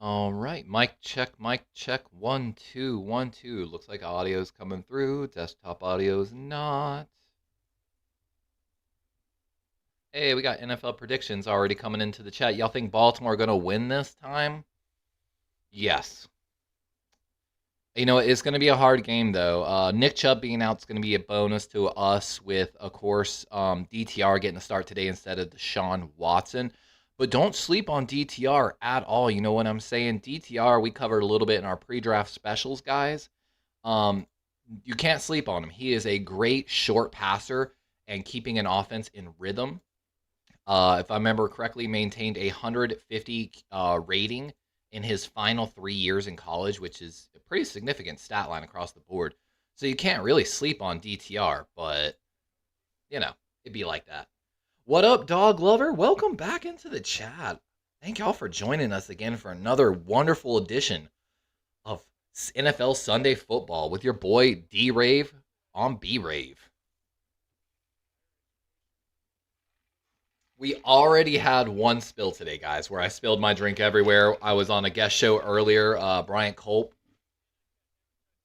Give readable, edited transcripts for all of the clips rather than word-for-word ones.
All right, mic check, mic check. 1, 2, 1, 2. Looks like audio's coming through. Desktop audio's not. Hey, we got NFL predictions already coming into the chat. Y'all think Baltimore gonna win this time? Yes. You know, it's going to be a hard game, though. Nick Chubb being out is going to be a bonus to us with, of course, DTR getting a start today instead of Deshaun Watson. But don't sleep on DTR at all. You know what I'm saying? DTR, we covered a little bit in our pre-draft specials, guys. Um, you can't sleep on him. He is a great short passer and keeping an offense in rhythm. If I remember correctly, maintained a 150 rating in his final 3 years in college, which is a pretty significant stat line across the board. So you can't really sleep on DTR, but, it'd be like that. What up, dog lover? Welcome back into the chat. Thank y'all for joining us again for another wonderful edition of NFL Sunday Football with your boy D-Rave on B-Rave. We already had one spill today, guys, where I spilled my drink everywhere. I was on a guest show earlier, Bryant Culp,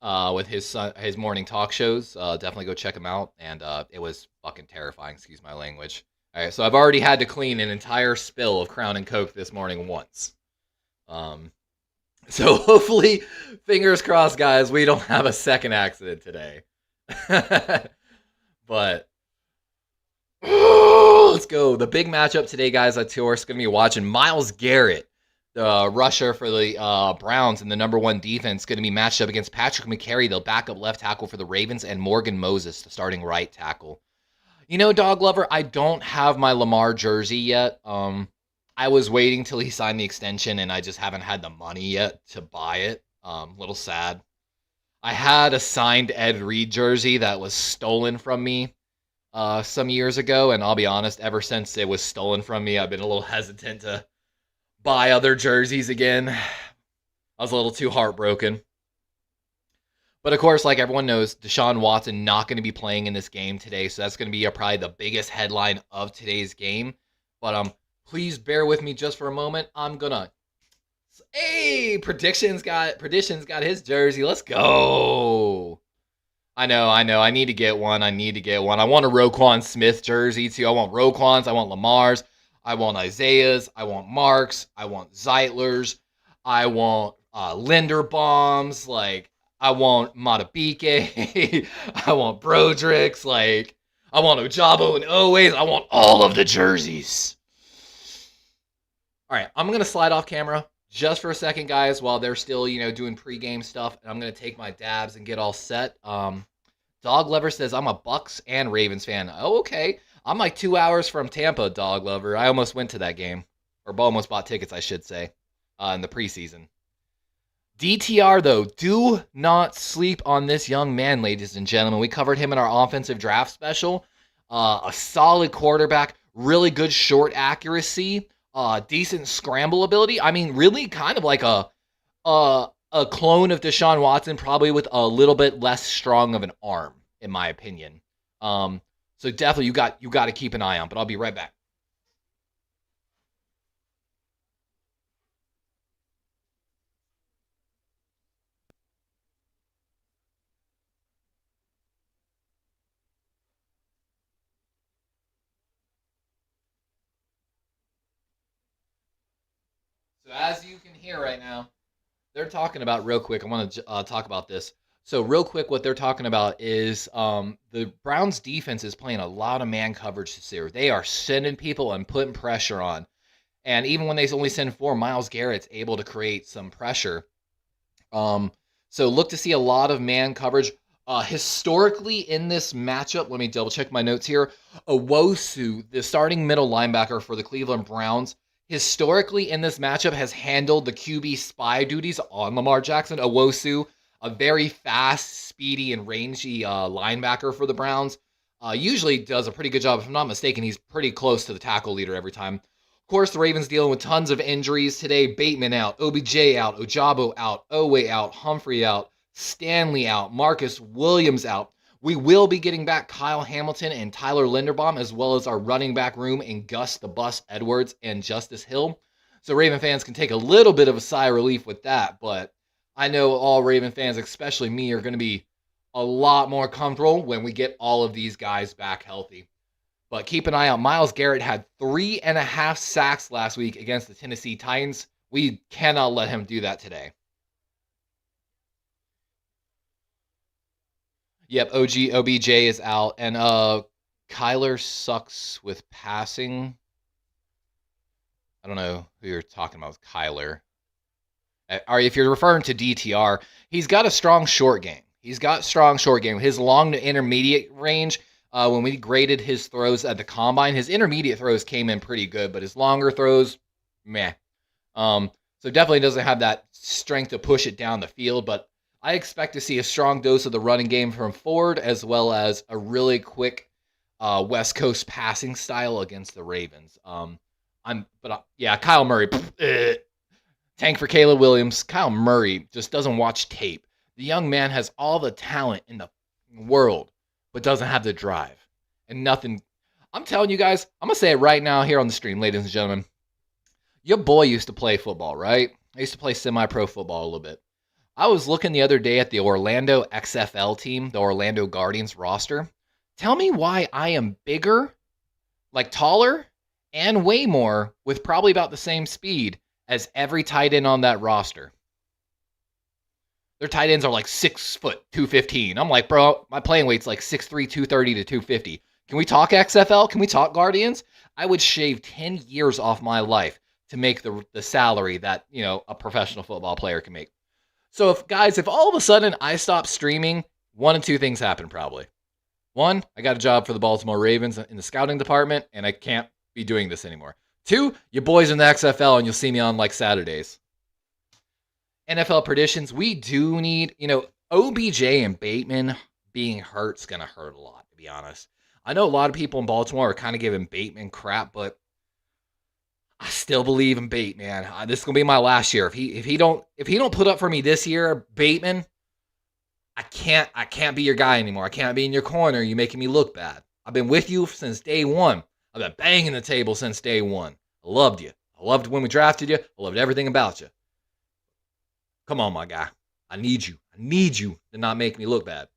with his morning talk shows. Definitely go check him out. And it was fucking terrifying, excuse my language. All right, so I've already had to clean an entire spill of Crown and Coke this morning once. So hopefully, fingers crossed, guys, we don't have a second accident today. But let's go. The big matchup today, guys, at Tour's going to be watching Myles Garrett, the rusher for the Browns and the number one defense, going to be matched up against Patrick McCary, the backup left tackle for the Ravens, and Morgan Moses, the starting right tackle. You know, dog lover, I don't have my Lamar jersey yet. I was waiting till he signed the extension, and I just haven't had the money yet to buy it. Little sad. I had a signed Ed Reed jersey that was stolen from me some years ago, and I'll be honest, ever since it was stolen from me, I've been a little hesitant to buy other jerseys again. I was a little too heartbroken. But of course, like everyone knows, Deshaun Watson not going to be playing in this game today, so that's going to be probably the biggest headline of today's game. But please bear with me just for a moment. I'm gonna. Hey, predictions got his jersey. Let's go. I know. I need to get one. I want a Roquan Smith jersey, too. I want Roquan's. I want Lamar's. I want Isaiah's. I want Mark's. I want Zeitler's. I want Linderbaum's. I want Matabike. I want Broderick's. I want Ojabo and Owais. I want all of the jerseys. All right, I'm going to slide off camera just for a second, guys, while they're still, doing pregame stuff. And I'm going to take my dabs and get all set. Dog Lover says, I'm a Bucks and Ravens fan. Oh, okay. I'm like 2 hours from Tampa, Dog Lover. I almost went to that game. Or almost bought tickets, I should say, in the preseason. DTR, though, do not sleep on this young man, ladies and gentlemen. We covered him in our offensive draft special. A solid quarterback, really good short accuracy, decent scramble ability. I mean, really kind of like a clone of Deshaun Watson, probably with a little bit less strong of an arm, in my opinion. So definitely you got to keep an eye on, but I'll be right back. So as you can hear right now, they're talking about real quick. I want to talk about this. So real quick, what they're talking about is the Browns defense is playing a lot of man coverage this year. They are sending people and putting pressure on. And even when they only send four, Myles Garrett's able to create some pressure. So look to see a lot of man coverage. Historically in this matchup, let me double check my notes here. Owosu, the starting middle linebacker for the Cleveland Browns, historically in this matchup has handled the QB spy duties on Lamar Jackson. Owosu, a very fast, speedy, and rangy linebacker for the Browns, usually does a pretty good job. If I'm not mistaken, he's pretty close to the tackle leader every time. Of course, the Ravens dealing with tons of injuries today. Bateman out, OBJ out, Ojabo out, Oweh out, Humphrey out, Stanley out, Marcus Williams out. We will be getting back Kyle Hamilton and Tyler Linderbaum, as well as our running back room in Gus the Bus Edwards and Justice Hill. So Raven fans can take a little bit of a sigh of relief with that, but I know all Raven fans, especially me, are going to be a lot more comfortable when we get all of these guys back healthy. But keep an eye out. Myles Garrett had 3.5 sacks last week against the Tennessee Titans. We cannot let him do that today. Yep, OBJ is out, and Kyler sucks with passing. I don't know who you're talking about with Kyler. Or if you're referring to DTR, he's got a strong short game. His long to intermediate range, when we graded his throws at the combine, his intermediate throws came in pretty good, but his longer throws, meh. So definitely doesn't have that strength to push it down the field, but I expect to see a strong dose of the running game from Ford, as well as a really quick West Coast passing style against the Ravens. Kyle Murray, tank for Caleb Williams. Kyle Murray just doesn't watch tape. The young man has all the talent in the world, but doesn't have the drive. And nothing. I'm telling you guys, I'm going to say it right now here on the stream, ladies and gentlemen. Your boy used to play football, right? I used to play semi-pro football a little bit. I was looking the other day at the Orlando XFL team, the Orlando Guardians roster. Tell me why I am bigger, like taller, and way more with probably about the same speed as every tight end on that roster. Their tight ends are like 6 foot, 215. I'm like, bro, my playing weight's like 6'3", 230 to 250. Can we talk XFL? Can we talk Guardians? I would shave 10 years off my life to make the salary that, a professional football player can make. So if all of a sudden I stop streaming, one of two things happen probably. One, I got a job for the Baltimore Ravens in the scouting department, and I can't be doing this anymore. Two, your boys in the XFL, and you'll see me on like Saturdays. NFL predictions, we do need, OBJ and Bateman being hurt's going to hurt a lot, to be honest. I know a lot of people in Baltimore are kind of giving Bateman crap, but I still believe in Bateman. This is going to be my last year. If he don't put up for me this year, Bateman, I can't be your guy anymore. I can't be in your corner. You're making me look bad. I've been with you since day one. I've been banging the table since day one. I loved you. I loved when we drafted you. I loved everything about you. Come on, my guy. I need you. I need you to not make me look bad.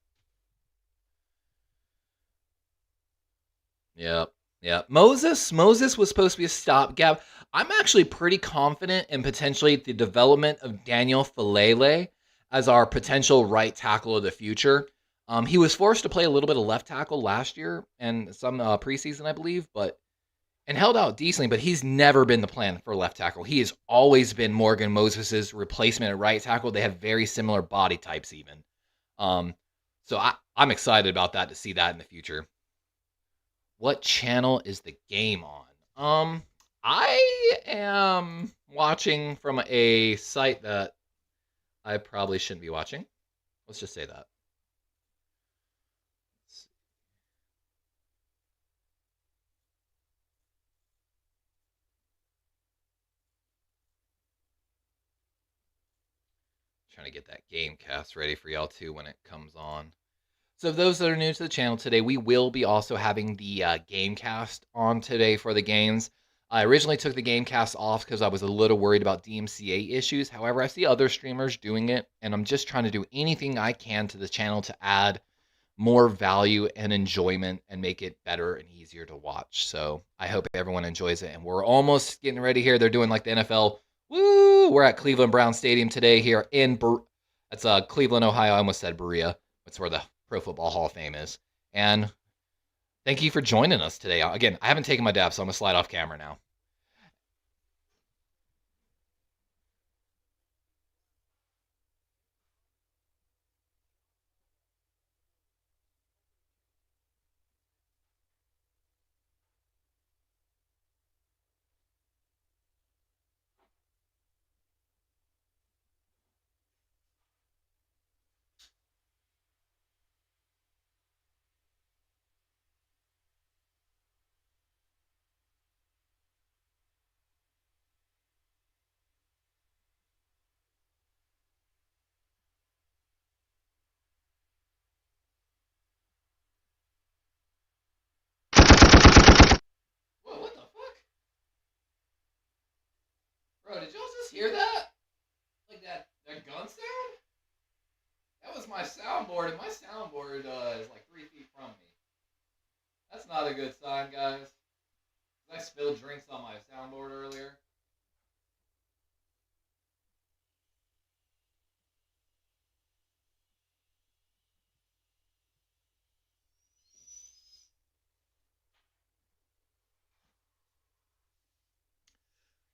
Yep. Moses was supposed to be a stopgap. I'm actually pretty confident in potentially the development of Daniel Falele as our potential right tackle of the future. He was forced to play a little bit of left tackle last year and some preseason, I believe, and held out decently, but he's never been the plan for left tackle. He has always been Morgan Moses' replacement at right tackle. They have very similar body types even. So I'm excited about that, to see that in the future. What channel is the game on? I am watching from a site that I probably shouldn't be watching. Let's just say that. Trying to get that game cast ready for y'all too when it comes on. So those that are new to the channel today, we will be also having the game cast on today for the games. I originally took the game cast off because I was a little worried about DMCA issues. However, I see other streamers doing it, and I'm just trying to do anything I can to the channel to add more value and enjoyment and make it better and easier to watch. So I hope everyone enjoys it. And we're almost getting ready here. They're doing like the NFL. Woo! We're at Cleveland Brown Stadium today here in that's Cleveland, Ohio. I almost said Berea. That's where the Pro Football Hall of Fame is. And thank you for joining us today. Again, I haven't taken my dab, so I'm going to slide off camera now. hear that? Like that gun sound? That was my soundboard, and my soundboard is like 3 feet from me. That's not a good sign, guys. I spilled drinks on my soundboard earlier.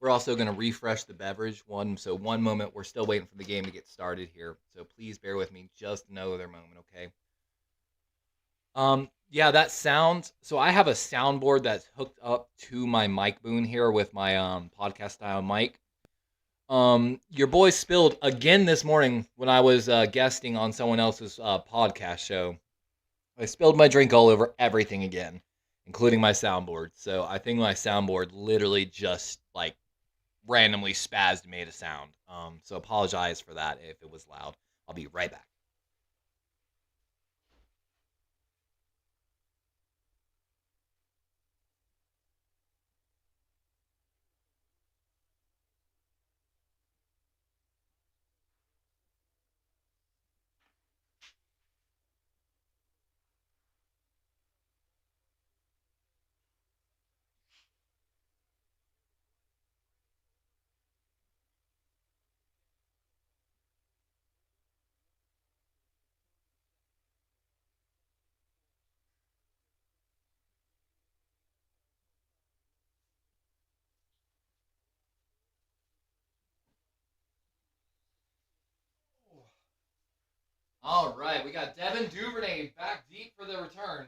We're also going to refresh the beverage one. So one moment, we're still waiting for the game to get started here. So please bear with me just another moment, okay? Yeah, that sound. So I have a soundboard that's hooked up to my mic boom here with my podcast style mic. Your boy spilled again this morning when I was guesting on someone else's podcast show. I spilled my drink all over everything again, including my soundboard. So I think my soundboard literally just like randomly spazzed and made a sound. So apologize for that if it was loud. I'll be right back. All right, we got Devin Duvernay back deep for the return.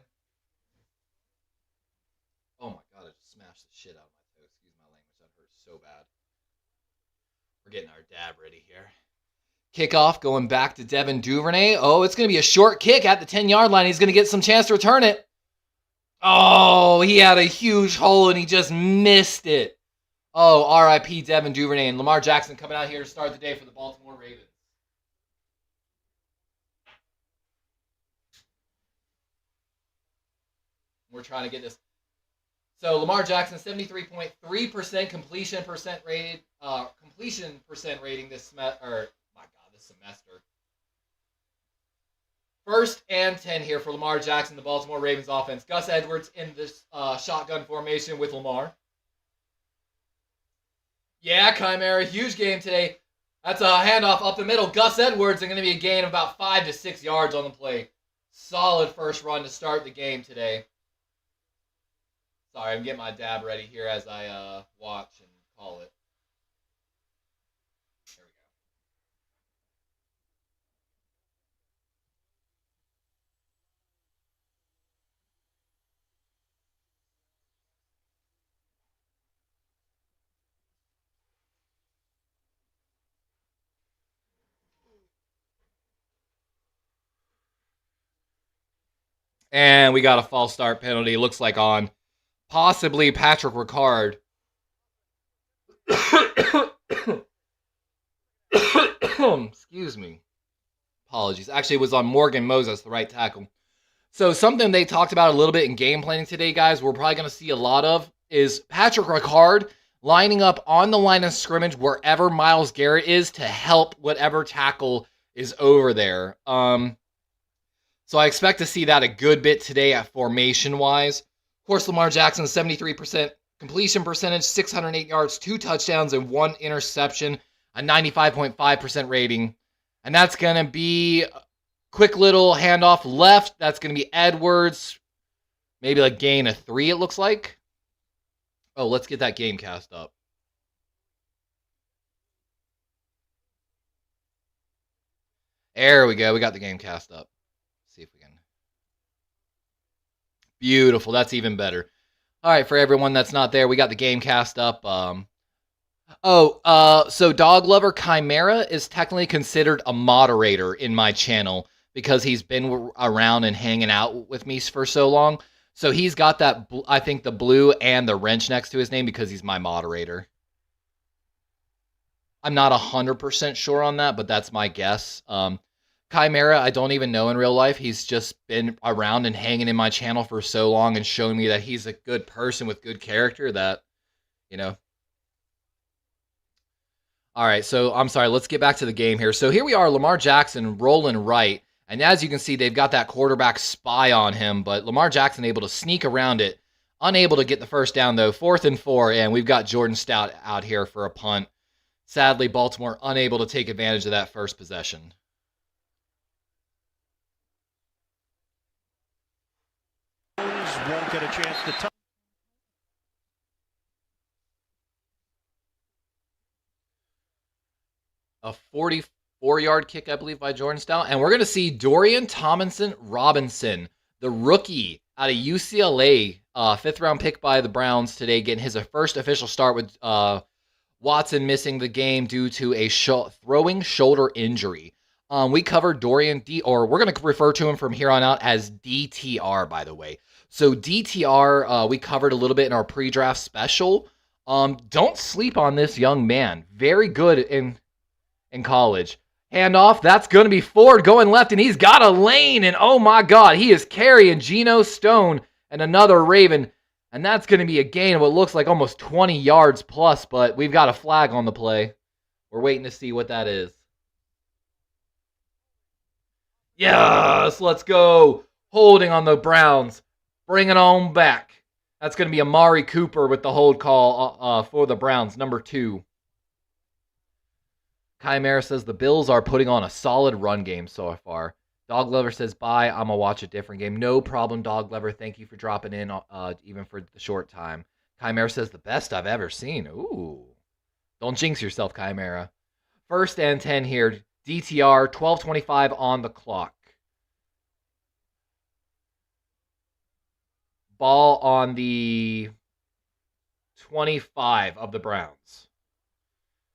Oh my god, I just smashed the shit out of my toe. Excuse my language, that hurts so bad. We're getting our dab ready here. Kickoff going back to Devin Duvernay. Oh, it's going to be a short kick at the 10-yard line. He's going to get some chance to return it. Oh, he had a huge hole and he just missed it. Oh, RIP Devin Duvernay, and Lamar Jackson coming out here to start the day for the Baltimore Ravens. We're trying to get this. So Lamar Jackson, 73.3% completion percent rating this semester. First and 10 here for Lamar Jackson, the Baltimore Ravens offense. Gus Edwards in this shotgun formation with Lamar. Yeah, Chimera, huge game today. That's a handoff up the middle. Gus Edwards is going to be a gain of about 5 to 6 yards on the play. Solid first run to start the game today. Sorry, I'm getting my dab ready here as I watch and call it. There we go. And we got a false start penalty. Looks like on possibly Patrick Ricard. Excuse me. Apologies. Actually, it was on Morgan Moses, the right tackle. So something they talked about a little bit in game planning today, guys, we're probably going to see a lot of, is Patrick Ricard lining up on the line of scrimmage wherever Myles Garrett is to help whatever tackle is over there. So I expect to see that a good bit today at formation-wise. Of course, Lamar Jackson, 73% completion percentage, 608 yards, 2 touchdowns, and 1 interception, a 95.5% rating. And that's going to be a quick little handoff left. That's going to be Edwards. Maybe a gain of 3, it looks like. Oh, let's get that game cast up. There we go. We got the game cast up. See if we can. Beautiful. That's even better. All right, for everyone that's not there, we got the game cast up. So Dog Lover Chimera is technically considered a moderator in my channel because he's been around and hanging out with me for so long. So he's got that, I think, the blue and the wrench next to his name because he's my moderator. I'm not 100% sure on that, but that's my guess. Chimera, I don't even know in real life. He's just been around and hanging in my channel for so long and showing me that he's a good person with good character that, you know. All right, so I'm sorry. Let's get back to the game here. So here we are, Lamar Jackson rolling right. And as you can see, they've got that quarterback spy on him, but Lamar Jackson able to sneak around it. Unable to get the first down, though. 4th and 4, and we've got Jordan Stout out here for a punt. Sadly, Baltimore unable to take advantage of that first possession. Won't get a chance to touch. A 44-yard kick, I believe, by Jordan Stout. And we're going to see Dorian Thompson-Robinson, the rookie out of UCLA, 5th-round pick by the Browns today, getting his first official start with Watson missing the game due to a throwing shoulder injury. We covered Dorian we're going to refer to him from here on out as DTR, by the way. So DTR, we covered a little bit in our pre-draft special. Don't sleep on this young man. Very good in college. Handoff, that's going to be Ford going left, and he's got a lane, and oh my God, he is carrying Geno Stone and another Raven, and that's going to be a gain of what looks like almost 20 yards plus, but we've got a flag on the play. We're waiting to see what that is. Yes, let's go. Holding on the Browns. Bring it on back. That's going to be Amari Cooper with the hold call for the Browns, number 2. Chimera says the Bills are putting on a solid run game so far. Dog Lover says, bye, I'm going to watch a different game. No problem, Dog Lover. Thank you for dropping in, even for the short time. Chimera says, the best I've ever seen. Ooh. Don't jinx yourself, Chimera. 1st and 10 here. DTR, 12:25 on the clock. Ball on the 25 of the Browns.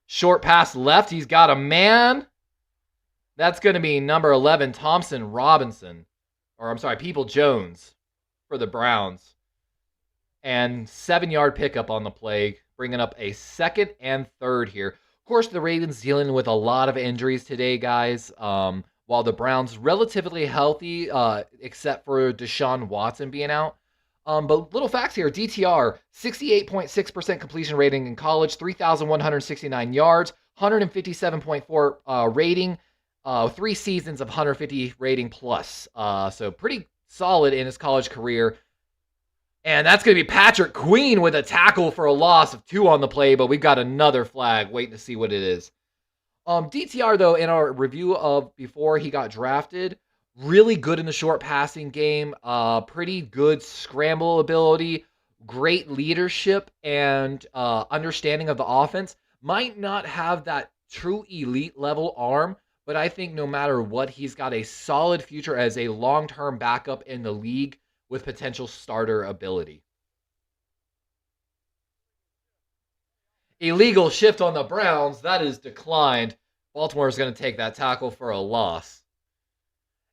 Short pass left. He's got a man. That's going to be number 11, Thompson-Robinson. Or, I'm sorry, People-Jones for the Browns. And 7-yard pickup on the play, bringing up a 2nd and 3rd here. Of course, the Ravens dealing with a lot of injuries today, guys. While the Browns relatively healthy, except for Deshaun Watson being out. But little facts here. DTR, 68.6% completion rating in college, 3,169 yards, 157.4 rating, 3 seasons of 150 rating plus. So pretty solid in his college career. And that's going to be Patrick Queen with a tackle for a loss of 2 on the play, but we've got another flag waiting to see what it is. DTR, though, in our review of before he got drafted, really good in the short passing game, pretty good scramble ability, great leadership and understanding of the offense. Might not have that true elite level arm, but I think no matter what, he's got a solid future as a long-term backup in the league with potential starter ability. Illegal shift on the Browns. That is declined. Baltimore is going to take that tackle for a loss.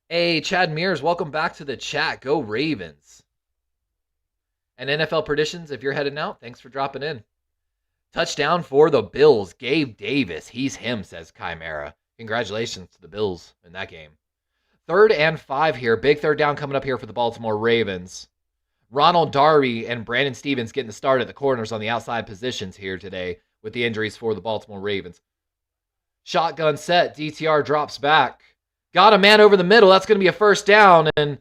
Hey, Chad Mears, welcome back to the chat. Go Ravens. And NFL predictions, if you're heading out, thanks for dropping in. Touchdown for the Bills. Gabe Davis. He's him, says Chimera. Congratulations to the Bills in that game. 3rd and 5 here. Big 3rd down coming up here for the Baltimore Ravens. Ronald Darby and Brandon Stevens getting the start at the corners on the outside positions here today with the injuries for the Baltimore Ravens. Shotgun set. DTR drops back. Got a man over the middle. That's going to be a 1st down, and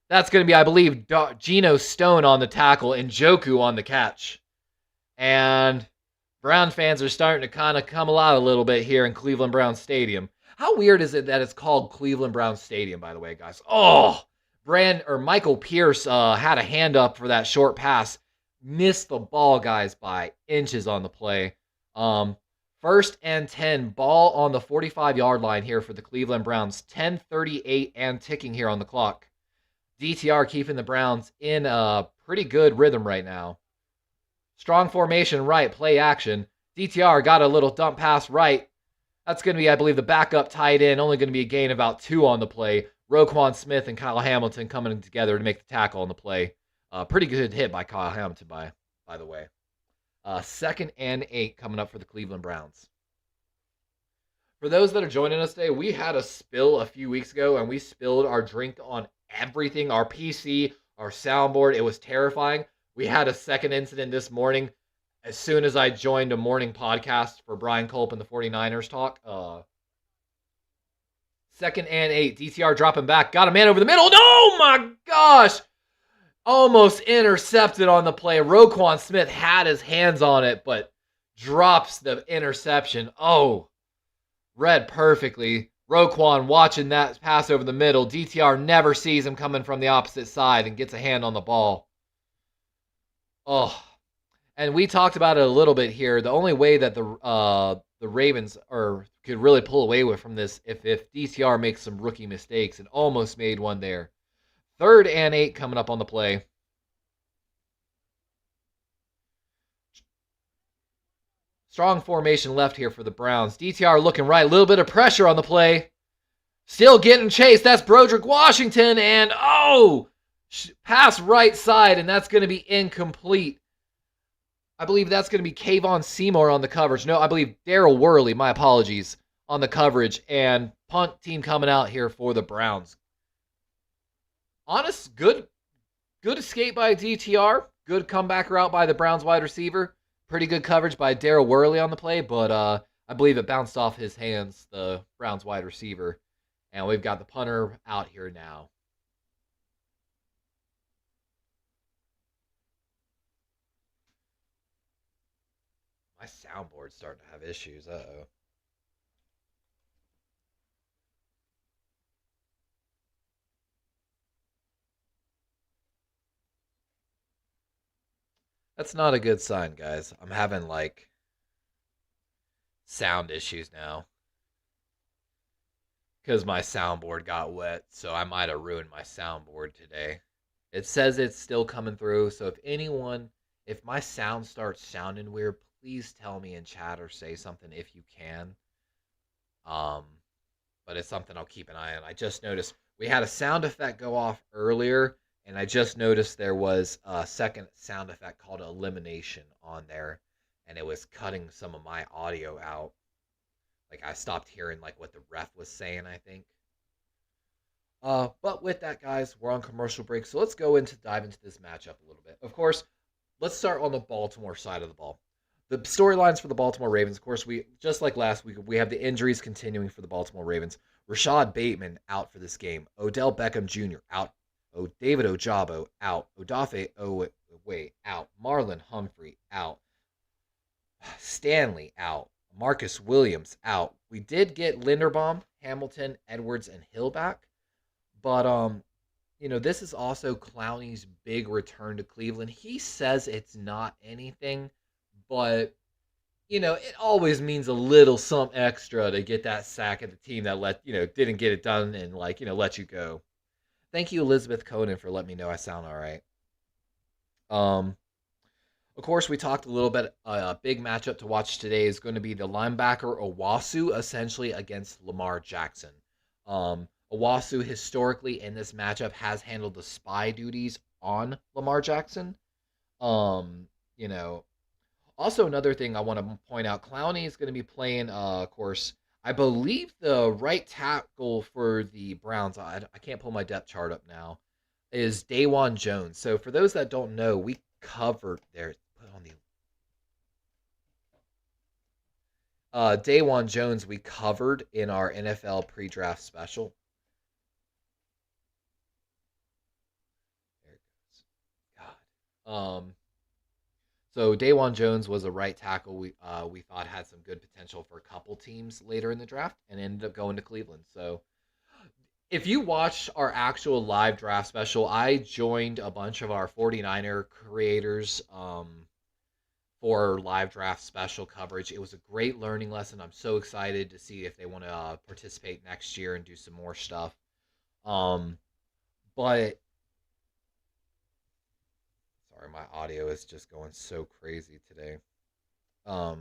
that's going to be, I believe, Geno Stone on the tackle and Njoku on the catch. And Brown fans are starting to kind of come alive a little bit here in Cleveland Browns Stadium. How weird is it that it's called Cleveland Browns Stadium, by the way, guys? Oh, Michael Pierce had a hand up for that short pass. Missed the ball, guys, by inches on the play. 1st and 10, ball on the 45-yard line here for the Cleveland Browns. 10:38 and ticking here on the clock. DTR keeping the Browns in a pretty good rhythm right now. Strong formation right, play action. DTR got a little dump pass right. That's going to be, I believe, the backup tight end. Only going to be a gain of about 2 on the play. Roquan Smith and Kyle Hamilton coming together to make the tackle on the play. Pretty good hit by Kyle Hamilton, by the way. 2nd and 8 coming up for the Cleveland Browns. For those that are joining us today, we had a spill a few weeks ago, and we spilled our drink on everything, our PC, our soundboard. It was terrifying. We had a second incident this morning. as soon as I joined a morning podcast for Brian Culp and the 49ers talk. 2nd and 8. DTR dropping back. Got a man over the middle. Oh my gosh. Almost intercepted on the play. Roquan Smith had his hands on it, but drops the interception. Oh, read perfectly. Roquan watching that pass over the middle. DTR never sees him coming from the opposite side and gets a hand on the ball. Oh, and we talked about it a little bit here. The only way that the Ravens could really pull away from this if DTR makes some rookie mistakes, and almost made one there. 3rd and 8 coming up on the play. Strong formation left here for the Browns. DTR looking right. A little bit of pressure on the play. Still getting chased. That's Broderick Washington. And, pass right side, and that's going to be incomplete. I believe that's going to be Kayvon Seymour on the coverage. No, I believe Daryl Worley, my apologies, on the coverage. And punt team coming out here for the Browns. Honest, good escape by DTR. Good comeback route by the Browns wide receiver. Pretty good coverage by Daryl Worley on the play, but I believe it bounced off his hands, the Browns wide receiver. And we've got the punter out here now. My soundboard's starting to have issues. Uh-oh. That's not a good sign, guys. I'm having, sound issues now. Because my soundboard got wet, so I might have ruined my soundboard today. It says it's still coming through, so if my sound starts sounding weird, please tell me in chat or say something if you can. But it's something I'll keep an eye on. I just noticed we had a sound effect go off earlier, and I just noticed there was a second sound effect called elimination on there, and it was cutting some of my audio out. I stopped hearing what the ref was saying, I think. But with that, guys, we're on commercial break, so let's dive into this matchup a little bit. Of course, let's start on the Baltimore side of the ball. The storylines for the Baltimore Ravens, of course, just like last week, we have the injuries continuing for the Baltimore Ravens. Rashad Bateman out for this game. Odell Beckham Jr. out. David Ojabo out. Odafe Owe out. Marlon Humphrey out. Stanley out. Marcus Williams out. We did get Linderbaum, Hamilton, Edwards, and Hill back. But, this is also Clowney's big return to Cleveland. He says it's not anything, but, it always means a little something extra to get that sack at the team that didn't get it done and, let you go. Thank you, Elizabeth Conan, for letting me know I sound all right. Of course, we talked a little bit. A big matchup to watch today is going to be the linebacker Owasu, essentially against Lamar Jackson. Owasu, historically in this matchup, has handled the spy duties on Lamar Jackson. Also, another thing I want to point out, Clowney is going to be playing, of course, I believe the right tackle for the Browns, I can't pull my depth chart up now, is Dawan Jones. So for those that don't know, we covered there. Put on the Dawan Jones we covered in our NFL pre-draft special. There it goes. God. So Dawan Jones was a right tackle we thought had some good potential for a couple teams later in the draft and ended up going to Cleveland. So if you watched our actual live draft special, I joined a bunch of our 49er creators for live draft special coverage. It was a great learning lesson. I'm so excited to see if they want to participate next year and do some more stuff. But sorry, my audio is just going so crazy today. A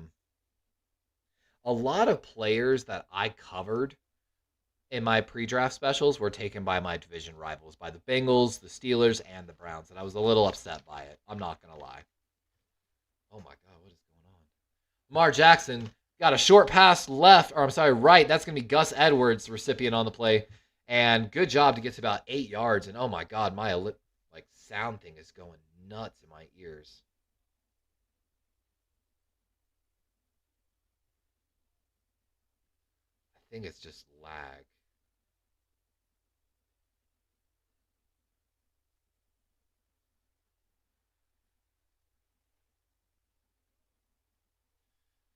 lot of players that I covered in my pre-draft specials were taken by my division rivals, by the Bengals, the Steelers, and the Browns, and I was a little upset by it. I'm not going to lie. Oh my God, what is going on? Lamar Jackson got a short pass right. That's going to be Gus Edwards, recipient on the play. And good job to get to about 8 yards. And oh my God, my sound thing is going nuts in my ears. think it's just lag.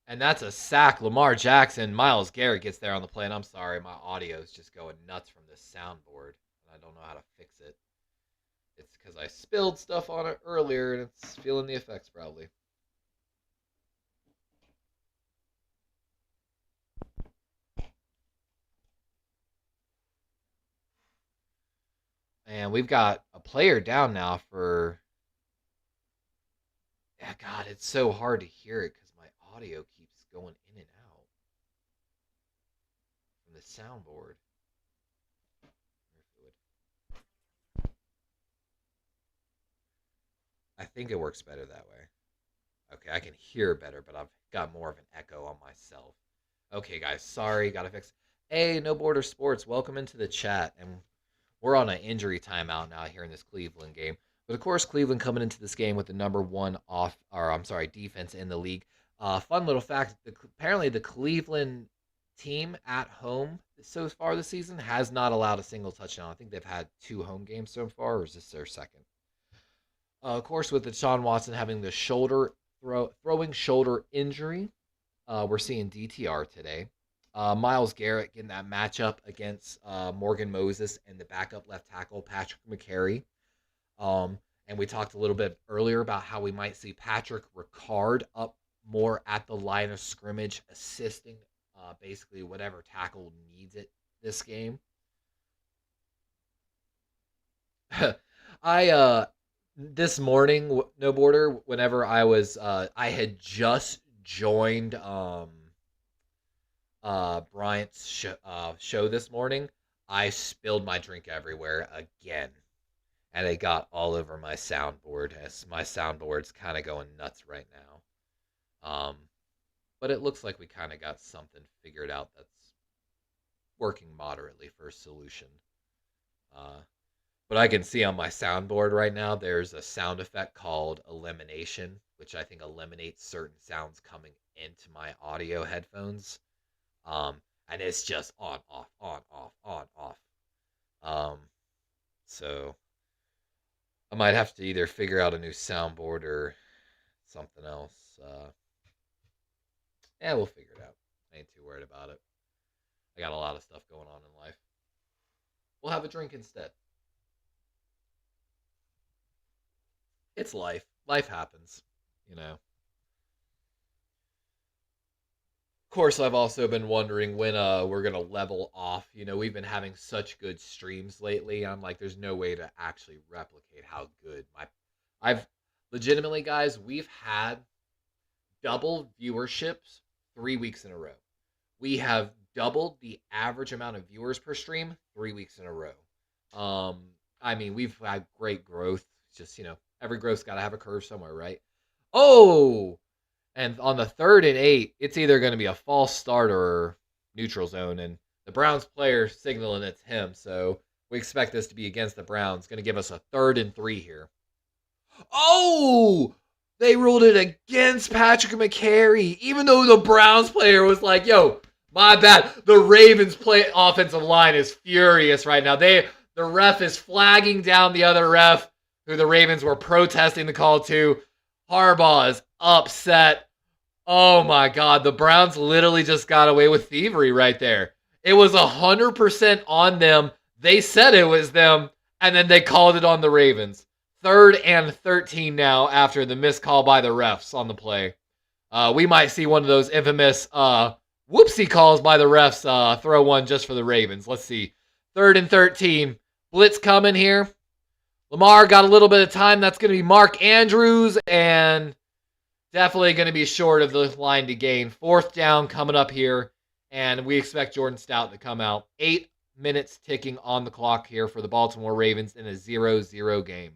And that's a sack. Lamar Jackson. Myles Garrett gets there on the play. And I'm sorry, my audio is just going nuts from this soundboard. And I don't know how to fix it. It's because I spilled stuff on it earlier and it's feeling the effects probably. And we've got a player down now for... Yeah, God, it's so hard to hear it because my audio keeps going in and out from the soundboard. I think it works better that way. Okay, I can hear better, but I've got more of an echo on myself. Okay, guys, sorry, gotta fix. Hey, No Border Sports, welcome into the chat. And we're on an injury timeout now here in this Cleveland game. But of course, Cleveland coming into this game with the number one defense in the league. Fun little fact: apparently the Cleveland team at home so far this season has not allowed a single touchdown. I think they've had 2 home games so far, or is this their second? Of course, with Deshaun Watson having the throwing shoulder injury, we're seeing DTR today. Myles Garrett getting that matchup against Morgan Moses and the backup left tackle, Patrick McCary. And we talked a little bit earlier about how we might see Patrick Ricard up more at the line of scrimmage, assisting basically whatever tackle needs it this game. This morning, No Border, whenever I had just joined Bryant's show this morning, I spilled my drink everywhere again. And it got all over my soundboard, as my soundboard's kind of going nuts right now. But it looks like we kind of got something figured out that's working moderately for a solution. But I can see on my soundboard right now, there's a sound effect called elimination, which I think eliminates certain sounds coming into my audio headphones. And it's just on, off, on, off, on, off. So I might have to either figure out a new soundboard or something else. Yeah, we'll figure it out. I ain't too worried about it. I got a lot of stuff going on in life. We'll have a drink instead. It's life. Life happens, you know. Of course, I've also been wondering when we're going to level off. You know, we've been having such good streams lately. I'm like, there's no way to actually replicate how good I've legitimately, guys, we've had double viewerships 3 weeks in a row. We have doubled the average amount of viewers per stream 3 weeks in a row. I mean, we've had great growth. It's just, you know, every growth's got to have a curve somewhere, right? Oh! And on the 3rd and 8, it's either going to be a false start or neutral zone. And the Browns player signaling it's him. So we expect this to be against the Browns. Going to give us a 3rd and 3 here. Oh! They ruled it against Patrick McCary. Even though the Browns player was like, yo, my bad. The Ravens offensive line is furious right now. The ref is flagging down the other ref who the Ravens were protesting the call to. Harbaugh is upset. Oh my God, the Browns literally just got away with thievery right there. It was 100% on them. They said it was them, and then they called it on the Ravens. 3rd and 13 now after the missed call by the refs on the play. We might see one of those infamous whoopsie calls by the refs throw one just for the Ravens. Let's see. 3rd and 13. Blitz coming here. Lamar got a little bit of time. That's going to be Mark Andrews, and definitely going to be short of the line to gain. 4th down coming up here, and we expect Jordan Stout to come out. 8 minutes ticking on the clock here for the Baltimore Ravens in a 0-0 game.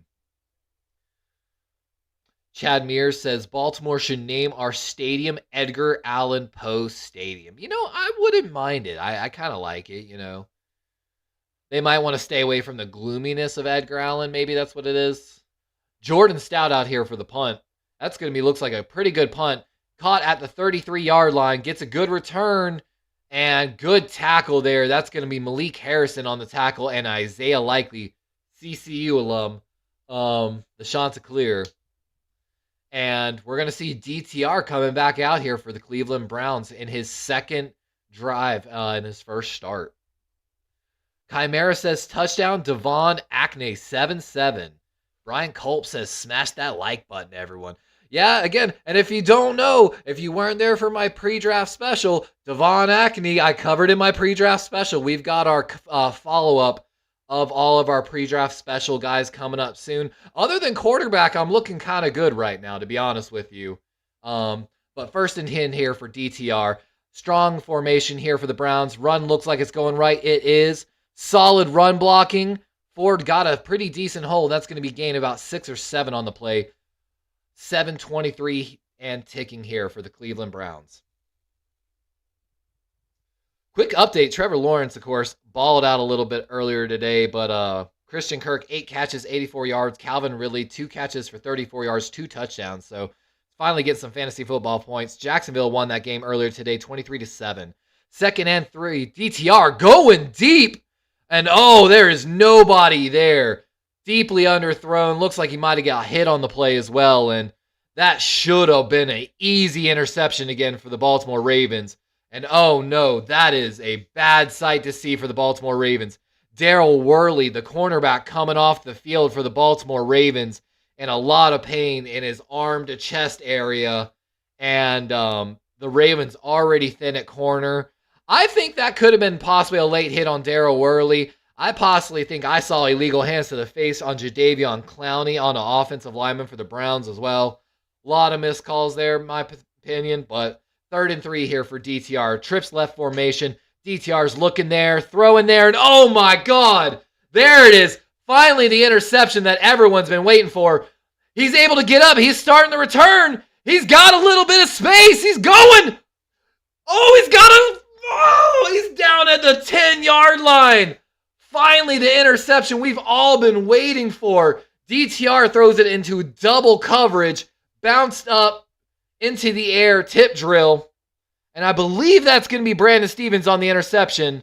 Chad Mears says, Baltimore should name our stadium Edgar Allan Poe Stadium. You know, I wouldn't mind it. I kind of like it, you know. They might want to stay away from the gloominess of Edgar Allan. Maybe that's what it is. Jordan Stout out here for the punt. That's going to be, looks like a pretty good punt. Caught at the 33-yard line. Gets a good return. And good tackle there. That's going to be Malik Harrison on the tackle and Isaiah Likely, CCU alum, the Chanticleer. And we're going to see DTR coming back out here for the Cleveland Browns in his second drive in his first start. Chimera says touchdown, Devon Acne, 7-7. Brian Culp says smash that like button, everyone. Yeah, again, and if you don't know, if you weren't there for my pre-draft special, Devon Acne, I covered in my pre-draft special. We've got our follow-up of all of our pre-draft special guys coming up soon. Other than quarterback, I'm looking kind of good right now, to be honest with you. But first and 10 here for DTR. Strong formation here for the Browns. Run looks like it's going right. It is. Solid run blocking. Ford got a pretty decent hole. That's going to be gain about 6 or 7 on the play. 7:23 and ticking here for the Cleveland Browns. Quick update. Trevor Lawrence, of course, balled out a little bit earlier today, but Christian Kirk, 8 catches, 84 yards. Calvin Ridley, 2 catches for 34 yards, 2 touchdowns. So finally get some fantasy football points. Jacksonville won that game earlier today, 23-7. Second and 3. DTR going deep. And oh, there is nobody there. Deeply underthrown. Looks like he might have got hit on the play as well. And that should have been an easy interception again for the Baltimore Ravens. And oh no, that is a bad sight to see for the Baltimore Ravens. Darryl Worley, the cornerback, coming off the field for the Baltimore Ravens in a lot of pain in his arm to chest area. And the Ravens already thin at corner. I think that could have been possibly a late hit on Darryl Worley. I possibly think I saw illegal hands to the face on Jadeveon Clowney on the offensive lineman for the Browns as well. A lot of missed calls there, in my opinion, but 3rd and 3 here for DTR. Trips left formation. DTR's looking there, throwing there, and oh my God, there it is. Finally, the interception that everyone's been waiting for. He's able to get up. He's starting the return. He's got a little bit of space. He's going. He's down at the 10-yard line. Finally, the interception we've all been waiting for. DTR throws it into double coverage, bounced up into the air, tip drill. And I believe that's going to be Brandon Stevens on the interception.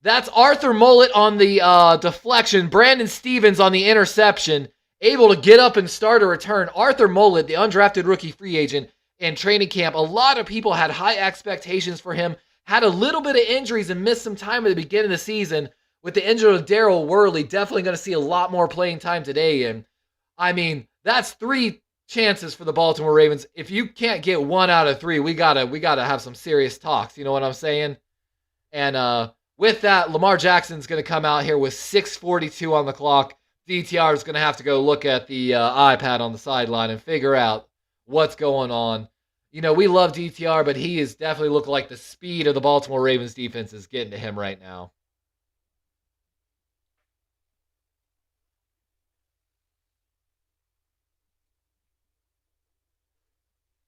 That's Arthur Mullet on the deflection. Brandon Stevens on the interception. Able to get up and start a return. Arthur Mullet, the undrafted rookie free agent in training camp. A lot of people had high expectations for him. Had a little bit of injuries and missed some time at the beginning of the season. With the injury of Darryl Worley, definitely going to see a lot more playing time today. And, I mean, that's 3 chances for the Baltimore Ravens. If you can't get 1 out of 3, we gotta have some serious talks. You know what I'm saying? And with that, Lamar Jackson's going to come out here with 6:42 on the clock. DTR is going to have to go look at the iPad on the sideline and figure out what's going on. You know, we love DTR, but he is definitely looking like the speed of the Baltimore Ravens defense is getting to him right now.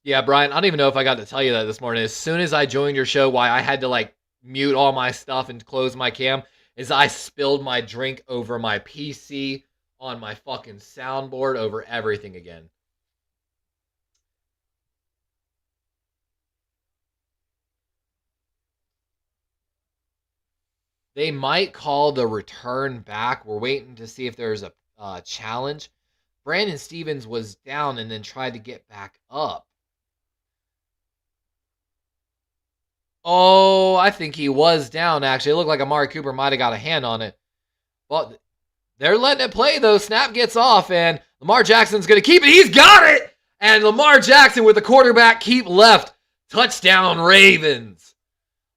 Yeah, Brian, I don't even know if I got to tell you that this morning. As soon as I joined your show, why I had to mute all my stuff and close my cam is I spilled my drink over my PC, on my fucking soundboard, over everything again. They might call the return back. We're waiting to see if there's a challenge. Brandon Stevens was down and then tried to get back up. Oh, I think he was down, actually. It looked like Amari Cooper might have got a hand on it. But they're letting it play, though. Snap gets off, and Lamar Jackson's going to keep it. He's got it! And Lamar Jackson with the quarterback keep left. Touchdown, Ravens.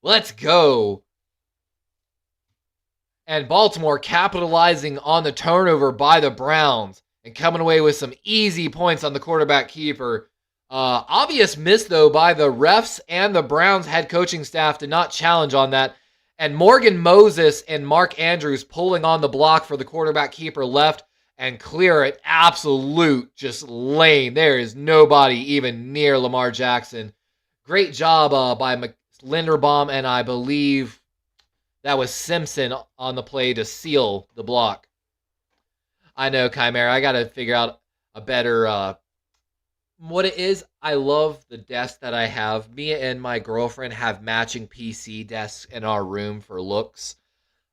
Let's go. And Baltimore capitalizing on the turnover by the Browns and coming away with some easy points on the quarterback keeper. Obvious miss, though, by the refs and the Browns head coaching staff to not challenge on that. And Morgan Moses and Mark Andrews pulling on the block for the quarterback keeper left and clear it. Absolute just lane. There is nobody even near Lamar Jackson. Great job by Linderbaum, and I believe that was Simpson on the play to seal the block. I know, Chimera. I got to figure out a better What it is, I love the desk that I have. Me and my girlfriend have matching PC desks in our room for looks.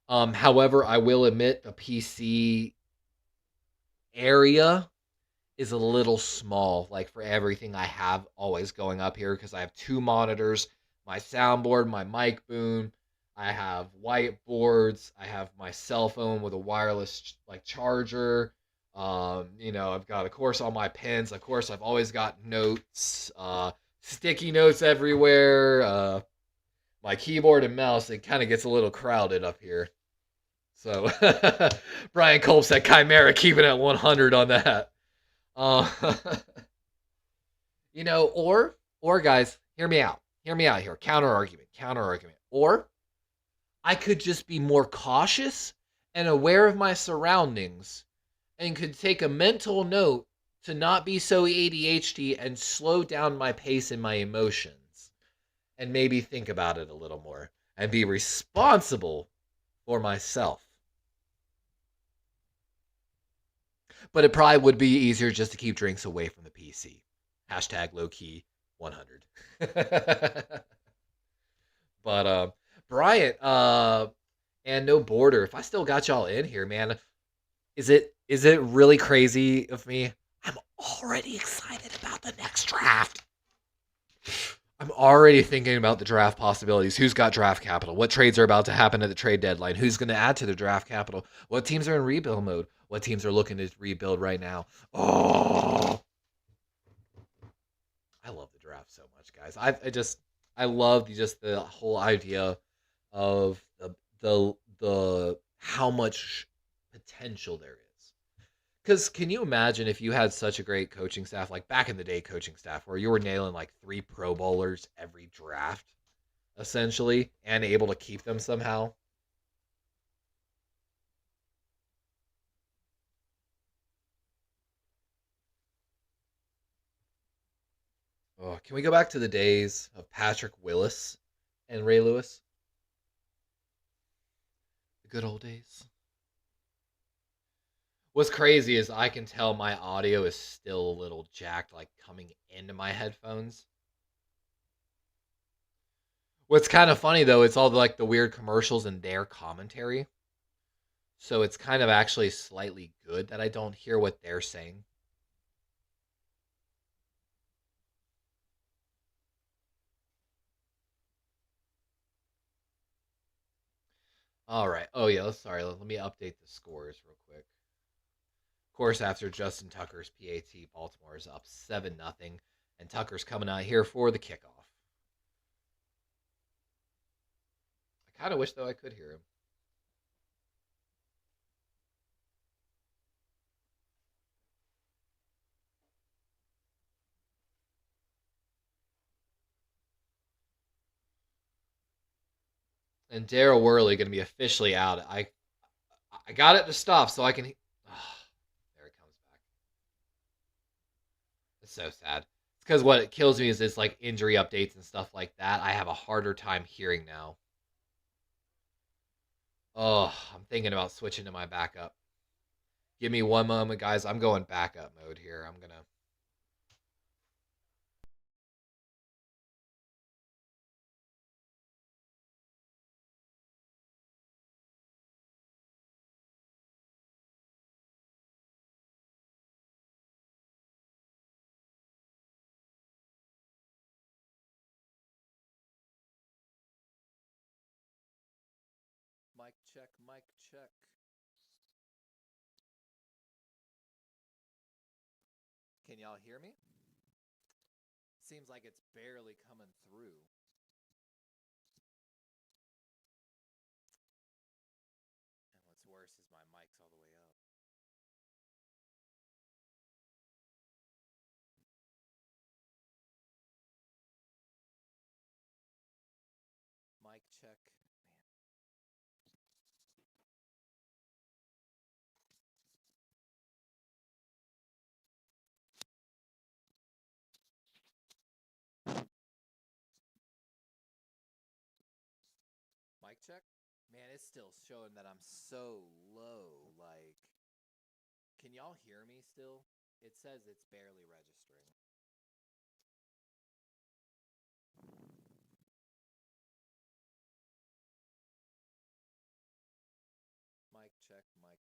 However, I will admit the PC area is a little small, like for everything I have always going up here because I have two monitors, my soundboard, my mic boom. I have whiteboards. I have my cell phone with a wireless like charger. I've got, of course, all my pens. Of course, I've always got notes, sticky notes everywhere. My keyboard and mouse. It kind of gets a little crowded up here. So Brian Culp said Chimera keeping it 100 on that. Uh, or guys, hear me out. Hear me out here. Counter argument. Counter argument. Or I could just be more cautious and aware of my surroundings and could take a mental note to not be so ADHD and slow down my pace and my emotions and maybe think about it a little more and be responsible for myself. But it probably would be easier just to keep drinks away from the PC. Hashtag low key 100. But Bryant, and no border. If I still got y'all in here, man, is it really crazy of me? I'm already excited about the next draft. I'm already thinking about the draft possibilities. Who's got draft capital? What trades are about to happen at the trade deadline? Who's going to add to the draft capital? What teams are in rebuild mode? What teams are looking to rebuild right now? Oh, I love the draft so much, guys. I love just the whole idea of the how much potential there is. Because can you imagine if you had such a great coaching staff, like back in the day coaching staff, where you were nailing like 3 Pro Bowlers every draft, essentially, and able to keep them somehow? Oh, can we go back to the days of Patrick Willis and Ray Lewis? The good old days. What's crazy is I can tell my audio is still a little jacked, like coming into my headphones. What's kind of funny though, it's all like the weird commercials and their commentary. So it's kind of actually slightly good that I don't hear what they're saying. All right. Oh yeah. Sorry. Let me update the scores real quick. Of course, after Justin Tucker's PAT, Baltimore is up 7-0, and Tucker's coming out here for the kickoff. I kind of wish though I could hear him. And Daryl Worley going to be officially out. I got it to stop so I can. Oh, there it comes back. It's so sad. It's because what it kills me is it's like injury updates and stuff like that. I have a harder time hearing now. Oh, I'm thinking about switching to my backup. Give me one moment, guys. I'm going backup mode here. I'm gonna. Mic check, mic check. Can y'all hear me? Seems like it's barely coming through. And what's worse is my mic's all the way up. Mic check. Mic check. Man, it's still showing that I'm so low. Like, can y'all hear me still? It says it's barely registering.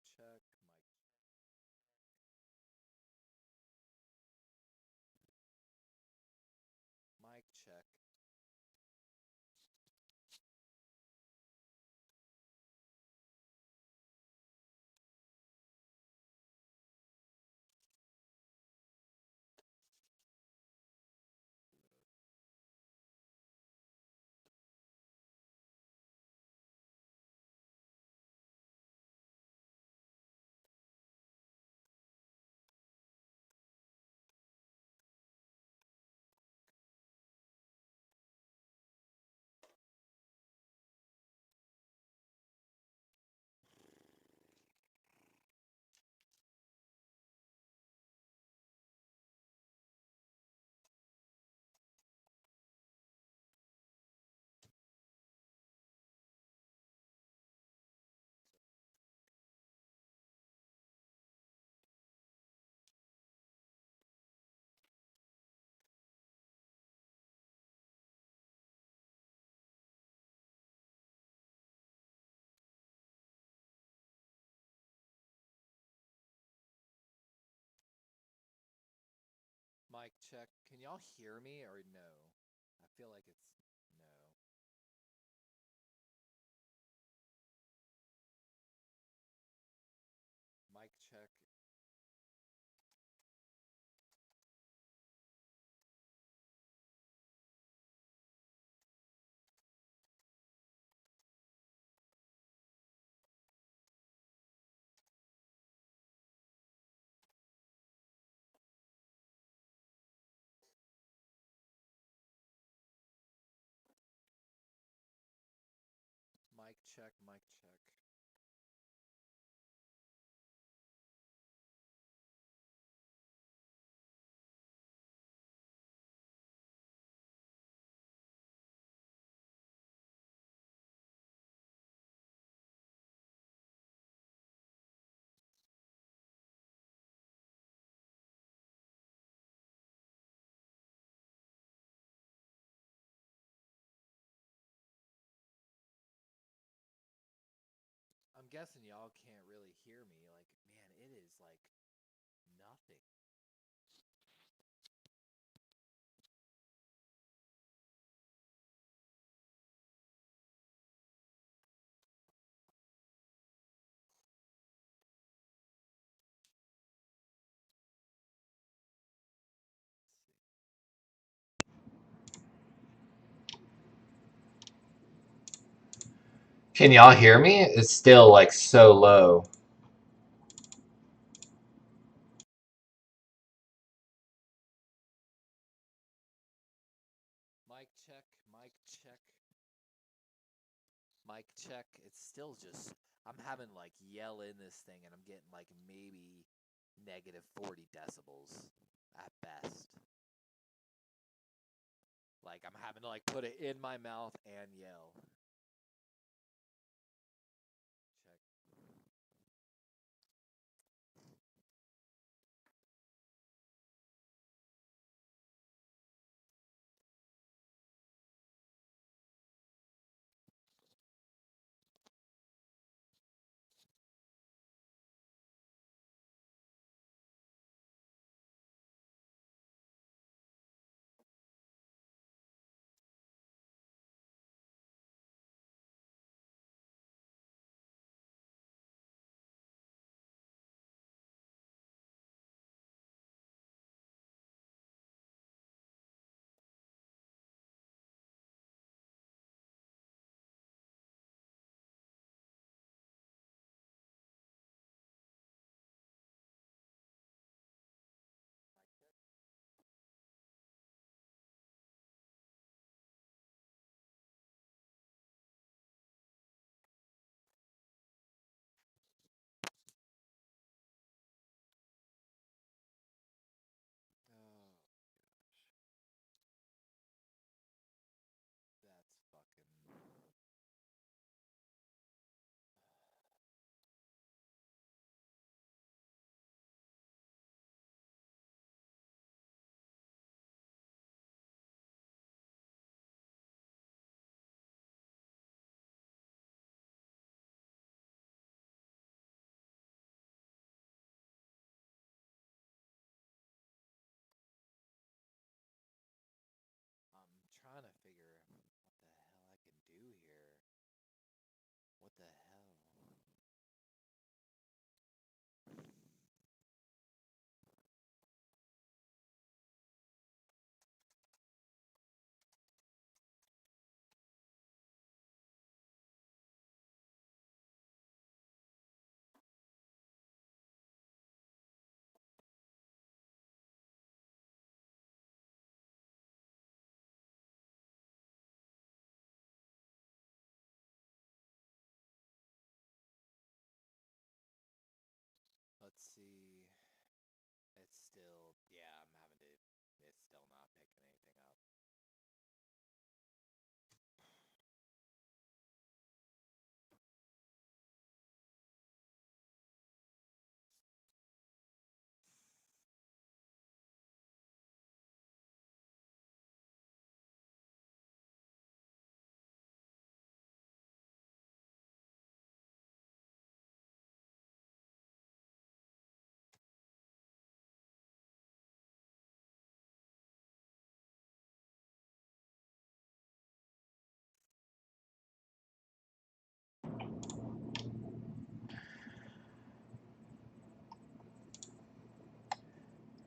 check. Mic check. Mic check. Can y'all hear me or no? I feel like it's no. Mic check. Mic check, mic check. I'm guessing y'all can't really hear me. Like, man, it is like nothing. Can y'all hear me? It's still like so low. Mic check, mic check. Mic check. It's still just, I'm having like yell in this thing and I'm getting like maybe negative 40 decibels at best. Like I'm having to like put it in my mouth and yell.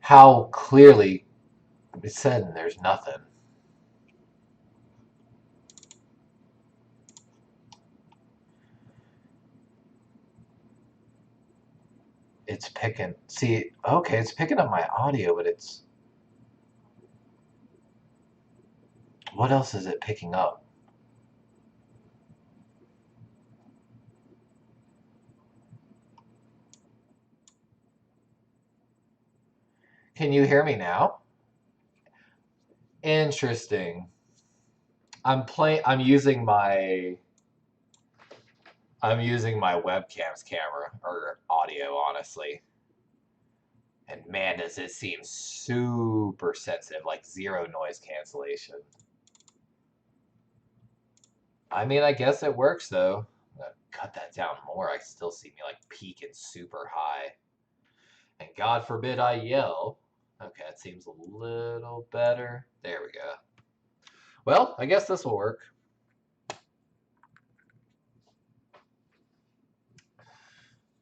how clearly it's said there's nothing. It's picking. See, okay, it's picking up my audio, but it's. What else is it picking up? Can you hear me now? Interesting. I'm using my webcam's camera or audio, honestly. And man, does it seem super sensitive, like zero noise cancellation. I mean, I guess it works though. I'm gonna cut that down more. I still see me like peaking super high. And God forbid I yell. Okay, it seems a little better. There we go. Well, I guess this will work.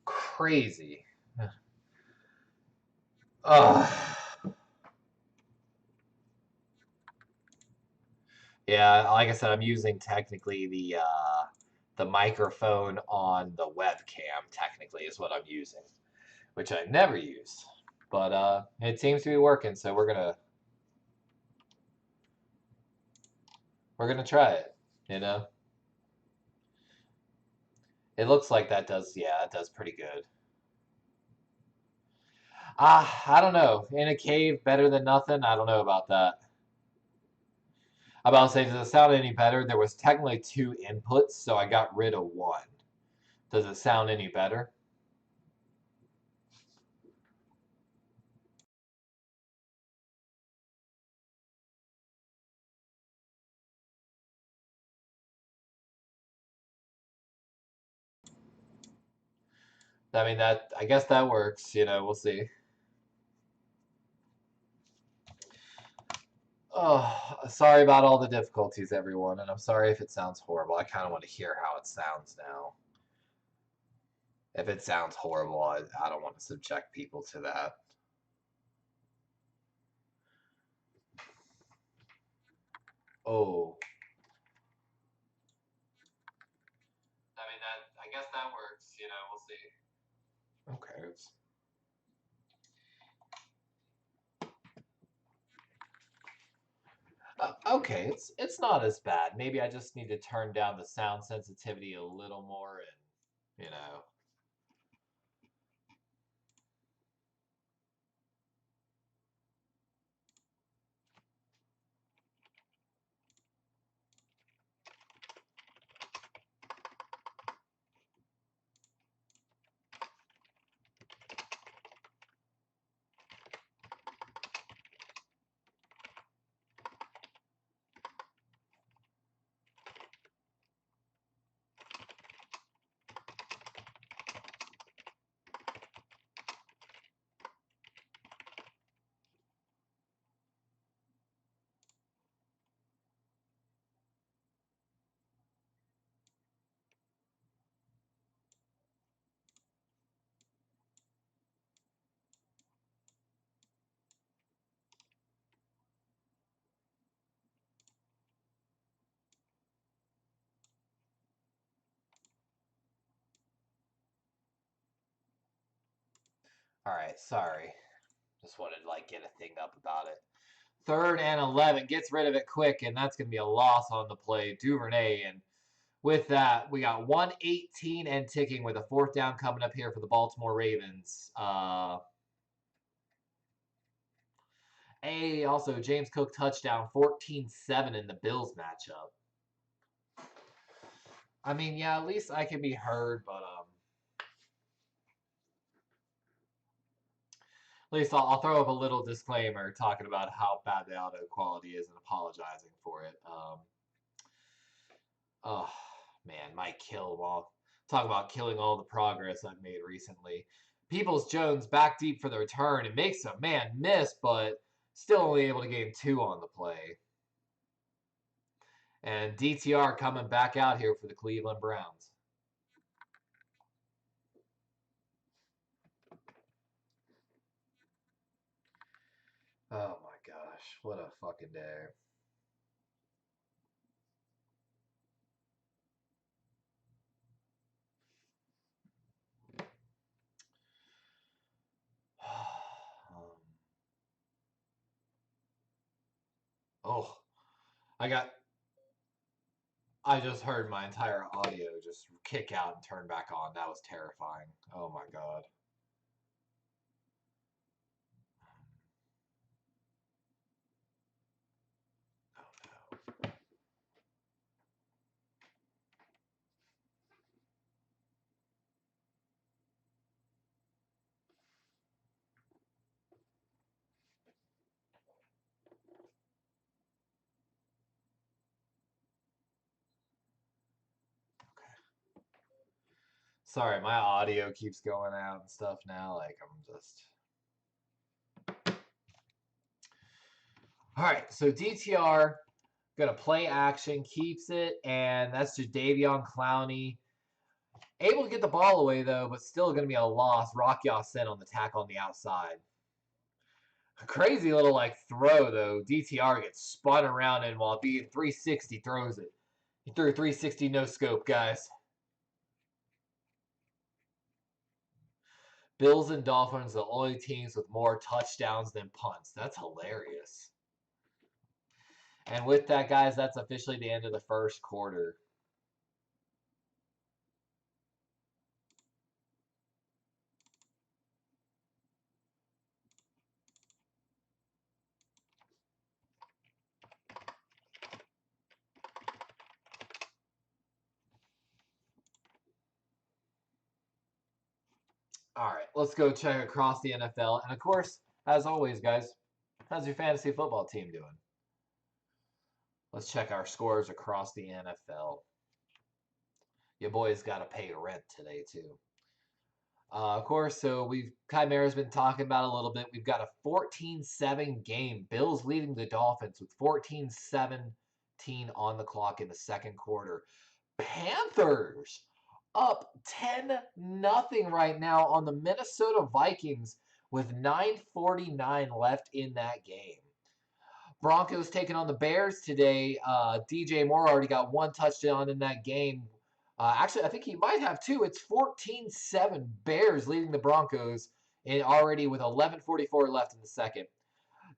Crazy. Ugh. Yeah, like I said, I'm using technically the microphone on the webcam. Technically, is what I'm using, which I never use. But it seems to be working, so we're gonna try it. You know, it looks like that does. Yeah, it does pretty good. I don't know. In a cave, better than nothing. I don't know about that. I'm about to say, does it sound any better? There was technically two inputs, so I got rid of one. Does it sound any better? I mean, I guess that works. We'll see. Oh, sorry about all the difficulties, everyone, and I'm sorry if it sounds horrible. I kind of want to hear how it sounds now. If it sounds horrible, I don't want to subject people to that. Oh, I mean I guess that works. We'll see. Okay, okay, it's not as bad. Maybe I just need to turn down the sound sensitivity a little more, and you know. All right, sorry. Just wanted to get a thing up about it. 3rd and 11, gets rid of it quick, and that's going to be a loss on the play. Duvernay, and with that, we got 118 and ticking with a 4th down coming up here for the Baltimore Ravens. Also, James Cook touchdown, 14-7 in the Bills matchup. I mean, yeah, at least I can be heard, but at least I'll throw up a little disclaimer talking about how bad the audio quality is and apologizing for it. Oh man, Mike Kill. Well, talk about killing all the progress I've made recently. Peoples Jones back deep for the return and makes a man miss, but still only able to gain 2 on the play. And DTR coming back out here for the Cleveland Browns. What a fucking day. Oh, I just heard my entire audio just kick out and turn back on. That was terrifying. Oh my god. Oh no. Sorry, my audio keeps going out and stuff now. Like, I'm just... Alright, so DTR, gonna play action, keeps it, and that's Jadeveon Clowney. Able to get the ball away, though, but still gonna be a loss. Rock Ya-Sin on the tackle on the outside. A crazy little, like, throw, though. DTR gets spun around, and while being 360, throws it. He threw a 360 no-scope, guys. Bills and Dolphins are the only teams with more touchdowns than punts. That's hilarious. And with that, guys, that's officially the end of the first quarter. All right, let's go check across the NFL. And, of course, as always, guys, how's your fantasy football team doing? Let's check our scores across the NFL. Your boys got to pay rent today, too. Of course, so Chimera's been talking about a little bit. We've got a 14-7 game. Bills leading the Dolphins with 14-17 on the clock in the second quarter. Panthers up 10-0 right now on the Minnesota Vikings with 9:49 left in that game. Broncos taking on the Bears today. DJ Moore already got one touchdown in that game. Actually, I think he might have two. It's 14-7 Bears leading the Broncos already with 11:44 left in the second.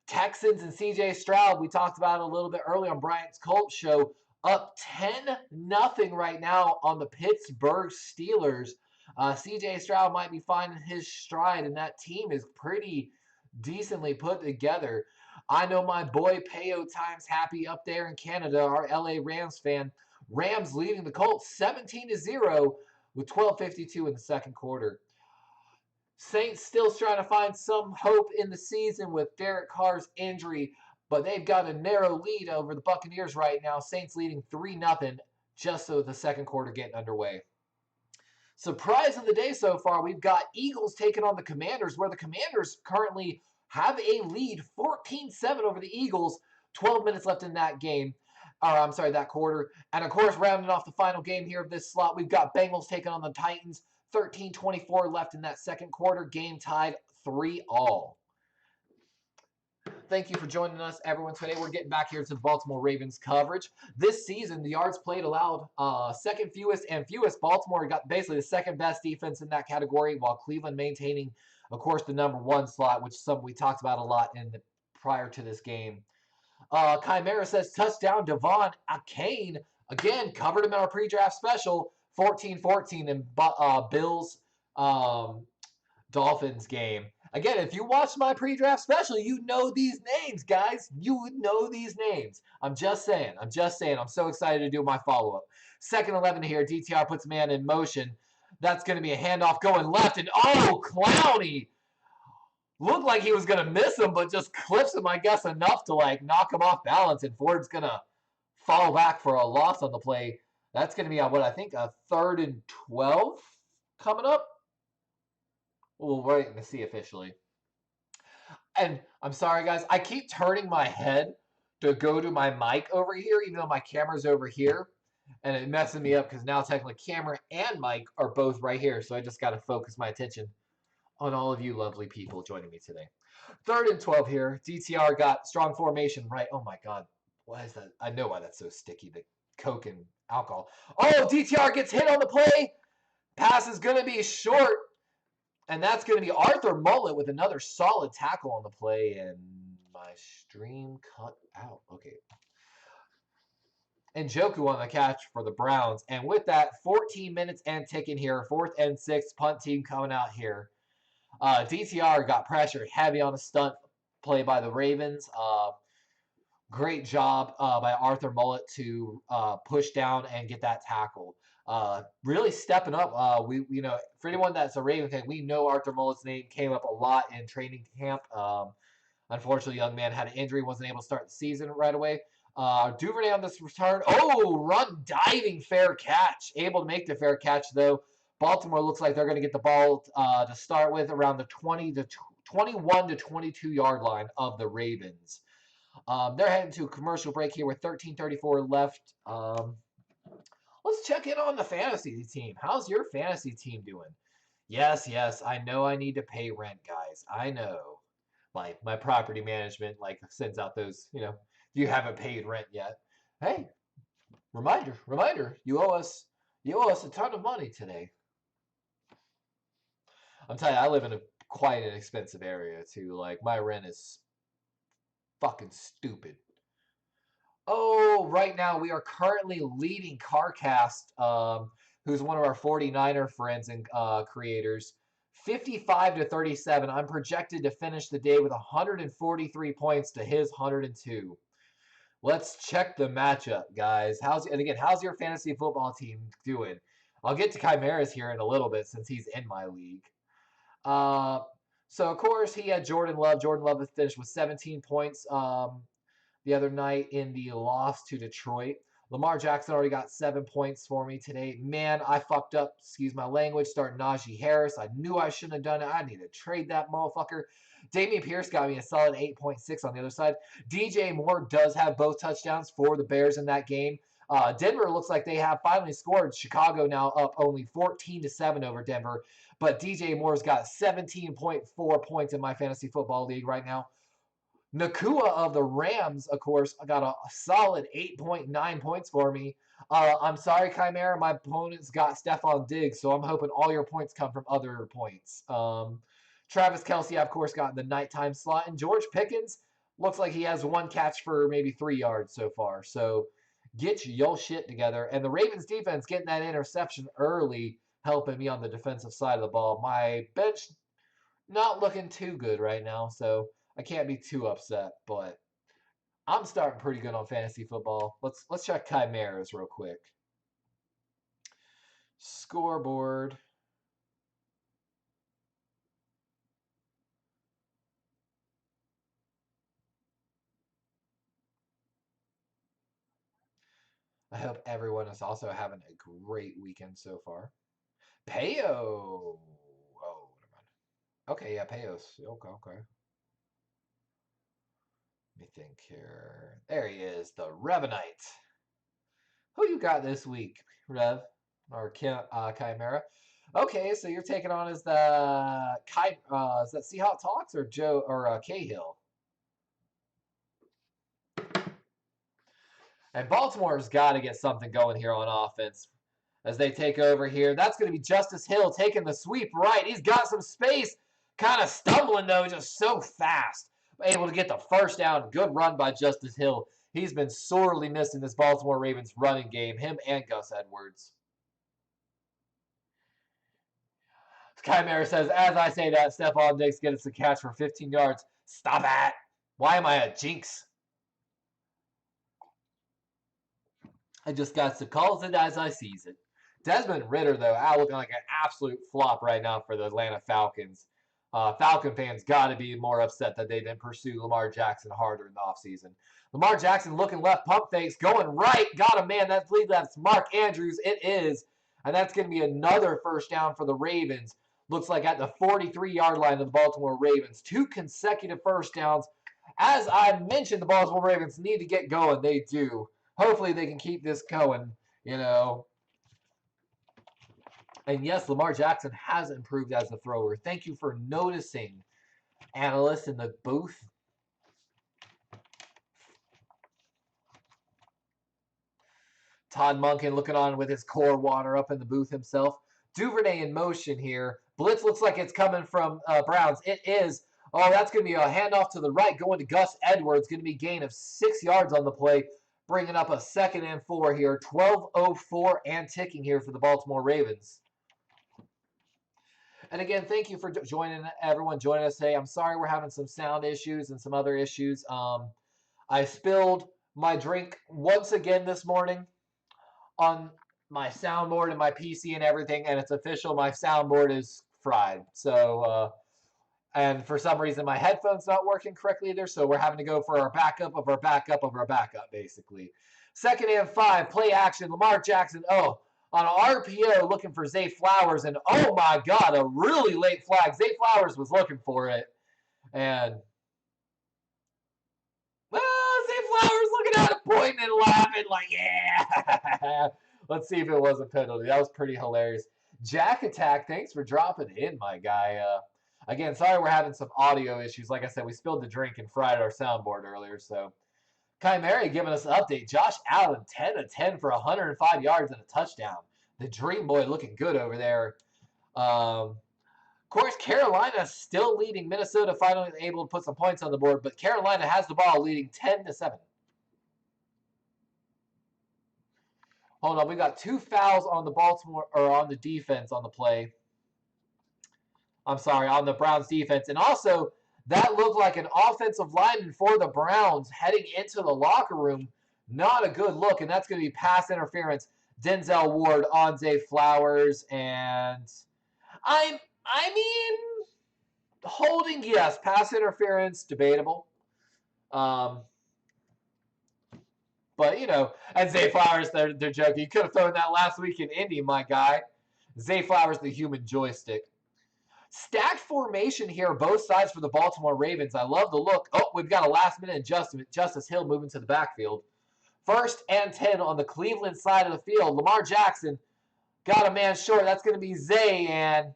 Texans and CJ Stroud, we talked about it a little bit earlier on Bryant's Colts show, up 10-0 right now on the Pittsburgh Steelers. CJ Stroud might be finding his stride, and that team is pretty decently put together. I know my boy Payo Times Happy up there in Canada, our LA Rams fan. Rams leading the Colts 17-0 with 12:52 in the second quarter. Saints still trying to find some hope in the season with Derek Carr's injury, but they've got a narrow lead over the Buccaneers right now. Saints leading 3-0 just so the second quarter getting underway. Surprise of the day so far, we've got Eagles taking on the Commanders, where the Commanders currently have a lead 14-7 over the Eagles. 12 minutes left in that game. That quarter. And, of course, rounding off the final game here of this slot, we've got Bengals taking on the Titans. 13:24 left in that second quarter. Game tied 3-3. Thank you for joining us, everyone. Today we're getting back here to the Baltimore Ravens coverage. This season, the yards played allowed second fewest and fewest. Baltimore got basically the second best defense in that category, while Cleveland maintaining, of course, the number one slot, which is something we talked about a lot prior to this game. Chimera says, touchdown, Devon Achane. Again, covered him in our pre-draft special, 14-14 in Bills Dolphins game. Again, if you watch my pre-draft special, you know these names, guys. You would know these names. I'm just saying. I'm so excited to do my follow-up. Second 11 here. DTR puts man in motion. That's going to be a handoff going left. And, oh, Clowney. Looked like he was going to miss him, but just clips him, I guess, enough to, like, knock him off balance. And Ford's going to fall back for a loss on the play. That's going to be, what I think, a 3rd and 12 coming up. We'll wait to see officially. And I'm sorry, guys. I keep turning my head to go to my mic over here, even though my camera's over here. And it messes me up because now technically camera and mic are both right here. So I just got to focus my attention on all of you lovely people joining me today. 3rd and 12 here. DTR got strong formation right. Oh my God. Why is that? I know why that's so sticky. The Coke and alcohol. Oh, DTR gets hit on the play. Pass is going to be short. And that's going to be Arthur Mullet with another solid tackle on the play. And my stream cut out. Okay. And Njoku on the catch for the Browns. And with that, 14 minutes and ticking here. 4th and 6, punt team coming out here. DTR got pressured heavy on a stunt play by the Ravens. Great job by Arthur Mullet to push down and get that tackle. Really stepping up. For anyone that's a Raven fan, we know Arthur Mullet's name came up a lot in training camp. Unfortunately, the young man had an injury, wasn't able to start the season right away. Duvernay on this return. Oh, run diving fair catch. Able to make the fair catch, though. Baltimore looks like they're going to get the ball to start with around the 21 to 22 yard line of the Ravens. They're heading to a commercial break here with 13:34 left. Let's check in on the fantasy team. How's your fantasy team doing? Yes, I know I need to pay rent, guys. I know. Like my property management sends out those, you haven't paid rent yet. Hey, reminder, you owe us a ton of money today. I'm telling you, I live in quite an expensive area too. Like my rent is fucking stupid. Oh, right now we are currently leading CarCast, who's one of our 49er friends and creators, 55 to 37. I'm projected to finish the day with 143 points to his 102. Let's check the matchup, guys. How's your fantasy football team doing? I'll get to Chimera's here in a little bit since he's in my league. So of course he had Jordan Love. Jordan Love finished with 17 points the other night in the loss to Detroit. Lamar Jackson already got 7 points for me today. Man, I fucked up, excuse my language, starting Najee Harris. I knew I shouldn't have done it. I need to trade that motherfucker. Damian Pierce got me a solid 8.6 on the other side. DJ Moore does have both touchdowns for the Bears in that game. Denver looks like they have finally scored. Chicago now up only 14-7 over Denver. But DJ Moore's got 17.4 points in my fantasy football league right now. Nakua of the Rams, of course, got a solid 8.9 points for me. I'm sorry, Chimera. My opponent's got Stephon Diggs, so I'm hoping all your points come from other points. Travis Kelce, of course, got in the nighttime slot. And George Pickens looks like he has one catch for maybe 3 yards so far. So get your shit together. And the Ravens defense getting that interception early, helping me on the defensive side of the ball. My bench not looking too good right now, so I can't be too upset, but I'm starting pretty good on fantasy football. Let's check Chimeras real quick. Scoreboard. I hope everyone is also having a great weekend so far. Payo. Oh, never mind. Okay, yeah, Payos. Okay. Let me think here. There he is, the Revanite. Who you got this week, Rev? Or Chimera? Okay, so you're taking on as the is that Seahawk Talks or Joe or Cahill? And Baltimore's got to get something going here on offense as they take over here. That's going to be Justice Hill taking the sweep right. He's got some space, kind of stumbling though, just so fast. Able to get the first down. Good run by Justice Hill. He's been sorely missed in this Baltimore Ravens running game, him and Gus Edwards. Chimera says, as I say that, Stephon Diggs gets the catch for 15 yards. Stop it. Why am I a jinx? I just got to call it as I sees it. Desmond Ridder, though, out looking like an absolute flop right now for the Atlanta Falcons. Falcon fans got to be more upset that they didn't pursue Lamar Jackson harder in the offseason. Lamar Jackson looking left, pump fakes, going right. Got a man. That's lead. That's Mark Andrews. It is. And that's going to be another first down for the Ravens. Looks like at the 43-yard line of the Baltimore Ravens. 2 consecutive first downs. As I mentioned, the Baltimore Ravens need to get going. They do. Hopefully they can keep this going, And yes, Lamar Jackson has improved as a thrower. Thank you for noticing. analyst in the booth. Todd Monken looking on with his core water up in the booth himself. Duvernay in motion here. Blitz looks like it's coming from Browns. It is. Oh, that's going to be a handoff to the right going to Gus Edwards. Going to be gain of 6 yards on the play, bringing up a 2nd and 4 here. 12:04 and ticking here for the Baltimore Ravens. And again, thank you for everyone joining us today. I'm sorry we're having some sound issues and some other issues. I spilled my drink once again this morning on my soundboard and my PC and everything, and it's official. My soundboard is fried. So, and for some reason, my headphones not working correctly either. So we're having to go for our backup of our backup of our backup, basically. 2nd and 5, play action. Lamar Jackson. Oh, on an RPO looking for Zay Flowers, and oh my God, a really late flag. Zay Flowers was looking for it, and Zay Flowers looking at it, pointing and laughing like, yeah. Let's see if it was a penalty. That was pretty hilarious. Jack Attack, thanks for dropping in, my guy. Again, sorry we're having some audio issues. Like I said, we spilled the drink and fried our soundboard earlier, so. Chimera giving us an update. Josh Allen, 10 of 10 for 105 yards and a touchdown. The Dream Boy looking good over there. Of course, Carolina still leading. Minnesota finally able to put some points on the board, but Carolina has the ball leading 10-7. Hold on, we got 2 fouls on the Baltimore or on the defense on the play. I'm sorry, on the Browns defense. And also, that looked like an offensive lineman for the Browns heading into the locker room. Not a good look, and that's going to be pass interference. Denzel Ward on Zay Flowers, and I mean, holding, yes, pass interference, debatable. But, you know, and Zay Flowers, they're joking. You could have thrown that last week in Indy, my guy. Zay Flowers, the human joystick. Stacked formation here, both sides for the Baltimore Ravens. I love the look. Oh, we've got a last-minute adjustment. Justice Hill moving to the backfield. 1st and 10 on the Cleveland side of the field. Lamar Jackson got a man short. That's going to be Zay, and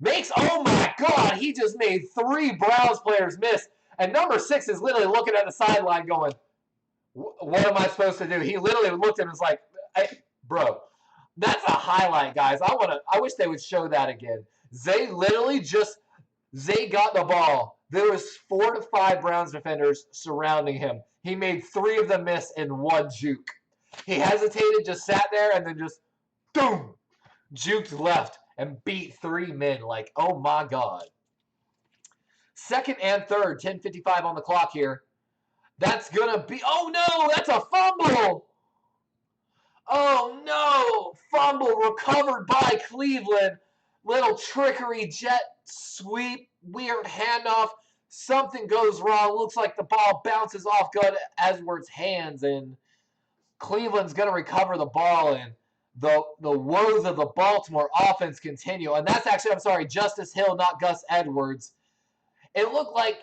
makes, oh my God, he just made 3 Browns players miss. And number 6 is literally looking at the sideline going, what am I supposed to do? He literally looked at him and was like, hey, bro, that's a highlight, guys. I wish they would show that again. Zay literally Zay got the ball. There was 4 to 5 Browns defenders surrounding him. He made 3 of them miss in 1 juke. He hesitated, just sat there, and then just, boom, juked left and beat 3 men. Like, oh my God. 2nd and 3rd, 10:55 on the clock here. That's going to be, oh no, that's a fumble. Oh no, fumble recovered by Cleveland. Little trickery, jet sweep, weird handoff. Something goes wrong. Looks like the ball bounces off Gus Edwards' hands, and Cleveland's going to recover the ball, and the woes of the Baltimore offense continue. And that's actually, I'm sorry, Justice Hill, not Gus Edwards. It looked like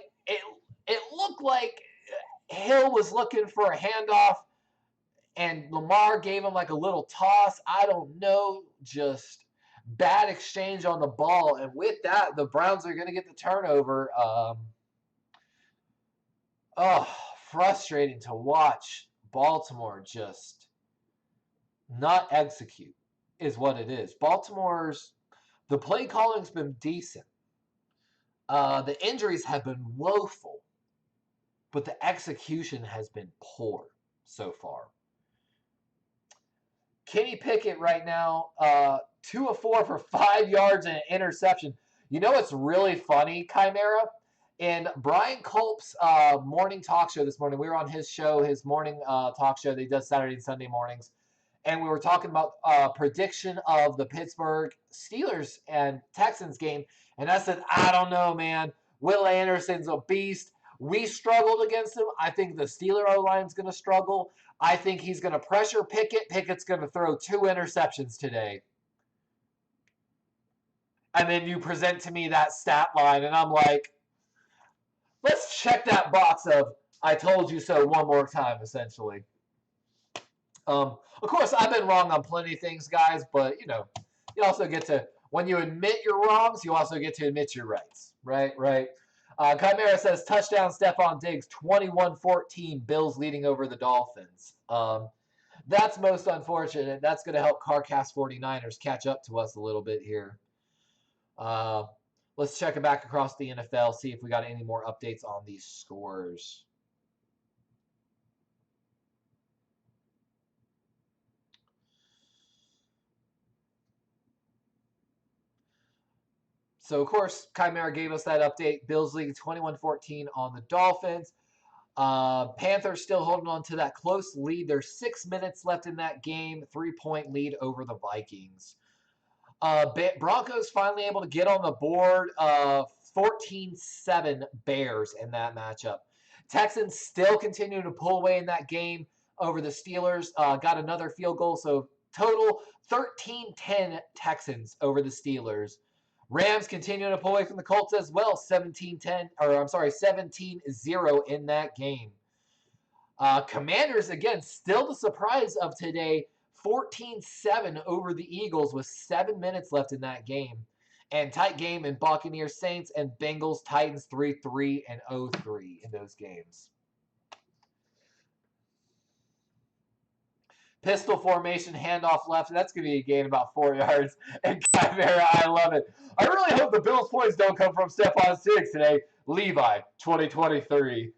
Hill was looking for a handoff, and Lamar gave him like a little toss. I don't know, just bad exchange on the ball. And with that, the Browns are going to get the turnover. Frustrating to watch Baltimore just not execute is what it is. The play calling's been decent. The injuries have been woeful, but the execution has been poor so far. Kenny Pickett right now, 2 of 4 for 5 yards and an interception. You know what's really funny, Chimera? In Brian Culp's morning talk show this morning, we were on his show, his morning talk show that he does Saturday and Sunday mornings, and we were talking about prediction of the Pittsburgh Steelers and Texans game, and I said, I don't know, man. Will Anderson's a beast. We struggled against him. I think the Steeler O-line's going to struggle. I think he's going to pressure Pickett. Pickett's going to throw 2 interceptions today. And then you present to me that stat line, and I'm like, let's check that box of I told you so one more time, essentially. Of course, I've been wrong on plenty of things, guys, but, you know, you also get to, when you admit your wrongs, you also get to admit your rights, right? Chimera says, touchdown Stephon Diggs, 21-14, Bills leading over the Dolphins. That's most unfortunate. That's going to help CarCast 49ers catch up to us a little bit here. Let's check it back across the NFL, see if we got any more updates on these scores. So, of course, Chimera gave us that update. Bills leading 21-14 on the Dolphins. Panthers still holding on to that close lead. There's 6 minutes left in that game. 3-point lead over the Vikings. Broncos finally able to get on the board. 14-7 Bears in that matchup. Texans still continuing to pull away in that game over the Steelers. Got another field goal. So total 13-10 Texans over the Steelers. Rams continuing to pull away from the Colts as well, 17-0 in that game. Commanders, again, still the surprise of today, 14-7 over the Eagles with 7 minutes left in that game. And tight game in Buccaneers, Saints, and Bengals, Titans 3-3 and 0-3 in those games. Pistol formation, handoff left. That's going to be a gain about 4 yards. And Chimera, I love it. I really hope the Bills' points don't come from Stephon Diggs today. Levi, 2023.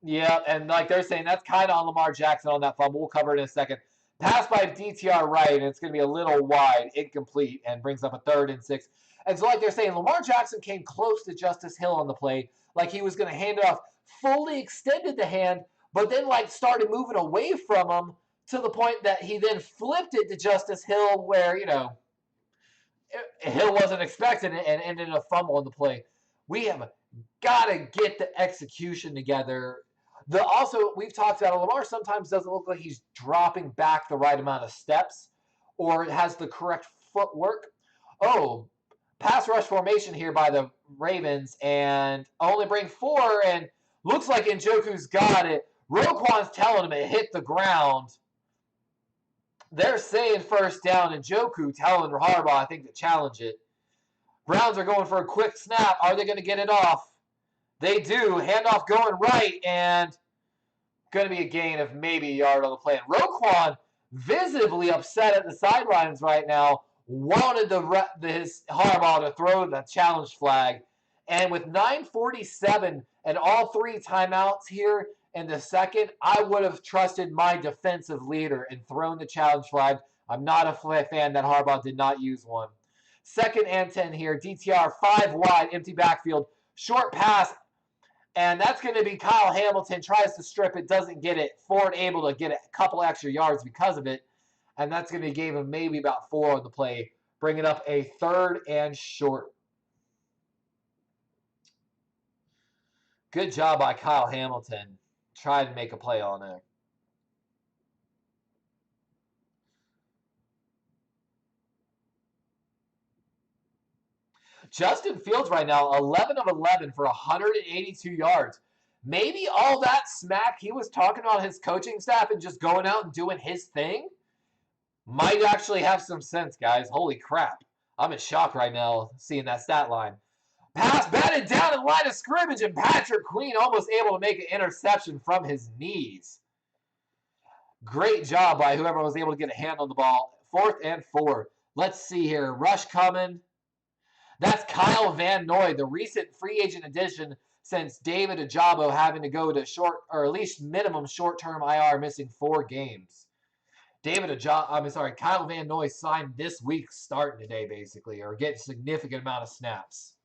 Yeah, and like they're saying, that's kind of on Lamar Jackson on that fumble. We'll cover it in a second. Pass by DTR right, and it's going to be a little wide, incomplete, and brings up a 3rd and 6. And so like they're saying, Lamar Jackson came close to Justice Hill on the play, like he was going to hand it off, fully extended the hand, but then like started moving away from him to the point that he then flipped it to Justice Hill where, Hill wasn't expecting it and ended a fumble on the play. We have got to get the execution together. Also, we've talked about it, Lamar sometimes doesn't look like he's dropping back the right amount of steps or has the correct footwork. Oh, pass rush formation here by the Ravens and only bring 4, and looks like Njoku's got it. Roquan's telling him it hit the ground. They're saying first down, and Njoku telling Harbaugh, I think, to challenge it. Browns are going for a quick snap. Are they going to get it off? They do. Handoff going right, and going to be a gain of maybe a yard on the play. And Roquan, visibly upset at the sidelines right now, wanted his Harbaugh to throw the challenge flag. And with 9:47 and all 3 timeouts here in the second, I would have trusted my defensive leader and thrown the challenge flag. I'm not a fan that Harbaugh did not use one. 2nd and 10 here. DTR 5 wide, empty backfield. Short pass, and that's going to be Kyle Hamilton. Tries to strip it, doesn't get it. Ford able to get a couple extra yards because of it. And that's going to give him maybe about 4 on the play. Bringing up a 3rd and short. Good job by Kyle Hamilton. Tried to make a play on there. Justin Fields right now, 11 of 11 for 182 yards. Maybe all that smack he was talking about his coaching staff and just going out and doing his thing might actually have some sense, guys. Holy crap. I'm in shock right now seeing that stat line. Pass batted down in line of scrimmage, and Patrick Queen almost able to make an interception from his knees. Great job by whoever was able to get a hand on the ball. 4th and 4. Let's see here. Rush coming. That's Kyle Van Noy, the recent free agent addition since David Ajabo having to go to at least minimum short-term IR, missing 4 games. Kyle Van Noy signed this week starting today, basically, or getting a significant amount of snaps.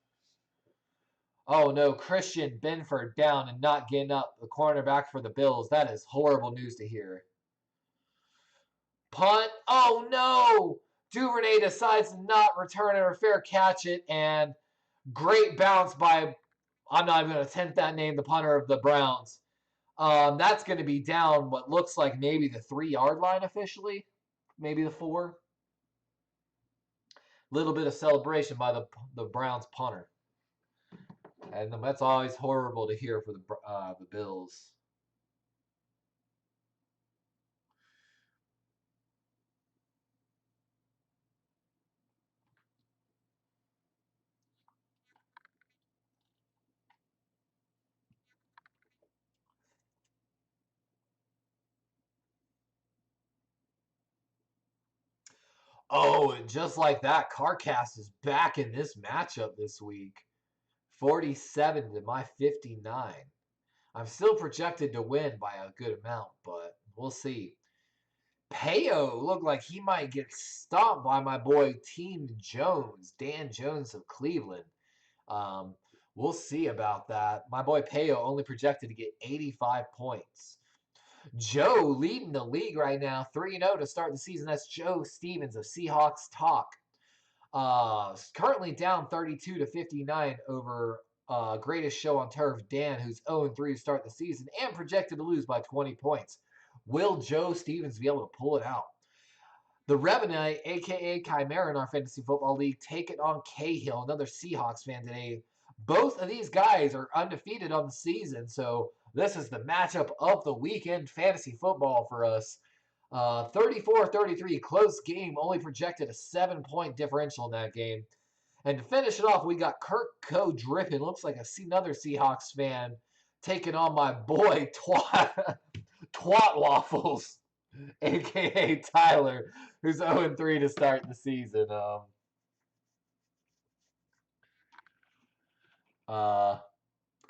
Oh, no, Christian Benford down and not getting up, the cornerback for the Bills. That is horrible news to hear. Punt. Oh, no. Duvernay decides to not return it or fair catch it, and great bounce by, I'm not even going to attempt that name, the punter of the Browns. That's going to be down what looks like maybe the 3-yard line officially, maybe the 4. Little bit of celebration by the Browns punter. And that's always horrible to hear for the Bills. Oh, and just like that, CarCast is back in this matchup this week. 47 to my 59. I'm still projected to win by a good amount, but we'll see. Peo looked like he might get stomped by my boy Team Jones, Dan Jones of Cleveland. We'll see about that. My boy Peo only projected to get 85 points. Joe leading the league right now, 3-0 to start the season. That's Joe Stevens of Seahawks Talk. Currently down 32 to 59 over greatest show on turf, Dan, who's 0-3 to start the season and projected to lose by 20 points. Will Joe Stevens be able to pull it out? The Revenant, a.k.a. Chimera in our Fantasy Football League, taking on Cahill, another Seahawks fan today. Both of these guys are undefeated on the season, so this is the matchup of the weekend fantasy football for us. 34-33, close game, only projected a 7-point differential in that game. And to finish it off, we got Kirk Co dripping. Looks like another Seahawks fan taking on my boy Twat Waffles, a.k.a. Tyler, who's 0-3 to start the season.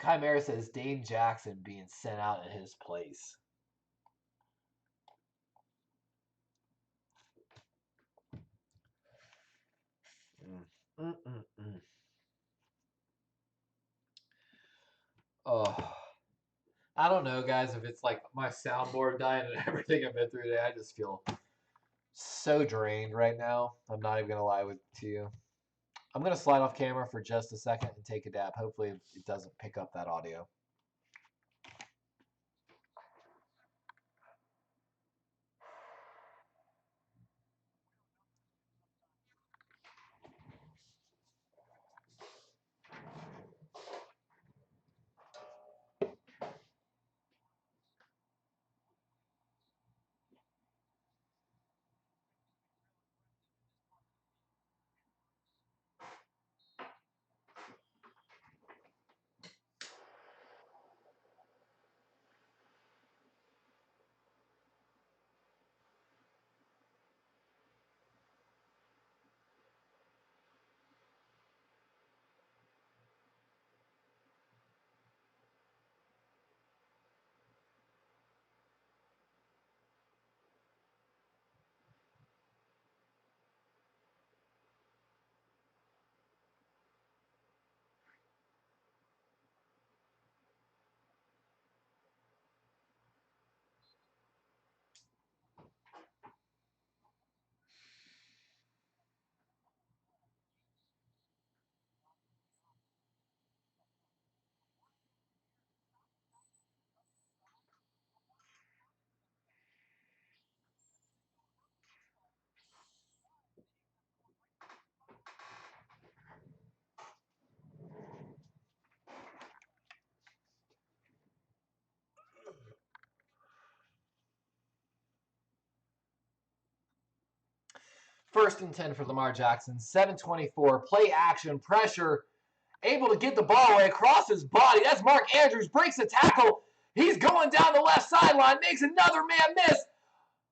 Chimera says Dane Jackson being sent out in his place. Oh, I don't know, guys, if it's like my soundboard dying and everything I've been through today. I just feel so drained right now. I'm not even going to lie to you. I'm going to slide off camera for just a second and take a dab. Hopefully it doesn't pick up that audio. First and 10 for Lamar Jackson. 7:24. Play action. Pressure. Able to get the ball away across his body. That's Mark Andrews. Breaks a tackle. He's going down the left sideline. Makes another man miss.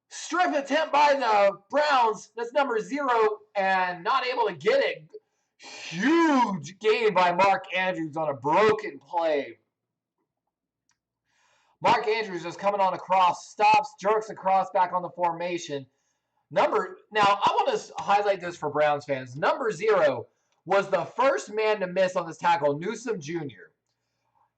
Strip attempt by the Browns. That's number 0. And not able to get it. Huge gain by Mark Andrews on a broken play. Mark Andrews just coming on across. Stops. Jerks across back on the formation. Now, I want to highlight this for Browns fans. Number 0 was the first man to miss on this tackle, Newsome Jr.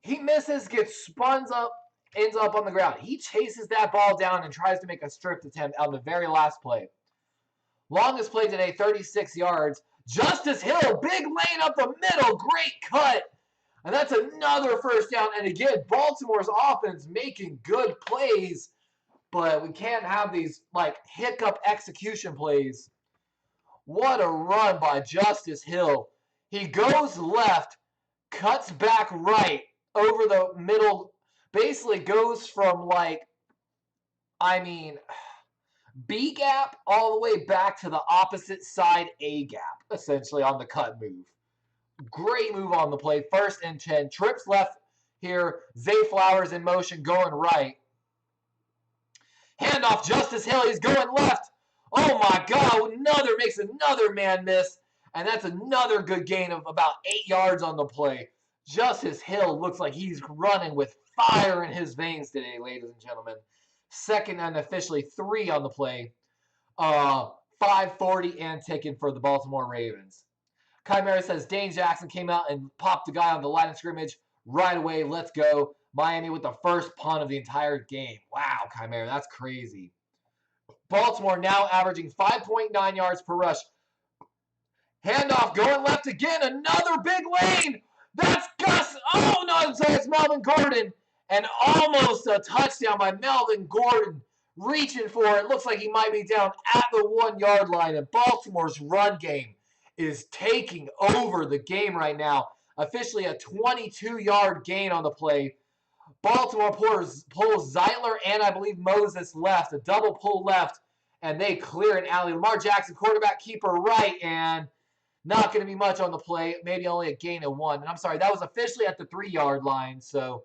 He misses, gets spun up, ends up on the ground. He chases that ball down and tries to make a strip attempt on the very last play. Longest play today, 36 yards. Justice Hill, big lane up the middle, great cut. And that's another first down. And again, Baltimore's offense making good plays. But we can't have these, like, hiccup execution plays. What a run by Justice Hill. He goes left, cuts back right, over the middle, basically goes from, B gap all the way back to the opposite side A gap, essentially, on the cut move. Great move on the play. First and 10. Trips left here. Zay Flowers in motion, going right. Handoff, Justice Hill, he's going left. Oh my God, makes another man miss. And that's another good gain of about 8 yards on the play. Justice Hill looks like he's running with fire in his veins today, ladies and gentlemen. Second and officially 3 on the play. 540 and ticking for the Baltimore Ravens. Chimera says Dane Jackson came out and popped the guy on the line of scrimmage right away. Let's go. Miami with the first punt of the entire game. Wow, Chimera, that's crazy. Baltimore now averaging 5.9 yards per rush. Handoff going left again. Another big lane. That's Gus. Oh, no, I'm sorry. It's Melvin Gordon. And almost a touchdown by Melvin Gordon. Reaching for it. Looks like he might be down at the 1 yard line. And Baltimore's run game is taking over the game right now. Officially a 22-yard gain on the play. Baltimore pulls Zeitler and I believe Moses left. A double pull left. And they clear an alley. Lamar Jackson, quarterback keeper right. And not going to be much on the play. Maybe only a gain of 1. And I'm sorry, that was officially at the 3 yard line. So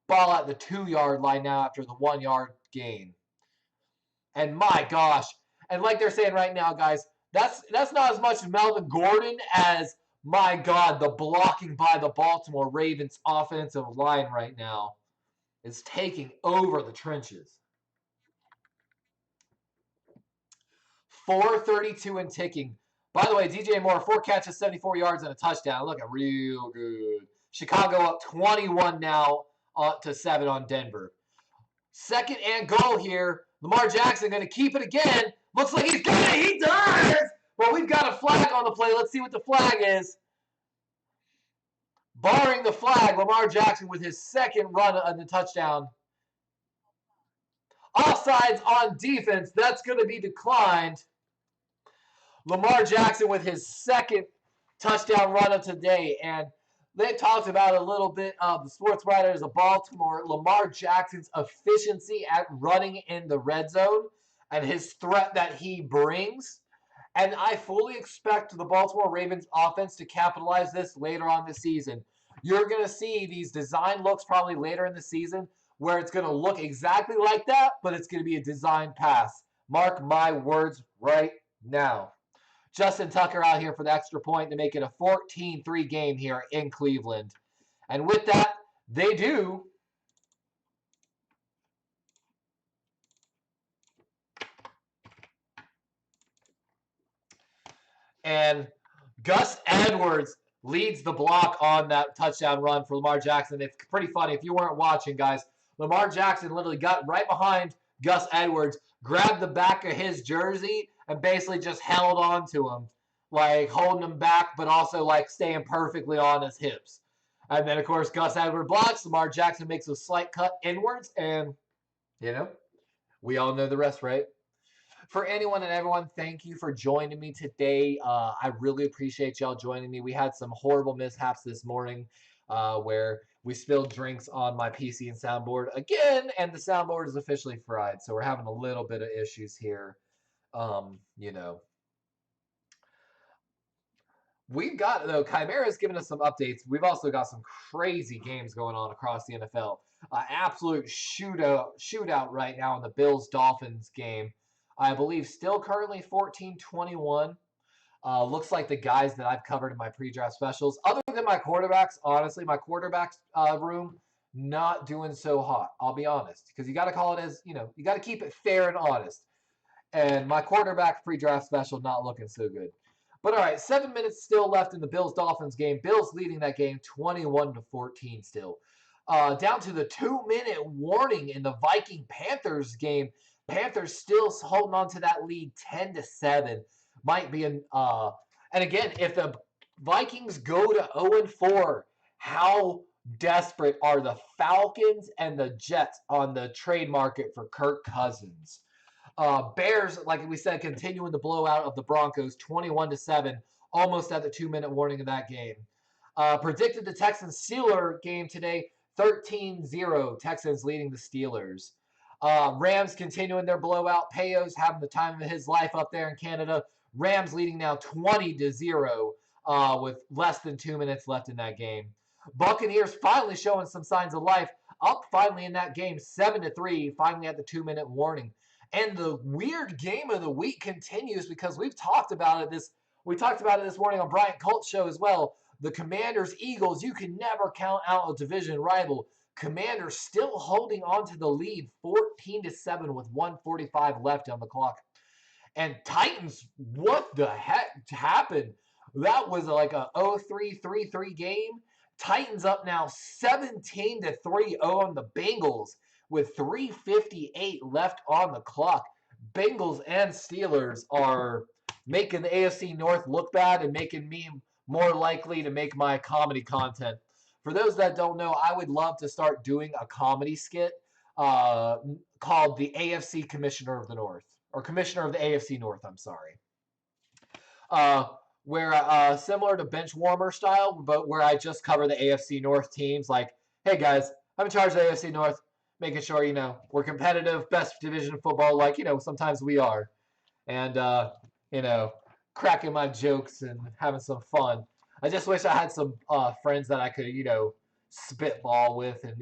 ball at the 2 yard line now after the 1 yard gain. And my gosh. And like they're saying right now, guys, that's not as much Melvin Gordon as, my God, the blocking by the Baltimore Ravens offensive line right now is taking over the trenches. 4:32 and ticking. By the way, DJ Moore, 4 catches, 74 yards, and a touchdown. Looking real good. Chicago up 21 now to 7 on Denver. Second and goal here. Lamar Jackson going to keep it again. Looks like he's got it. He does. Well, we've got a flag on the play. Let's see what the flag is. Barring the flag, Lamar Jackson with his second run on the touchdown. Offsides on defense. That's going to be declined. Lamar Jackson with his second touchdown run of today. And they talked about a little bit of the sports writers of Baltimore, Lamar Jackson's efficiency at running in the red zone and his threat that he brings. And I fully expect the Baltimore Ravens offense to capitalize this later on this season. You're going to see these design looks probably later in the season where it's going to look exactly like that, but it's going to be a design pass. Mark my words right now. Justin Tucker out here for the extra point to make it a 14-3 game here in Cleveland. And with that, they do. And Gus Edwards leads the block on that touchdown run for Lamar Jackson. It's pretty funny. If you weren't watching, guys, Lamar Jackson literally got right behind Gus Edwards, grabbed the back of his jersey, and basically just held on to him, like holding him back, but also like staying perfectly on his hips. And then, of course, Gus Edwards blocks. Lamar Jackson makes a slight cut inwards, and, you know, we all know the rest, right? For anyone and everyone, thank you for joining me today. I really appreciate y'all joining me. We had some horrible mishaps this morning where we spilled drinks on my PC and soundboard again, and the soundboard is officially fried. So we're having a little bit of issues here. You know. We've got, though, Chimera's given us some updates. We've also got some crazy games going on across the NFL. Absolute shootout right now in the Bills-Dolphins game. I believe still currently 14-21. Looks like the guys that I've covered in my pre-draft specials, other than my quarterbacks, honestly, my quarterbacks room, not doing so hot. I'll be honest. Because you got to call it as, you got to keep it fair and honest. And my quarterback pre-draft special not looking so good. But all right, 7 minutes still left in the Bills-Dolphins game. Bills leading that game 21-14 still. Down to the 2-minute warning in the Viking-Panthers game. Panthers still holding on to that lead 10-7. Might be an and again, if the Vikings go to 0-4, how desperate are the Falcons and the Jets on the trade market for Kirk Cousins? Bears, like we said, continuing the blowout of the Broncos, 21-7, almost at the 2-minute warning of that game. Predicted the Texans-Steelers game today, 13-0, Texans leading the Steelers. Rams continuing their blowout. Peyo's having the time of his life up there in Canada. Rams leading now 20-0 with less than 2 minutes left in that game. Buccaneers finally showing some signs of life. Up finally in that game, 7-3, finally at the 2-minute warning. And the weird game of the week continues because we talked about it this morning on Bryant Colt's show as well. The Commanders Eagles, you can never count out a division rival. Commanders still holding on to the lead 14-7 with 1:45 left on the clock. And Titans, what the heck happened? That was like a 0-3-3-3 game. Titans up now 17-3 on the Bengals with 3:58 left on the clock. Bengals and Steelers are making the AFC North look bad and making me more likely to make my comedy content. For those that don't know, I would love to start doing a comedy skit called the AFC Commissioner of the North, or Commissioner of the AFC North, I'm sorry. Where similar to bench warmer style, but where I just cover the AFC North teams. Like, hey guys, I'm in charge of the AFC North, making sure, we're competitive, best division of football, like, sometimes we are. And, cracking my jokes and having some fun. I just wish I had some friends that I could, spitball with and,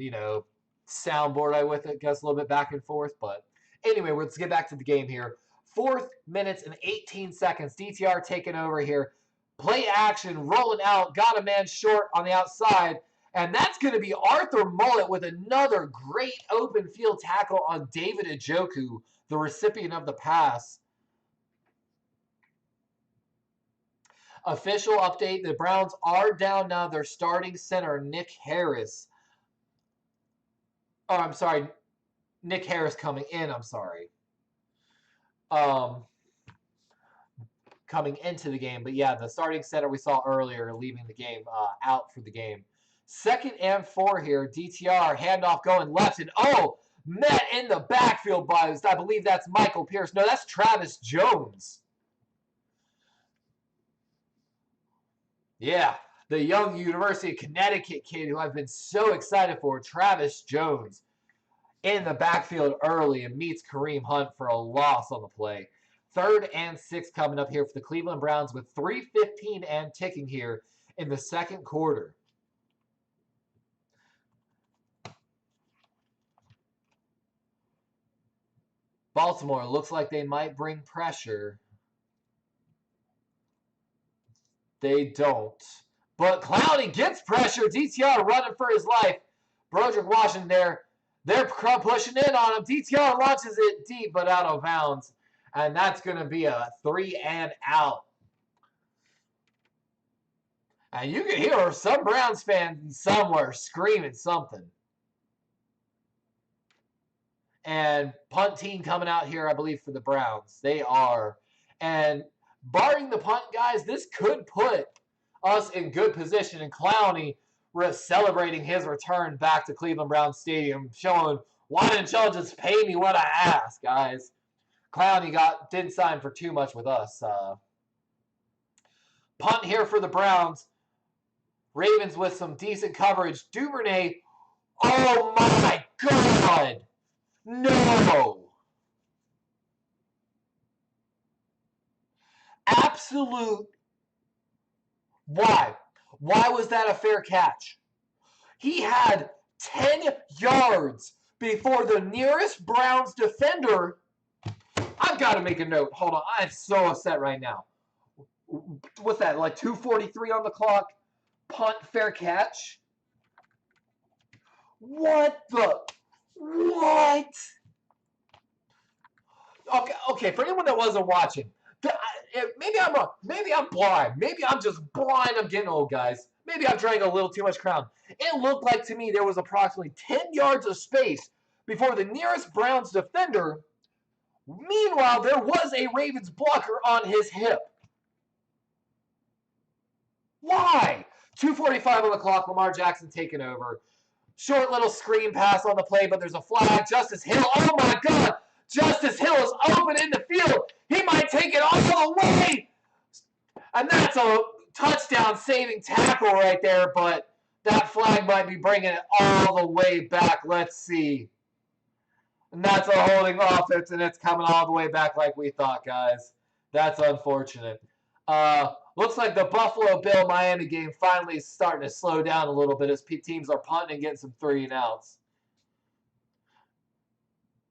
soundboard I with it, guess a little bit back and forth. But anyway, let's get back to the game here. 4 minutes and 18 seconds. DTR taking over here. Play action, rolling out, got a man short on the outside. And that's going to be Arthur Mullet with another great open field tackle on David Njoku, the recipient of the pass. Official update, the Browns are down now. Their starting center, Nick Harris. Oh, I'm sorry. Nick Harris coming in, I'm sorry. Coming into the game. But yeah, the starting center we saw earlier leaving the game, out for the game. 2nd and 4 here. DTR, handoff going left. And met in the backfield by, I believe that's Michael Pierce. No, that's Travis Jones. Yeah, the young University of Connecticut kid who I've been so excited for, Travis Jones, in the backfield early and meets Kareem Hunt for a loss on the play. 3rd and 6 coming up here for the Cleveland Browns with 3:15 and ticking here in the second quarter. Baltimore looks like they might bring pressure. They don't. But Clowney gets pressure. DTR running for his life. Broderick Washington there. They're pushing in on him. DTR launches it deep but out of bounds. And that's going to be a 3 and out. And you can hear some Browns fans somewhere screaming something. And punt team coming out here, I believe, for the Browns. They are. And barring the punt, guys, this could put us in good position. And Clowney celebrating his return back to Cleveland Browns Stadium, showing, why didn't y'all just pay me what I asked, guys? Clowney didn't sign for too much with us. Punt here for the Browns. Ravens with some decent coverage. Duvernay, oh my God! No! Absolute. Why? Why was that a fair catch? He had 10 yards before the nearest Browns defender. I've got to make a note. Hold on. I'm so upset right now. What's that, like 2:43 on the clock? Punt, fair catch? What the? What? Okay. For anyone that wasn't watching, maybe I'm wrong. Maybe I'm blind. Maybe I'm just blind. I'm getting old, guys. Maybe I'm drank a little too much Crown. It looked like to me there was approximately 10 yards of space before the nearest Browns defender. Meanwhile, there was a Ravens blocker on his hip. Why? 2:45 on the clock. Lamar Jackson taking over. Short little screen pass on the play, but there's a flag. Justice Hill. Oh, my God. Justice Hill is open in the field. He might take it all the way. And that's a touchdown-saving tackle right there, but that flag might be bringing it all the way back. Let's see. And that's a holding offense, and it's coming all the way back like we thought, guys. That's unfortunate. Looks like the Buffalo Bill-Miami game finally is starting to slow down a little bit as teams are punting and getting some 3-and-outs.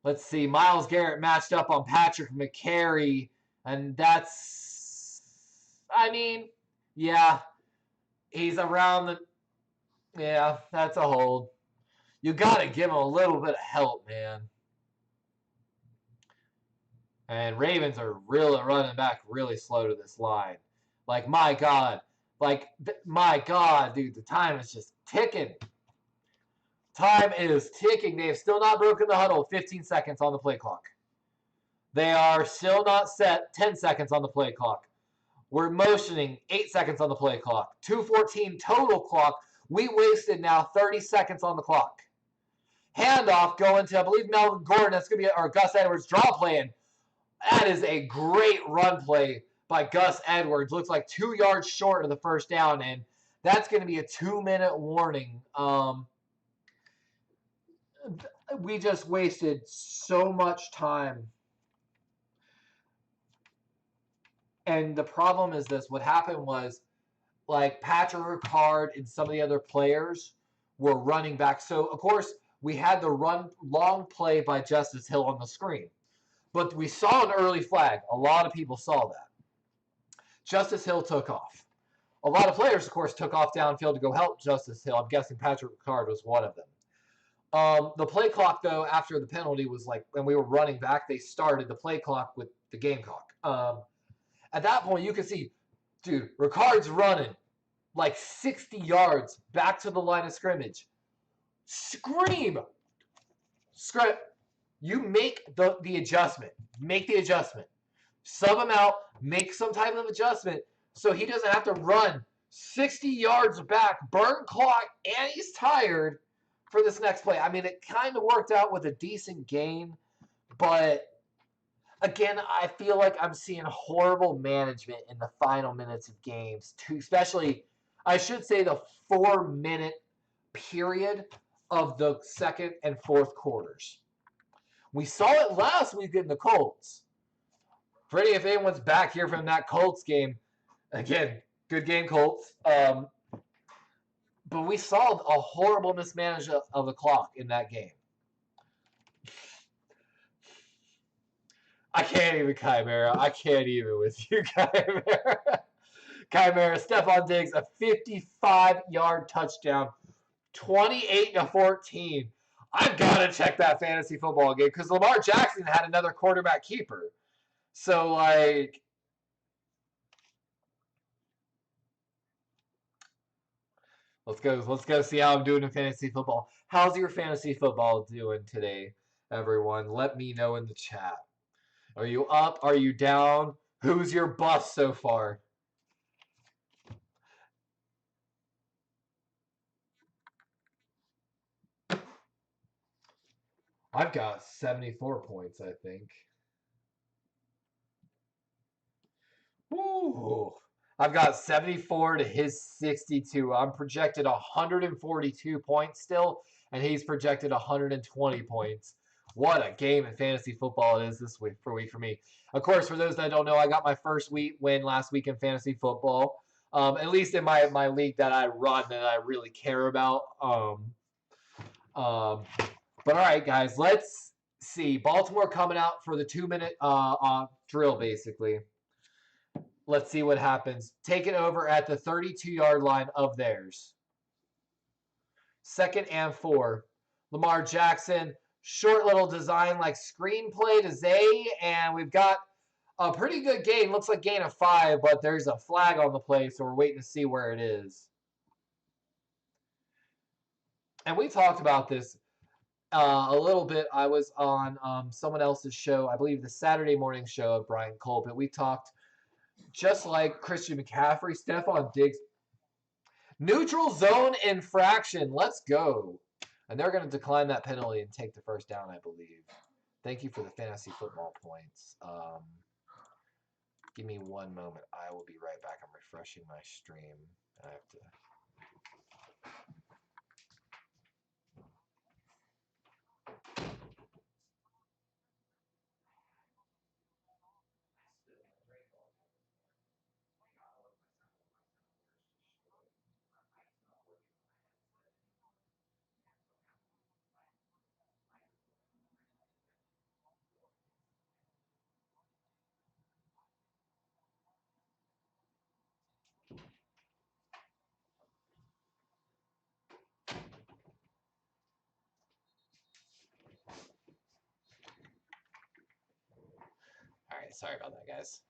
Let's see. Myles Garrett matched up on Patrick McCary, and that's, I mean, yeah, he's around the, yeah, that's a hold. You got to give him a little bit of help, man. And Ravens are really running back really slow to this line. Like, my God. Like, my God, dude, the time is just ticking. Time is ticking. They have still not broken the huddle. 15 seconds on the play clock. They are still not set. 10 seconds on the play clock. We're motioning. 8 seconds on the play clock. 2:14 total clock. We wasted now 30 seconds on the clock. Handoff going to, I believe, Melvin Gordon. That's going to be our Gus Edwards draw play in. That is a great run play by Gus Edwards. Looks like 2 yards short of the first down, and that's going to be a 2-minute warning. We just wasted so much time. And the problem is this. What happened was, like, Patrick Ricard and some of the other players were running back. So, of course, we had the run long play by Justice Hill on the screen. But we saw an early flag. A lot of people saw that. Justice Hill took off. A lot of players, of course, took off downfield to go help Justice Hill. I'm guessing Patrick Ricard was one of them. The play clock, though, after the penalty was like when we were running back, they started the play clock with the Gamecock. At that point, you can see, dude, Ricard's running like 60 yards back to the line of scrimmage. Scream! You make the adjustment. Make the adjustment. Sub him out. Make some type of adjustment so he doesn't have to run 60 yards back, burn clock, and he's tired for this next play. I mean, it kind of worked out with a decent game, but again, I feel like I'm seeing horrible management in the final minutes of games, too, especially, I should say, the 4-minute period of the second and fourth quarters. We saw it last week in the Colts. Freddie, if anyone's back here from that Colts game, again, good game, Colts. But we saw a horrible mismanagement of the clock in that game. I can't even, Chimera. I can't even with you, Chimera. Chimera, Stephon Diggs, a 55-yard touchdown, 28-14. I've got to check that fantasy football game because Lamar Jackson had another quarterback keeper. So, like, let's go see how I'm doing in fantasy football. How's your fantasy football doing today, everyone? Let me know in the chat. Are you up? Are you down? Who's your bust so far? I've got 74 points, I think. Ooh. I've got 74 to his 62. I'm projected 142 points still, and he's projected 120 points. What a game in fantasy football it is this week for me. Of course, for those that don't know, I got my first win last week in fantasy football. At least in my league that I run and I really care about. But all right, guys, let's see. Baltimore coming out for the 2-minute drill, basically. Let's see what happens. Take it over at the 32-yard line of theirs. 2nd and 4. Lamar Jackson, short little design like screenplay to Zay, and we've got a pretty good gain. Looks like gain of 5, but there's a flag on the play, so we're waiting to see where it is. And we talked about this a little bit. I was on someone else's show, I believe the Saturday morning show of Brian Colbert. We talked just like Christian McCaffrey, Stephon Diggs. Neutral zone infraction. Let's go. And they're going to decline that penalty and take the first down, I believe. Thank you for the fantasy football points. Give me one moment. I will be right back. I'm refreshing my stream. I have to... sorry about that, guys.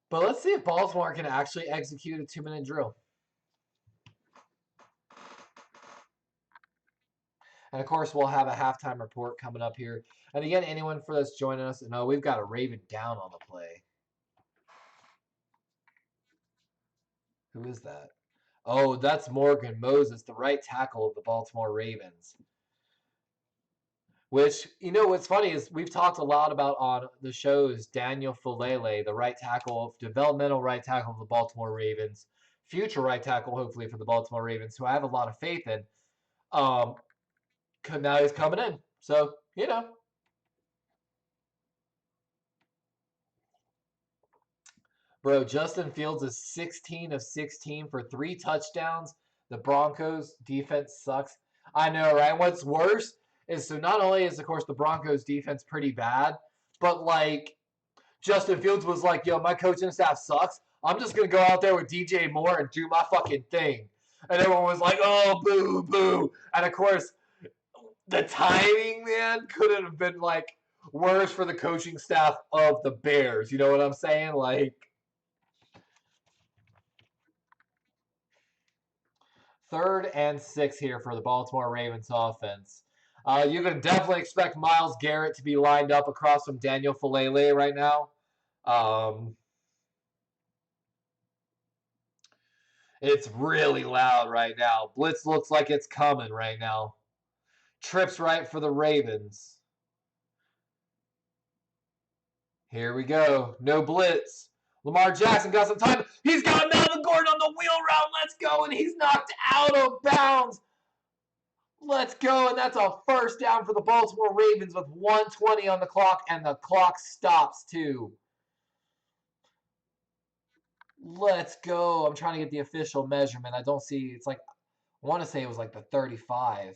But let's see if Baltimore can actually execute a 2-minute drill. And, of course, we'll have a halftime report coming up here. And, again, anyone for that's joining us, no, we've got a Raven down on the play. Who is that? Oh, that's Morgan Moses, the right tackle of the Baltimore Ravens. Which, you know, what's funny is we've talked a lot about on the shows Daniel Falele, the right tackle, developmental right tackle of the Baltimore Ravens, future right tackle, hopefully, for the Baltimore Ravens, who I have a lot of faith in. Now he's coming in. So, you know. Bro, Justin Fields is 16 of 16 for 3 touchdowns. The Broncos defense sucks. I know, right? What's worse is, so not only is, of course, the Broncos defense pretty bad, but, like, Justin Fields was like, yo, my coaching staff sucks. I'm just going to go out there with DJ Moore and do my fucking thing. And everyone was like, oh, boo, boo. And, of course, the timing, man, couldn't have been, like, worse for the coaching staff of the Bears. You know what I'm saying? Like, 3rd and 6 here for the Baltimore Ravens offense. You can definitely expect Myles Garrett to be lined up across from Daniel Falele right now. It's really loud right now. Blitz looks like it's coming right now. Trips right for the Ravens. Here we go. No blitz. Lamar Jackson got some time. He's got Melvin Gordon on the wheel route. Let's go. And he's knocked out of bounds. Let's go. And that's a first down for the Baltimore Ravens with 1:20 on the clock. And the clock stops too. Let's go. I'm trying to get the official measurement. I don't see. It's like, I want to say it was like the 35.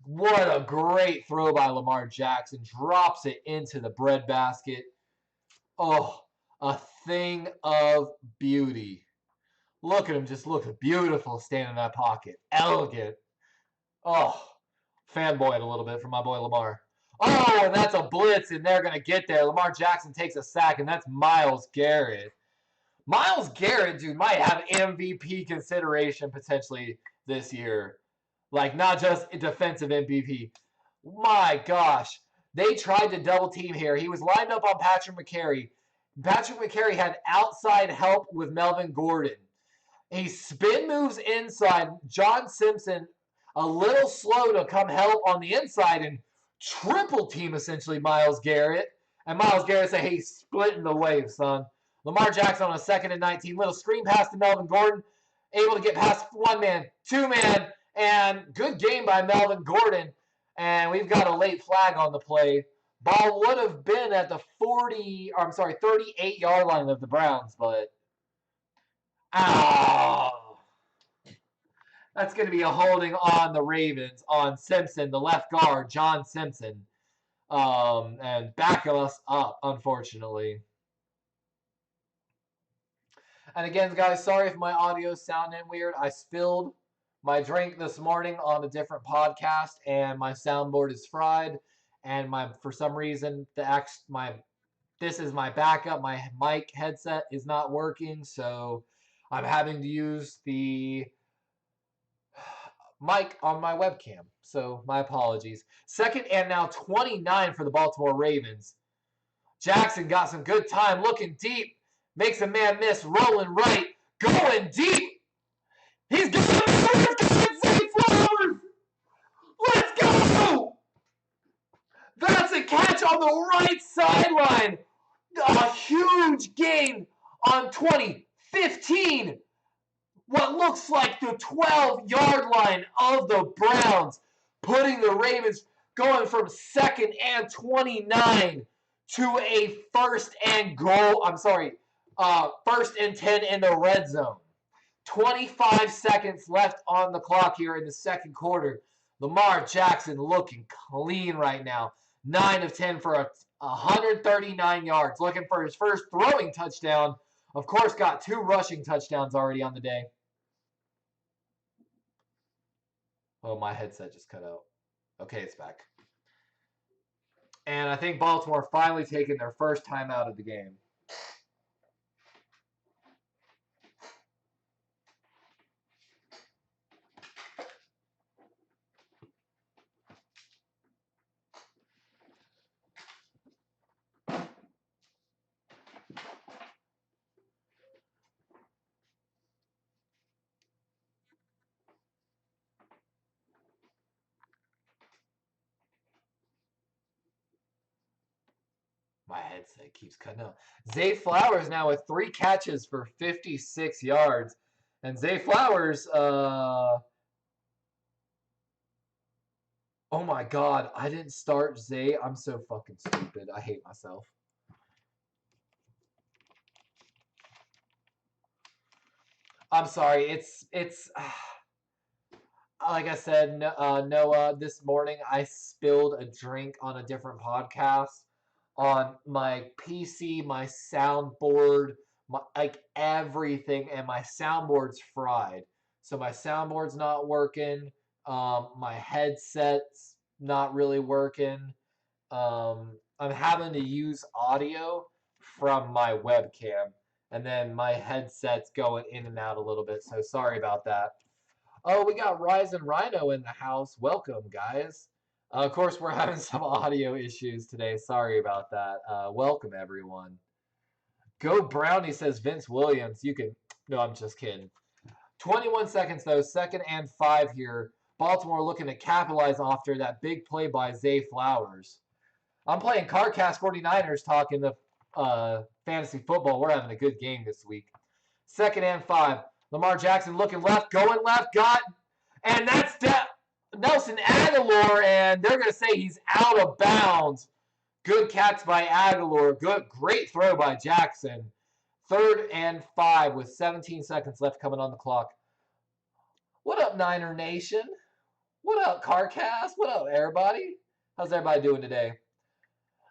What a great throw by Lamar Jackson. Drops it into the breadbasket. Oh, a thing of beauty. Look at him just looking beautiful standing in that pocket. Elegant. Oh, fanboyed a little bit from my boy Lamar. Oh, and that's a blitz, and they're going to get there. Lamar Jackson takes a sack, and that's Myles Garrett. Myles Garrett, dude, might have MVP consideration potentially this year. Like, not just a defensive MVP. My gosh. They tried to double team here. He was lined up on Patrick McCary. Patrick McCary had outside help with Melvin Gordon. He spin moves inside. John Simpson, a little slow to come help on the inside and triple team essentially Myles Garrett. And Myles Garrett say, hey, splitting the wave, son. Lamar Jackson on a 2nd and 19. Little screen pass to Melvin Gordon. Able to get past 1-man, 2-man, and good game by Melvin Gordon. And we've got a late flag on the play. Ball would have been at the 38-yard line of the Browns, but that's going to be a holding on the Ravens on Simpson, the left guard, John Simpson, and back us up, unfortunately. And again, guys, sorry if my audio is sounding weird. I spilled my drink this morning on a different podcast, and my soundboard is fried. And for some reason, this is my backup. My mic headset is not working, so I'm having to use the mic on my webcam. So my apologies. 2nd and now 29 for the Baltimore Ravens. Jackson got some good time, looking deep. Makes a man miss, rolling right, going deep. He's got Zay Flowers. Let's go. That's a catch on the right sideline. A huge gain on 20-15. What looks like the 12-yard line of the Browns, putting the Ravens going from 2nd and 29 to a 1st and goal. 1st and 10 in the red zone. 25 seconds left on the clock here in the 2nd quarter. Lamar Jackson looking clean right now. 9 of 10 for 139 yards. Looking for his first throwing touchdown. Of course, got 2 rushing touchdowns already on the day. Oh, my headset just cut out. Okay, it's back. And I think Baltimore finally taking their first time out of the game. My headset keeps cutting out. Zay Flowers now with 3 catches for 56 yards. And Zay Flowers, oh my God, I didn't start Zay. I'm so fucking stupid. I hate myself. I'm sorry. It's like I said, Noah, this morning I spilled a drink on a different podcast on my PC, my soundboard, like everything, and my soundboard's fried. So my soundboard's not working. My headset's not really working. I'm having to use audio from my webcam, and then my headset's going in and out a little bit. So sorry about that. Oh, we got Rise and Rhino in the house. Welcome, guys. Of course, we're having some audio issues today. Sorry about that. Welcome, everyone. Go Brownie, says Vince Williams. You can... No, I'm just kidding. 21 seconds, though. 2nd and 5 here. Baltimore looking to capitalize after that big play by Zay Flowers. I'm playing CardCast 49ers talking the fantasy football. We're having a good game this week. 2nd and 5. Lamar Jackson looking left, going left, and that's Nelson Aguilar, and they're going to say he's out of bounds. Good catch by Aguilar. Great throw by Jackson. 3rd and 5 with 17 seconds left coming on the clock. What up, Niner Nation? What up, CarCast? What up, everybody? How's everybody doing today?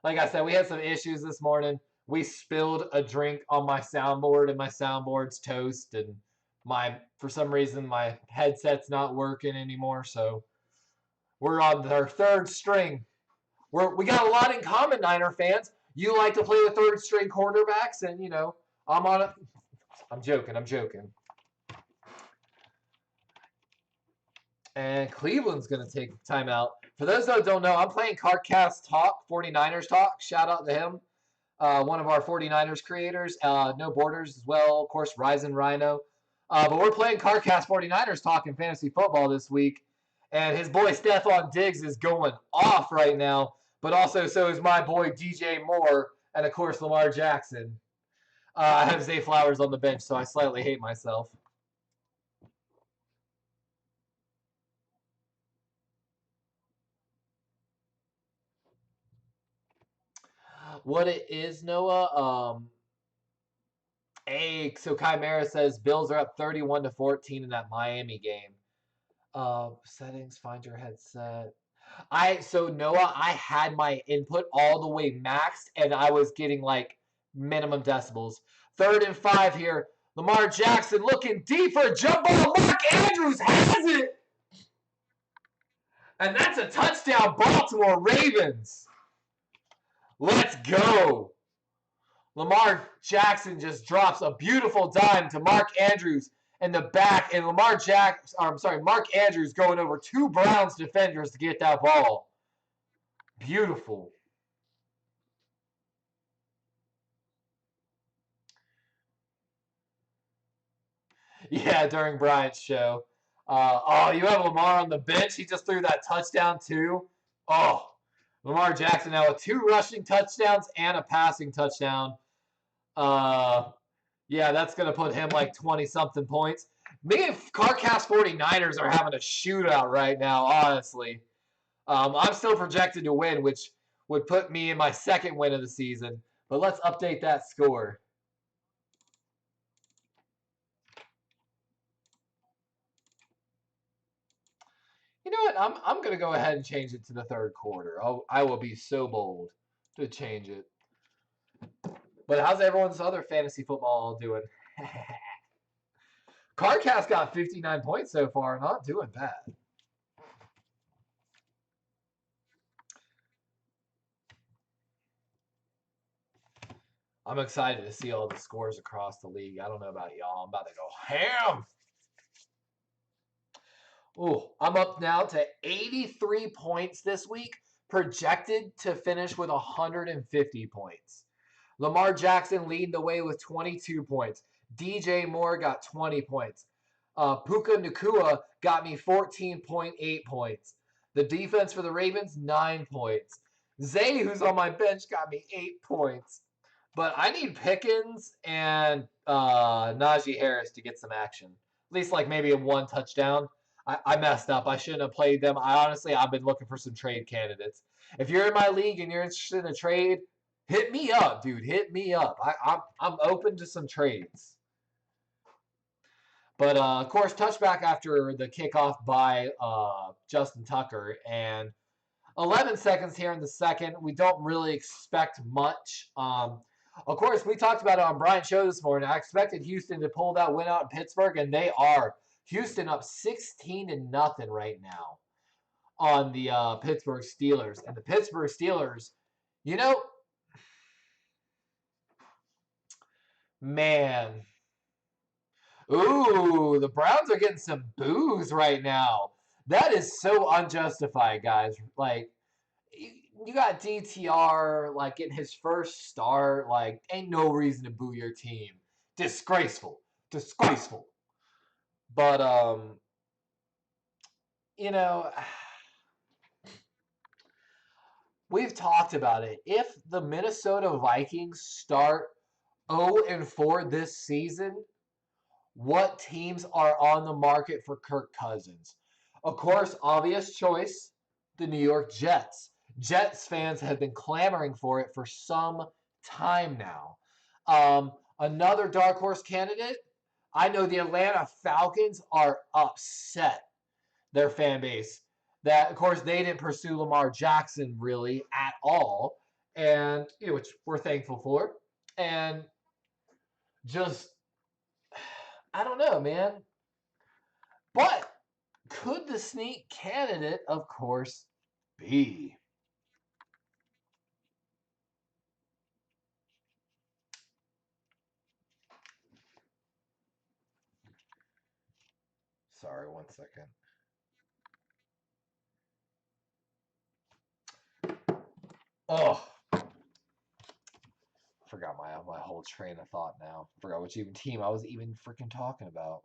Like I said, we had some issues this morning. We spilled a drink on my soundboard, and my soundboard's toast, and for some reason my headset's not working anymore. So we're on our 3rd string. We got a lot in common, Niner fans. You like to play with 3rd string quarterbacks, and you know I'm on it. I'm joking. And Cleveland's going to take timeout. For those that don't know, I'm playing CardCast Talk, 49ers Talk. Shout out to him. One of our 49ers creators. No Borders as well. Of course, Rise and Rhino. But we're playing CardCast 49ers Talk in fantasy football this week. And his boy Stephon Diggs is going off right now. But also so is my boy DJ Moore. And, of course, Lamar Jackson. I have Zay Flowers on the bench, so I slightly hate myself. What it is, Noah, so Chimera says Bills are up 31-14 in that Miami game. Settings, find your headset. Noah, I had my input all the way maxed, and I was getting like minimum decibels. 3rd and 5 here. Lamar Jackson looking deep for a jump ball. Mark Andrews has it. And that's a touchdown, Baltimore Ravens. Let's go. Lamar Jackson just drops a beautiful dime to Mark Andrews in the back, and Mark Andrews going over 2 Browns defenders to get that ball. Beautiful. Yeah, during Bryant's show. You have Lamar on the bench. He just threw that touchdown too. Oh, Lamar Jackson now with 2 rushing touchdowns and a passing touchdown. Yeah, that's going to put him like 20-something points. Me and CardCast 49ers are having a shootout right now, honestly. I'm still projected to win, which would put me in my 2nd win of the season. But let's update that score. You know what? I'm going to go ahead and change it to the 3rd quarter. I will be so bold to change it. But how's everyone's other fantasy football doing? CardCast got 59 points so far. Not doing bad. I'm excited to see all the scores across the league. I don't know about y'all. I'm about to go ham. Ooh, I'm up now to 83 points this week, projected to finish with 150 points. Lamar Jackson leading the way with 22 points. DJ Moore got 20 points. Puka Nacua got me 14.8 points. The defense for the Ravens, 9 points. Zay, who's on my bench, got me 8 points. But I need Pickens and Najee Harris to get some action. At least like maybe a 1 touchdown. I messed up. I shouldn't have played them. I've been looking for some trade candidates. If you're in my league and you're interested in a trade, hit me up, dude. Hit me up. I'm open to some trades. But, of course, touchback after the kickoff by Justin Tucker. And 11 seconds here in the second. We don't really expect much. Of course, we talked about it on Brian's show this morning. I expected Houston to pull that win out in Pittsburgh, and they are. Houston up 16-0 right now on the Pittsburgh Steelers. And the Pittsburgh Steelers, you know, man. Ooh, the Browns are getting some boos right now. That is so unjustified, guys. Like, you got DTR, like, getting his first start. Like, ain't no reason to boo your team. Disgraceful. Disgraceful. But, you know, we've talked about it. If the Minnesota Vikings start 0-4 this season, what teams are on the market for Kirk Cousins? Of course, obvious choice, the New York Jets. Jets fans have been clamoring for it for some time now. Another dark horse candidate, I know the Atlanta Falcons are upset, their fan base, that, of course, they didn't pursue Lamar Jackson really at all, and which we're thankful for. And just, I don't know, man. But could the sneak candidate, of course, be? Sorry, 1 second. Oh, forgot my whole train of thought now. Forgot which even team I was even freaking talking about.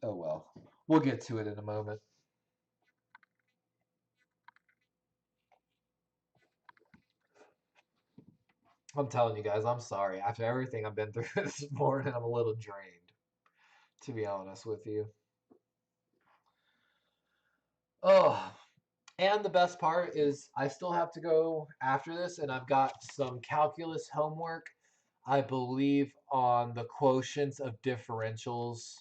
Oh well, we'll get to it in a moment. I'm telling you guys, I'm sorry. After everything I've been through this morning, I'm a little drained, to be honest with you. Oh, and the best part is I still have to go after this, and I've got some calculus homework, I believe, on the quotients of differentials.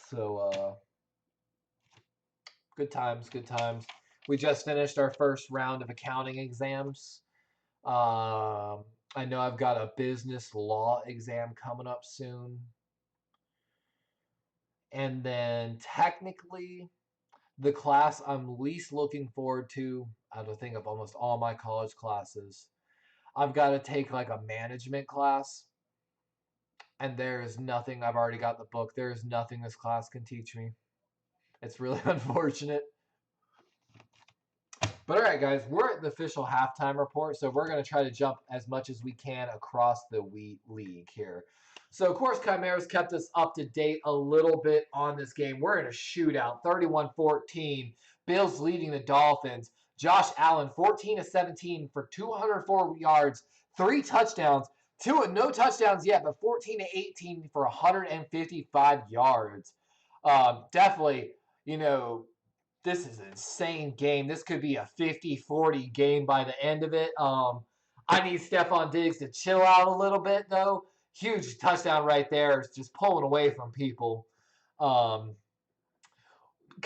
So, good times, good times. We just finished our first round of accounting exams. I know I've got a business law exam coming up soon. And then technically, the class I'm least looking forward to, out of think of almost all my college classes, I've got to take like a management class. And there is nothing, I've already got the book, there is nothing this class can teach me. It's really unfortunate. But all right, guys, we're at the official halftime report, so we're going to try to jump as much as we can across the league here. So, of course, Chimeras kept us up to date a little bit on this game. We're in a shootout, 31-14. Bills leading the Dolphins. Josh Allen, 14-17 for 204 yards, 3 touchdowns. No touchdowns yet, but 14-18 for 155 yards. Definitely, this is an insane game. This could be a 50-40 game by the end of it. I need Stephon Diggs to chill out a little bit, though. Huge touchdown right there. It's just pulling away from people. Come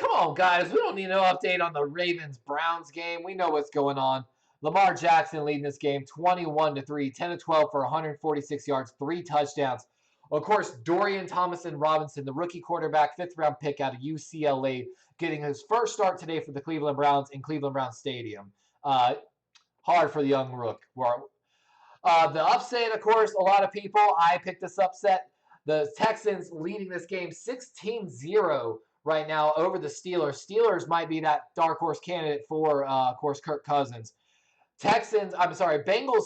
on, guys. We don't need no update on the Ravens-Browns game. We know what's going on. Lamar Jackson leading this game 21-3, 10-12 for 146 yards, 3 touchdowns. Of course, Dorian Thompson-Robinson, the rookie quarterback, 5th-round pick out of UCLA, getting his first start today for the Cleveland Browns in Cleveland Browns Stadium. Hard for the young rook. The upset, of course, a lot of people. I picked this upset. The Texans leading this game 16-0 right now over the Steelers. Steelers might be that dark horse candidate for, of course, Kirk Cousins. Bengals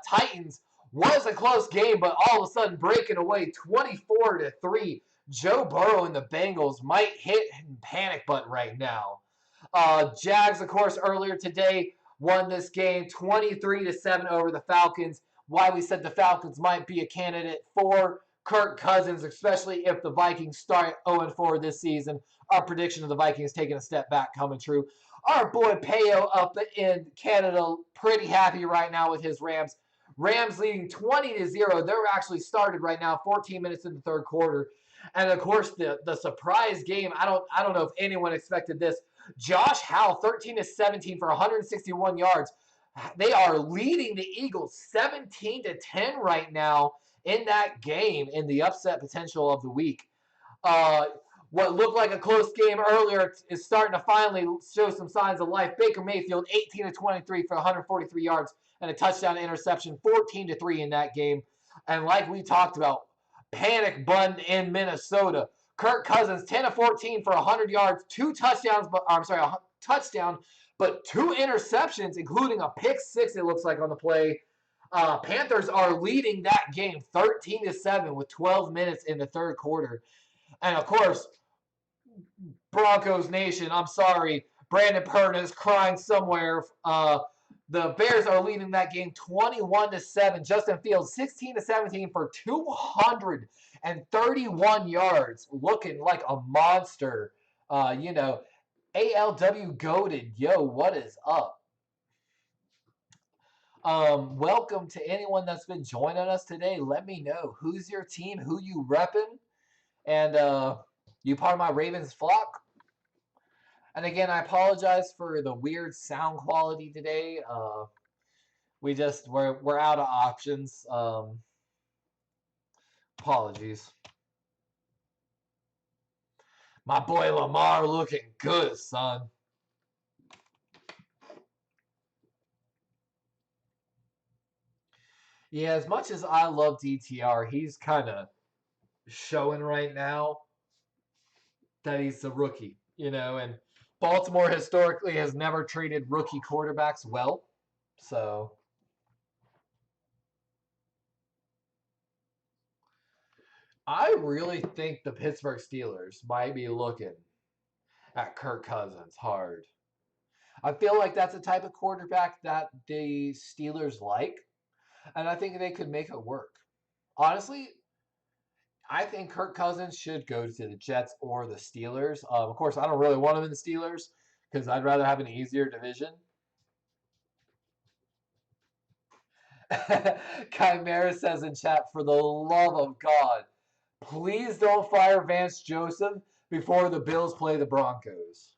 Titans was a close game, but all of a sudden breaking away 24-3. Joe Burrow and the Bengals might hit panic button right now. Jags, of course, earlier today won this game 23-7 over the Falcons. Why we said the Falcons might be a candidate for Kirk Cousins, especially if the Vikings start 0-4 this season. Our prediction of the Vikings taking a step back coming true. Our boy Peo up in Canada, pretty happy right now with his Rams. Rams leading 20-0. They're actually started right now, 14 minutes in the third quarter. And of course, the surprise game. I don't know if anyone expected this. Josh Howell, 13-17 for 161 yards. They are leading the Eagles 17-10 right now in that game in the upset potential of the week. What looked like a close game earlier is starting to finally show some signs of life. Baker Mayfield, 18-23 for 143 yards and a touchdown interception, 14-3 in that game. And like we talked about, panic button in Minnesota. Kirk Cousins, 10-14 for 100 yards, a touchdown, but 2 interceptions, including a pick six, it looks like, on the play. Panthers are leading that game 13-7 with 12 minutes in the third quarter. And, of course, Broncos Nation, I'm sorry, Brandon Perna is crying somewhere. The Bears are leading that game 21-7. Justin Fields, 16-17 for 231 yards, looking like a monster. ALW goated. Yo, what is up? Welcome to anyone that's been joining us today. Let me know who's your team, who you repping, and you part of my Ravens flock. And again, I apologize for the weird sound quality today. We're out of options. Apologies. My boy Lamar looking good, son. Yeah, as much as I love DTR, he's kind of showing right now that he's a rookie, and Baltimore historically has never treated rookie quarterbacks well. So I really think the Pittsburgh Steelers might be looking at Kirk Cousins hard. I feel like that's the type of quarterback that the Steelers like, and I think they could make it work. Honestly, I think Kirk Cousins should go to the Jets or the Steelers. Of course, I don't really want him in the Steelers because I'd rather have an easier division. Chimera says in chat, for the love of God, please don't fire Vance Joseph before the Bills play the Broncos.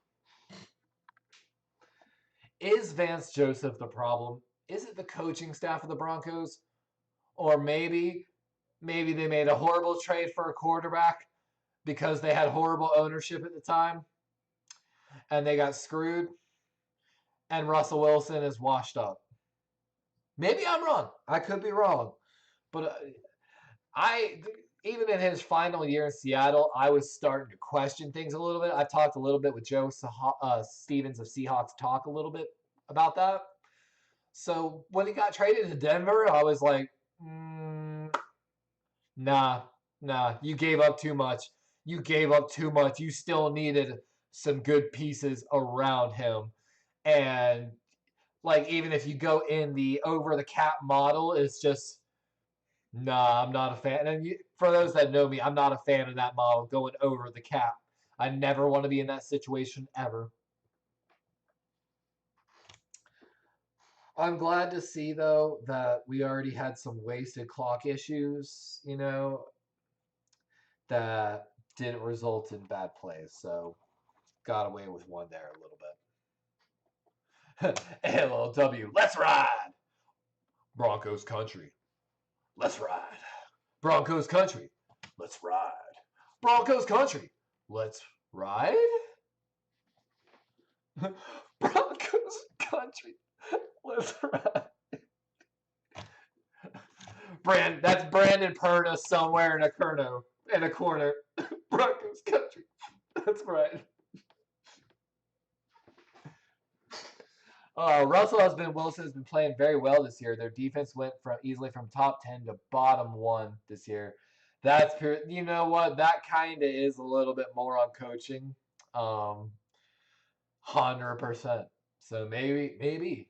Is Vance Joseph the problem? Is it the coaching staff of the Broncos? Or maybe they made a horrible trade for a quarterback because they had horrible ownership at the time and they got screwed and Russell Wilson is washed up. Maybe I'm wrong. I could be wrong. But even in his final year in Seattle, I was starting to question things a little bit. I talked a little bit with Joe Stevens of Seahawks Talk a little bit about that. So when he got traded to Denver, I was like, nah, you gave up too much. You still needed some good pieces around him. And even if you go in the over the cap model, it's just, nah, I'm not a fan. And for those that know me, I'm not a fan of that model going over the cap. I never want to be in that situation ever. I'm glad to see, though, that we already had some wasted clock issues, that didn't result in bad plays. So got away with one there a little bit. LLW, let's ride. Broncos country. Let's ride. Broncos country. Let's ride. Broncos country. Let's ride. Broncos country. Let's ride. That's Brandon Perna somewhere in a corner. Broncos country. That's right. Russell Wilson has been playing very well this year. Their defense went easily from top 10 to bottom 1 this year. That's pure. You know what? That kind of is a little bit more on coaching. 100%. So maybe,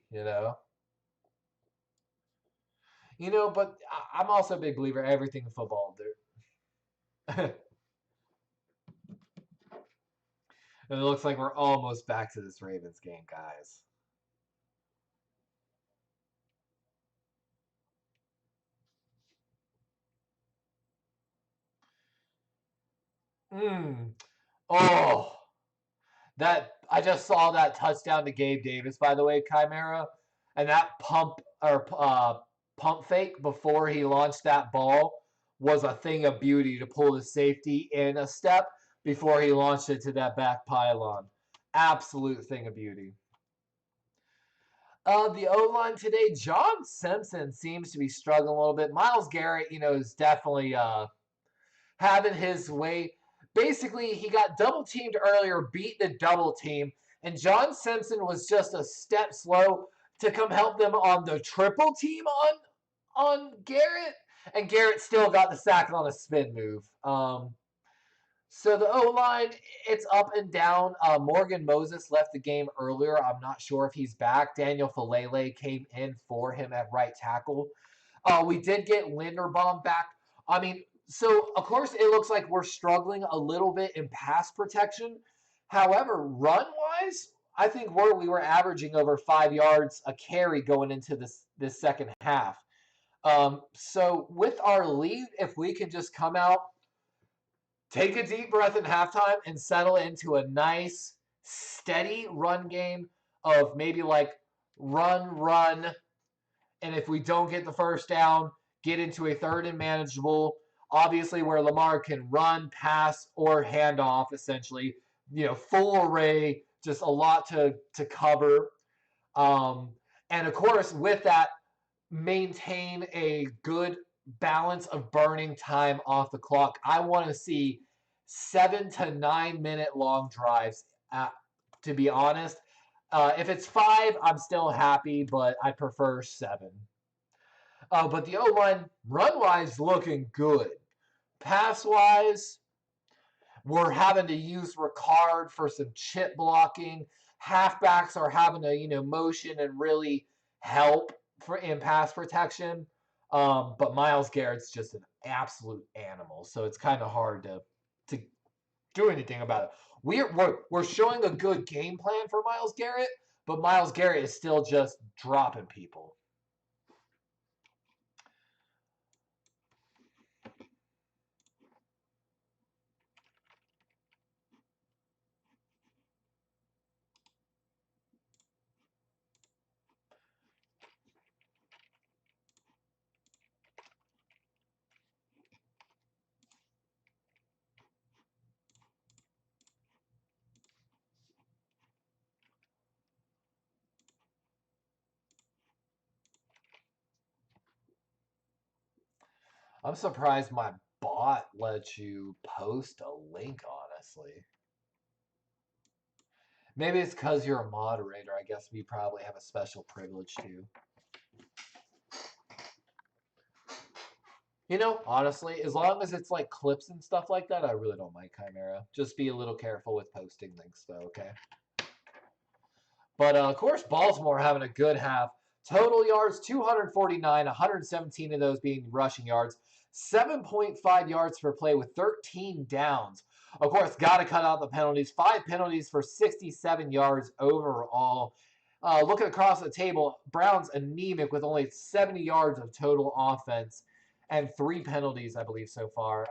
but I'm also a big believer in everything in football, dude. And it looks like we're almost back to this Ravens game, guys. Oh, that I just saw that touchdown to Gabe Davis, by the way, Chimera, and that pump fake before he launched that ball was a thing of beauty to pull the safety in a step before he launched it to that back pylon. Absolute thing of beauty. The O-line today, John Simpson seems to be struggling a little bit. Myles Garrett, is definitely having his way. Basically, he got double teamed earlier, beat the double team, and John Simpson was just a step slow to come help them on the triple team on Garrett, and Garrett still got the sack on a spin move. So the O-line, it's up and down. Morgan Moses left the game earlier. I'm not sure if he's back. Daniel Falele came in for him at right tackle. We did get Linderbaum back. I mean, so of course it looks like we're struggling a little bit in pass protection. However, run-wise, I think we were averaging over 5 yards a carry going into this second half. So with our lead, if we can just come out, take a deep breath in halftime, and settle into a nice, steady run game of maybe like run, and if we don't get the first down, get into a third and manageable, obviously where Lamar can run, pass, or hand off, essentially. Full array, just a lot to cover. And of course, with that, maintain a good balance of burning time off the clock. I want to see 7 to 9 minute long drives, to be honest. If it's 5, I'm still happy, but I prefer 7. But the O-line, run-wise, looking good. Pass-wise, we're having to use Ricard for some chip blocking. Halfbacks are having to, motion and really help in pass protection. But Myles Garrett's just an absolute animal, so it's kind of hard to do anything about it. We're showing a good game plan for Myles Garrett, but Myles Garrett is still just dropping people. I'm surprised my bot lets you post a link, honestly. Maybe it's because you're a moderator. I guess we probably have a special privilege too. Honestly, as long as it's like clips and stuff like that, I really don't mind Chimera. Just be a little careful with posting links, though, okay? But, of course, Baltimore having a good half. Total yards, 249, 117 of those being rushing yards. 7.5 yards per play with 13 downs. Of course, got to cut out the penalties. 5 penalties for 67 yards overall. Looking across the table, Browns anemic with only 70 yards of total offense and 3 penalties, I believe, so far.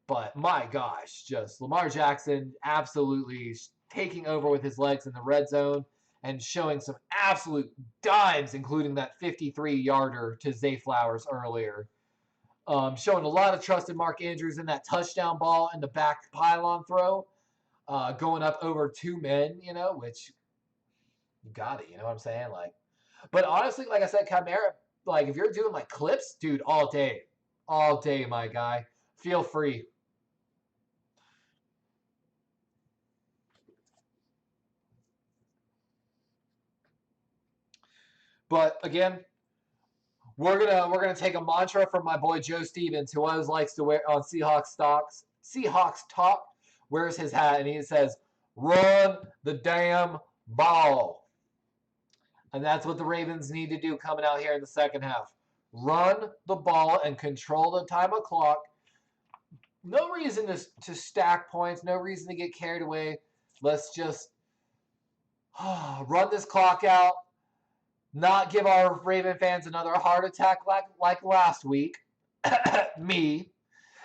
But my gosh, just Lamar Jackson absolutely taking over with his legs in the red zone and showing some absolute dimes, including that 53-yarder to Zay Flowers earlier. Showing a lot of trust in Mark Andrews in that touchdown ball and the back pylon throw, going up over 2 men, which, You got it. You know what I'm saying? Like, but honestly, like I said, Chimera, like if you're doing like clips, dude, all day, my guy. Feel free. But again, we're gonna take a mantra from my boy Joe Stevens, who always likes to wear on Seahawks talk, wears his hat, and he says, "Run the damn ball." And that's what the Ravens need to do coming out here in the second half. Run the ball and control the time of clock. No reason to stack points. No reason to get carried away. Let's just run this clock out. Not give our Raven fans another heart attack like last week. Me.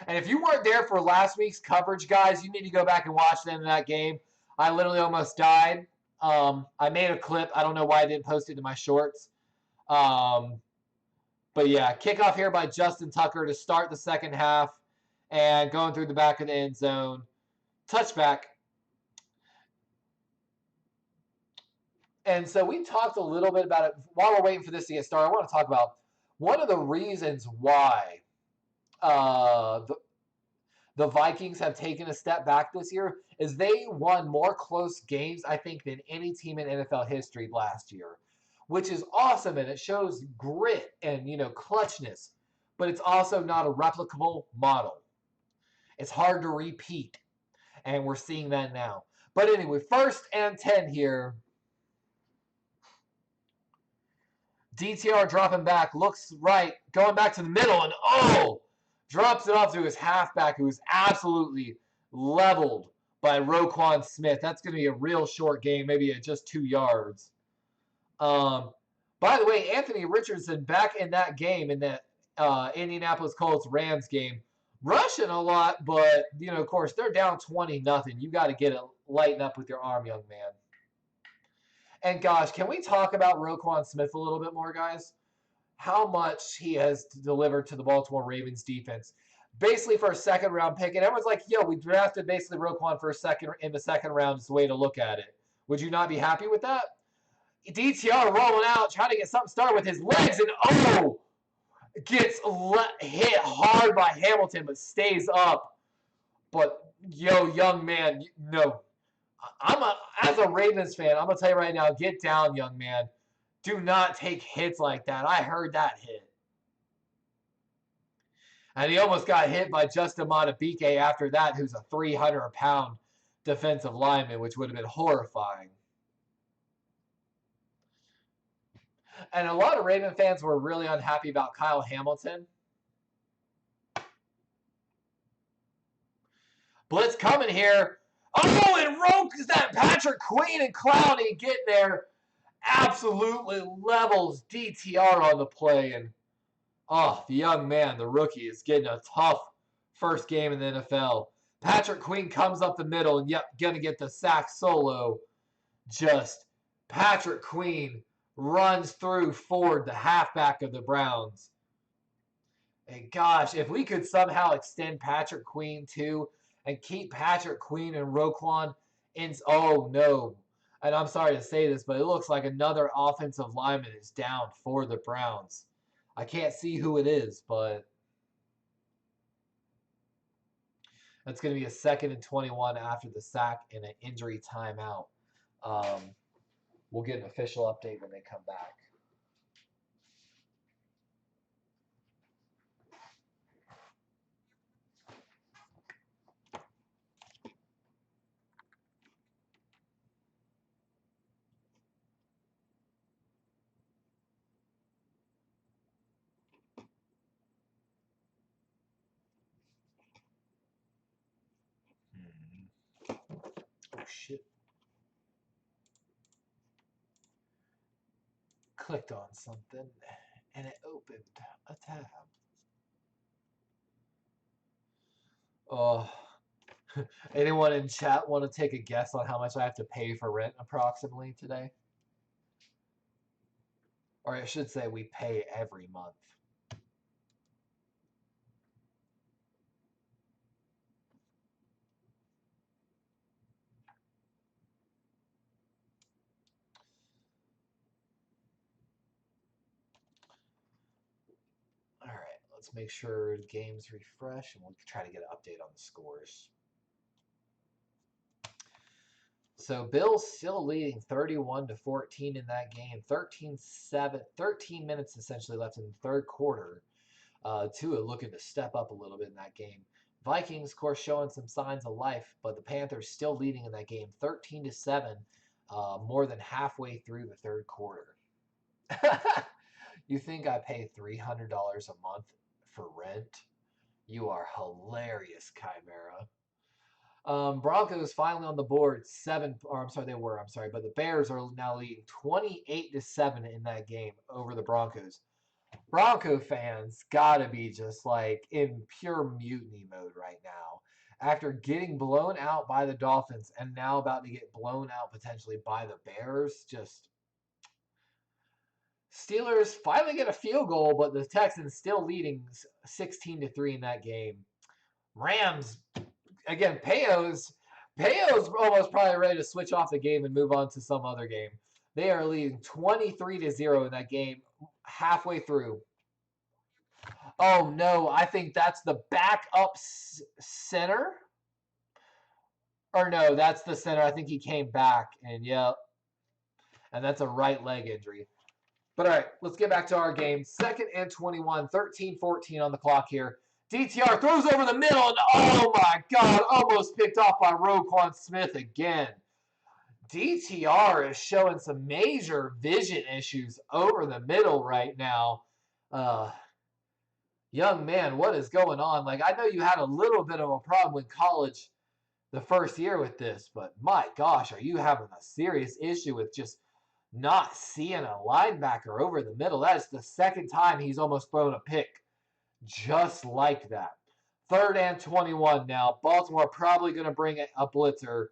And if you weren't there for last week's coverage, guys, you need to go back and watch the end of that game. I literally almost died. I made a clip. I don't know why I didn't post it to my shorts. But yeah, kickoff here by Justin Tucker to start the second half and going through the back of the end zone. Touchback. And so we talked a little bit about it. While we're waiting for this to get started, I want to talk about one of the reasons why the Vikings have taken a step back this year is they won more close games, I think, than any team in NFL history last year, which is awesome, and it shows grit and, clutchness, but it's also not a replicable model. It's hard to repeat, and we're seeing that now. But anyway, 1st and 10 here. DTR dropping back, looks right, going back to the middle, and drops it off to his halfback, who is absolutely leveled by Roquan Smith. That's going to be a real short game, maybe at just 2 yards. By the way, Anthony Richardson back in that game, in that Indianapolis Colts-Rams game, rushing a lot, but, of course, they're down 20-0. You got to get it, lighten up with your arm, young man. And gosh, can we talk about Roquan Smith a little bit more, guys? How much he has delivered to the Baltimore Ravens defense. Basically for a second-round pick. And everyone's like, yo, we drafted basically Roquan in the second round. It's the way to look at it. Would you not be happy with that? DTR rolling out, trying to get something started with his legs, and gets hit hard by Hamilton, but stays up. But, yo, young man, no. As a Ravens fan, I'm going to tell you right now, get down, young man. Do not take hits like that. I heard that hit. And he almost got hit by Justin Matabike after that, who's a 300-pound defensive lineman, which would have been horrifying. And a lot of Raven fans were really unhappy about Kyle Hamilton. Blitz coming here. And Roke, that Patrick Queen and Clowney get there. Absolutely levels DTR on the play. And, the young man, the rookie, is getting a tough first game in the NFL. Patrick Queen comes up the middle and, going to get the sack solo. Just Patrick Queen runs through Ford, the halfback of the Browns. And gosh, if we could somehow extend Patrick Queen too and keep Patrick Queen and Roquan in. Oh, no. And I'm sorry to say this, but it looks like another offensive lineman is down for the Browns. I can't see who it is, but that's going to be a 2nd and 21 after the sack and an injury timeout. We'll get an official update when they come back. Oh, shit. Clicked on something, and it opened a tab. Anyone in chat want to take a guess on how much I have to pay for rent approximately today? Or I should say we pay every month. let's make sure the game's refresh, and we'll try to get an update on the scores. So Bills still leading 31-14 in that game. 13 minutes essentially left in the third quarter. Tua looking to step up a little bit in that game. Vikings, of course, showing some signs of life, but the Panthers still leading in that game, 13-7, more than halfway through the third quarter. You think I pay $300 a month for rent? You are hilarious, Chimera. Broncos finally on the board, but the Bears are now leading 28-7 in that game over the Broncos. Bronco fans gotta be just like in pure mutiny mode right now. After getting blown out by the Dolphins and now about to get blown out potentially by the Bears, just Steelers finally get a field goal, but the Texans still leading 16-3 in that game. Rams, again, Peyo's almost probably ready to switch off the game and move on to some other game. They are leading 23-0 in that game halfway through. Oh no, I think that's the backup center. Or no, that's the center. I think he came back, and yeah, and that's a right leg injury. But all right, let's get back to our game. 2nd and 21, 13-14 on the clock here. DTR throws over the middle, and oh my God, almost picked off by Roquan Smith again. DTR is showing some major vision issues over the middle right now. Young man, what is going on? Like, I know you had a little bit of a problem in college the first year with this, but my gosh, are you having a serious issue with just not seeing a linebacker over the middle? That is the second time he's almost thrown a pick just like that. 3rd and 21 now. Baltimore probably going to bring a blitzer.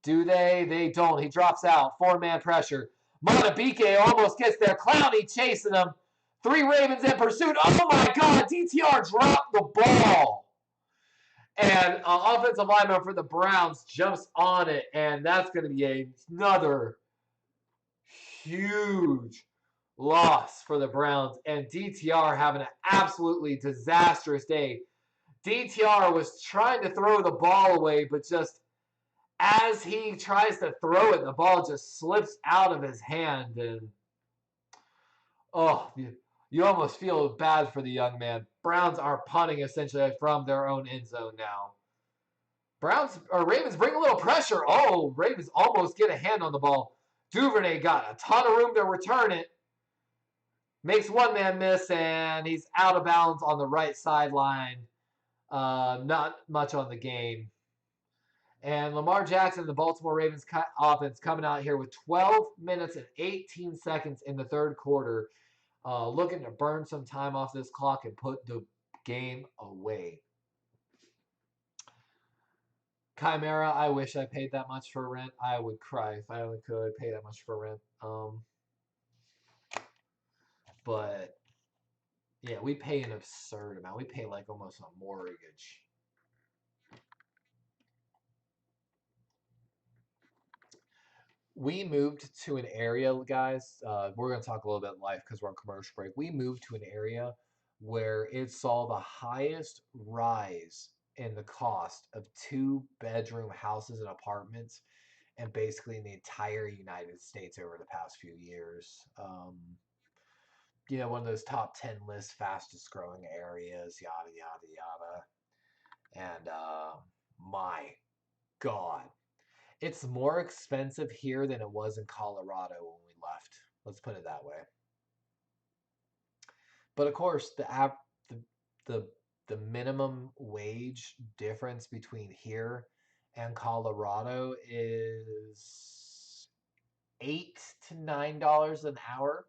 Do they? They don't. He drops out. 4-man pressure. Montebique almost gets there. Clowney chasing him. 3 Ravens in pursuit. Oh my God, DTR dropped the ball. And offensive lineman for the Browns jumps on it, and that's going to be another huge loss for the Browns. And DTR having an absolutely disastrous day. DTR was trying to throw the ball away, but just as he tries to throw it, the ball just slips out of his hand, and you almost feel bad for the young man. Browns are punting essentially from their own end zone now. Ravens bring a little pressure. Oh, Ravens almost get a hand on the ball. Duvernay got a ton of room to return it. Makes one man miss, and he's out of bounds on the right sideline. Not much on the game. And Lamar Jackson, the Baltimore Ravens offense, coming out here with 12 minutes and 18 seconds in the third quarter, looking to burn some time off this clock and put the game away. Chimera, I wish I paid that much for rent. I would cry if I only could pay that much for rent. But yeah, we pay an absurd amount. We pay like almost a mortgage. We moved to an area, guys. We're going to talk a little bit life because we're on commercial break. We moved to an area where it saw the highest rise in the cost of 2-bedroom houses and apartments, and basically in the entire United States over the past few years. One of those top 10 lists, fastest growing areas, yada, yada, yada. And my God. It's more expensive here than it was in Colorado when we left. Let's put it that way. But of course, the minimum wage difference between here and Colorado is $8 to $9 an hour,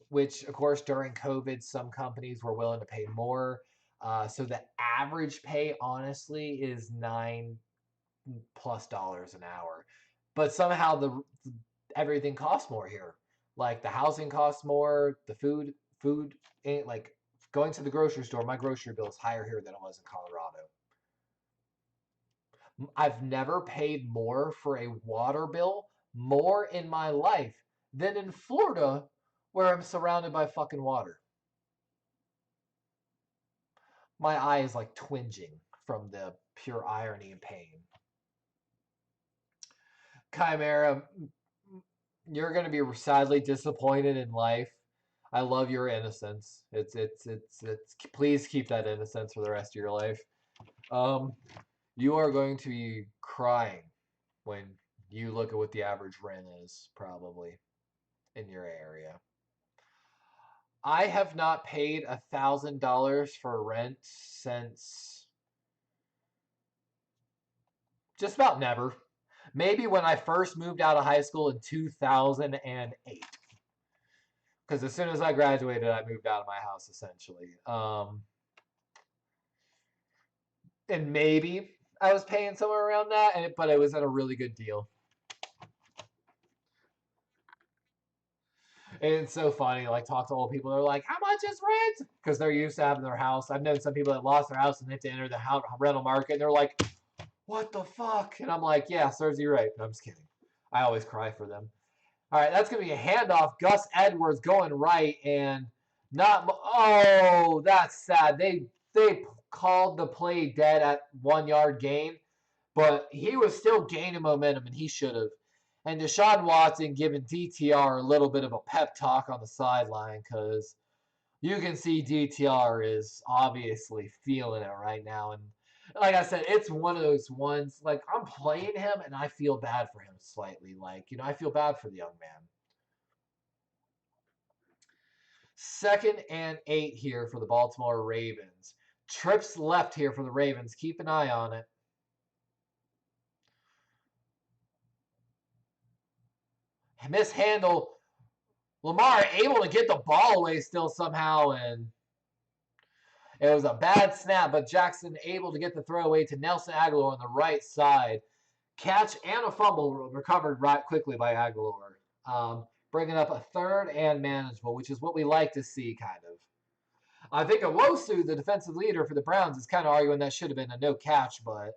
which of course during COVID some companies were willing to pay more. So the average pay honestly is $9+ an hour, but somehow everything costs more here. Like the housing costs more, the food ain't like going to the grocery store. My grocery bill is higher here than it was in Colorado. I've never paid more for a water bill more in my life than in Florida, where I'm surrounded by fucking water. My eye is like twinging from the pure irony and pain. Chimera, you're going to be sadly disappointed in life. I love your innocence. It's please keep that innocence for the rest of your life. You are going to be crying when you look at what the average rent is probably in your area. I have not paid $1,000 for rent since just about never. Maybe when I first moved out of high school in 2008. Because as soon as I graduated, I moved out of my house, essentially. And maybe I was paying somewhere around that, but it was at a really good deal. And it's so funny, like, talk to old people. They're like, how much is rent? Because they're used to having their house. I've known some people that lost their house and they had to enter the rental market. And they're like, what the fuck? And I'm like, yeah, serves you right. No, I'm just kidding. I always cry for them. All right, that's going to be a handoff. Gus Edwards going right and not. Oh, that's sad. They called the play dead at 1 yard gain, but he was still gaining momentum, and he should have. And Deshaun Watson giving DTR a little bit of a pep talk on the sideline because you can see DTR is obviously feeling it right now. And like I said, it's one of those ones, like, I'm playing him and I feel bad for him slightly. Like, I feel bad for the young man. 2nd and 8 here for the Baltimore Ravens. Trips left here for the Ravens. Keep an eye on it. Mishandle. Lamar able to get the ball away still somehow, and it was a bad snap, but Jackson able to get the throw away to Nelson Aguilar on the right side. Catch and a fumble recovered right quickly by Aguilar. Bringing up a 3rd and manageable, which is what we like to see, kind of. I think Owosu, the defensive leader for the Browns, is kind of arguing that should have been a no catch, but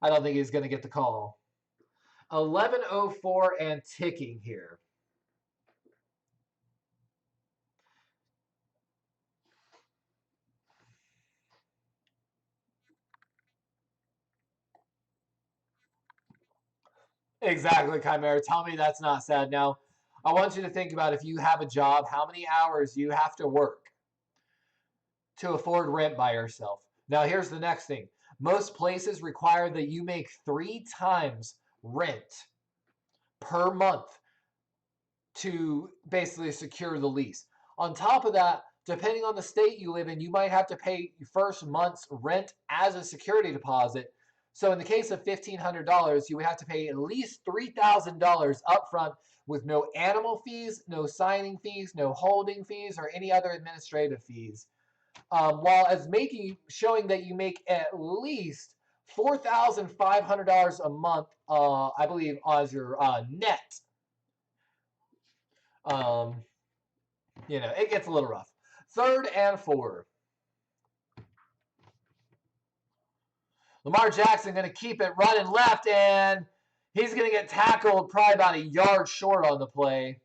I don't think he's going to get the call. 11:04 and ticking here. Exactly, Chimera. Tell me that's not sad. Now, I want you to think about if you have a job, how many hours you have to work to afford rent by yourself. Now, here's the next thing. Most places require that you make 3 times rent per month to basically secure the lease. On top of that, depending on the state you live in, you might have to pay your first month's rent as a security deposit. So in the case of $1,500, you would have to pay at least $3,000 upfront with no animal fees, no signing fees, no holding fees, or any other administrative fees. While as showing that you make at least $4,500 a month, I believe, as your net. It gets a little rough. 3rd and 4. Lamar Jackson going to keep it running left, and he's going to get tackled probably about a yard short on the play.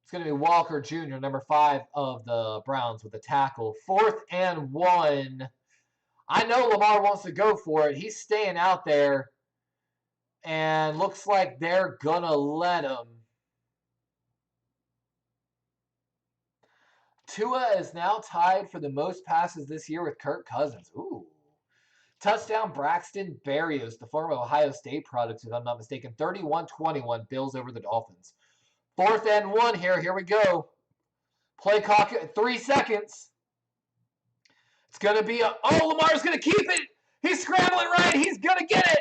It's going to be Walker Jr., number 5 of the Browns, with the tackle. 4th and 1. I know Lamar wants to go for it. He's staying out there, and looks like they're going to let him. Tua is now tied for the most passes this year with Kirk Cousins. Ooh. Touchdown, Braxton Berrios, the former Ohio State product, if I'm not mistaken. 31-21, Bills over the Dolphins. 4th and 1 here. Here we go. Play clock at 3 seconds. It's going to be Lamar's going to keep it. He's scrambling right. He's going to get it.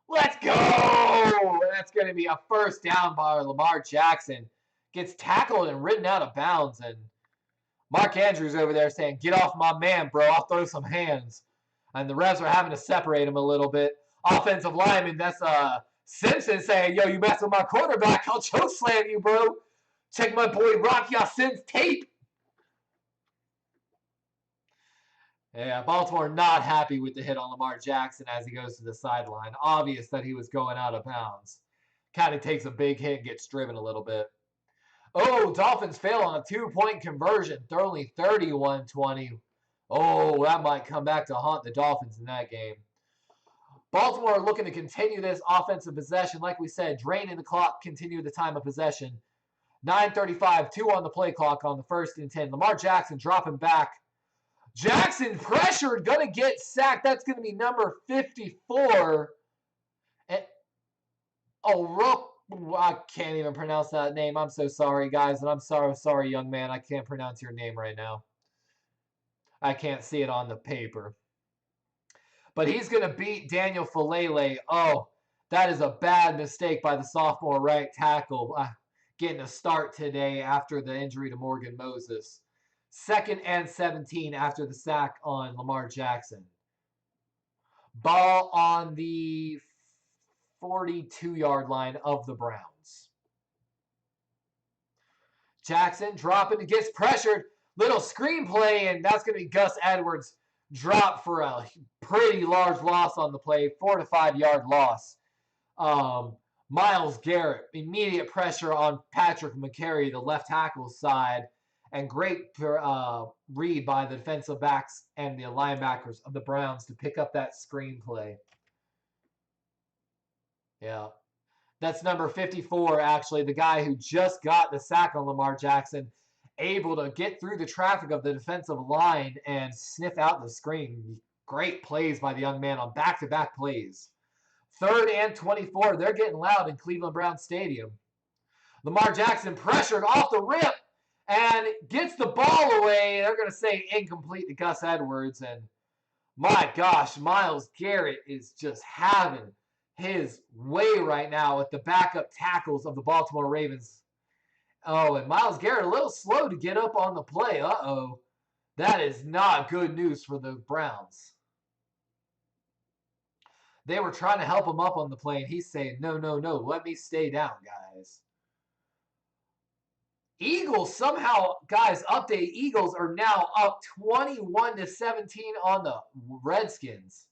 Let's go. And that's going to be a first down by Lamar Jackson. Gets tackled and ridden out of bounds, and Mark Andrews over there saying, get off my man, bro. I'll throw some hands. And the refs are having to separate him a little bit. Offensive lineman, that's Simpson saying, yo, you mess with my quarterback, I'll choke slam you, bro. Check my boy Rocky Ya-Sin's tape. Yeah, Baltimore not happy with the hit on Lamar Jackson as he goes to the sideline. Obvious that he was going out of bounds. Kind of takes a big hit and gets driven a little bit. Oh, Dolphins fail on a 2-point conversion. They're only 31-20. Oh, that might come back to haunt the Dolphins in that game. Baltimore looking to continue this offensive possession. Like we said, draining the clock, continue the time of possession. 9:35, 2 on the play clock on the 1st and 10. Lamar Jackson dropping back. Jackson pressured, going to get sacked. That's going to be number 54. And, I can't even pronounce that name. I'm so sorry, guys. And I'm sorry, young man. I can't pronounce your name right now. I can't see it on the paper. But he's going to beat Daniel Falele. Oh, that is a bad mistake by the sophomore right tackle. Getting a start today after the injury to Morgan Moses. 2nd and 17 after the sack on Lamar Jackson. Ball on the 42-yard line of the Browns. Jackson dropping, it gets pressured. Little screenplay, and that's going to be Gus Edwards drop for a pretty large loss on the play, 4 to 5 yard loss. Myles Garrett, immediate pressure on Patrick McCary, the left tackle side, and great read by the defensive backs and the linebackers of the Browns to pick up that screenplay. Yeah. That's number 54, actually, the guy who just got the sack on Lamar Jackson, able to get through the traffic of the defensive line and sniff out the screen. Great plays by the young man on back-to-back plays. 3rd and 24. They're getting loud in Cleveland Browns Stadium. Lamar Jackson pressured off the rip and gets the ball away. They're going to say incomplete to Gus Edwards. And my gosh, Myles Garrett is just having his way right now with the backup tackles of the Baltimore Ravens. Oh, and Myles Garrett a little slow to get up on the play. Uh-oh. That is not good news for the Browns. They were trying to help him up on the play, and he's saying, no, let me stay down, guys. Eagles somehow, guys, update. Eagles are now up 21 to 17 on the Redskins.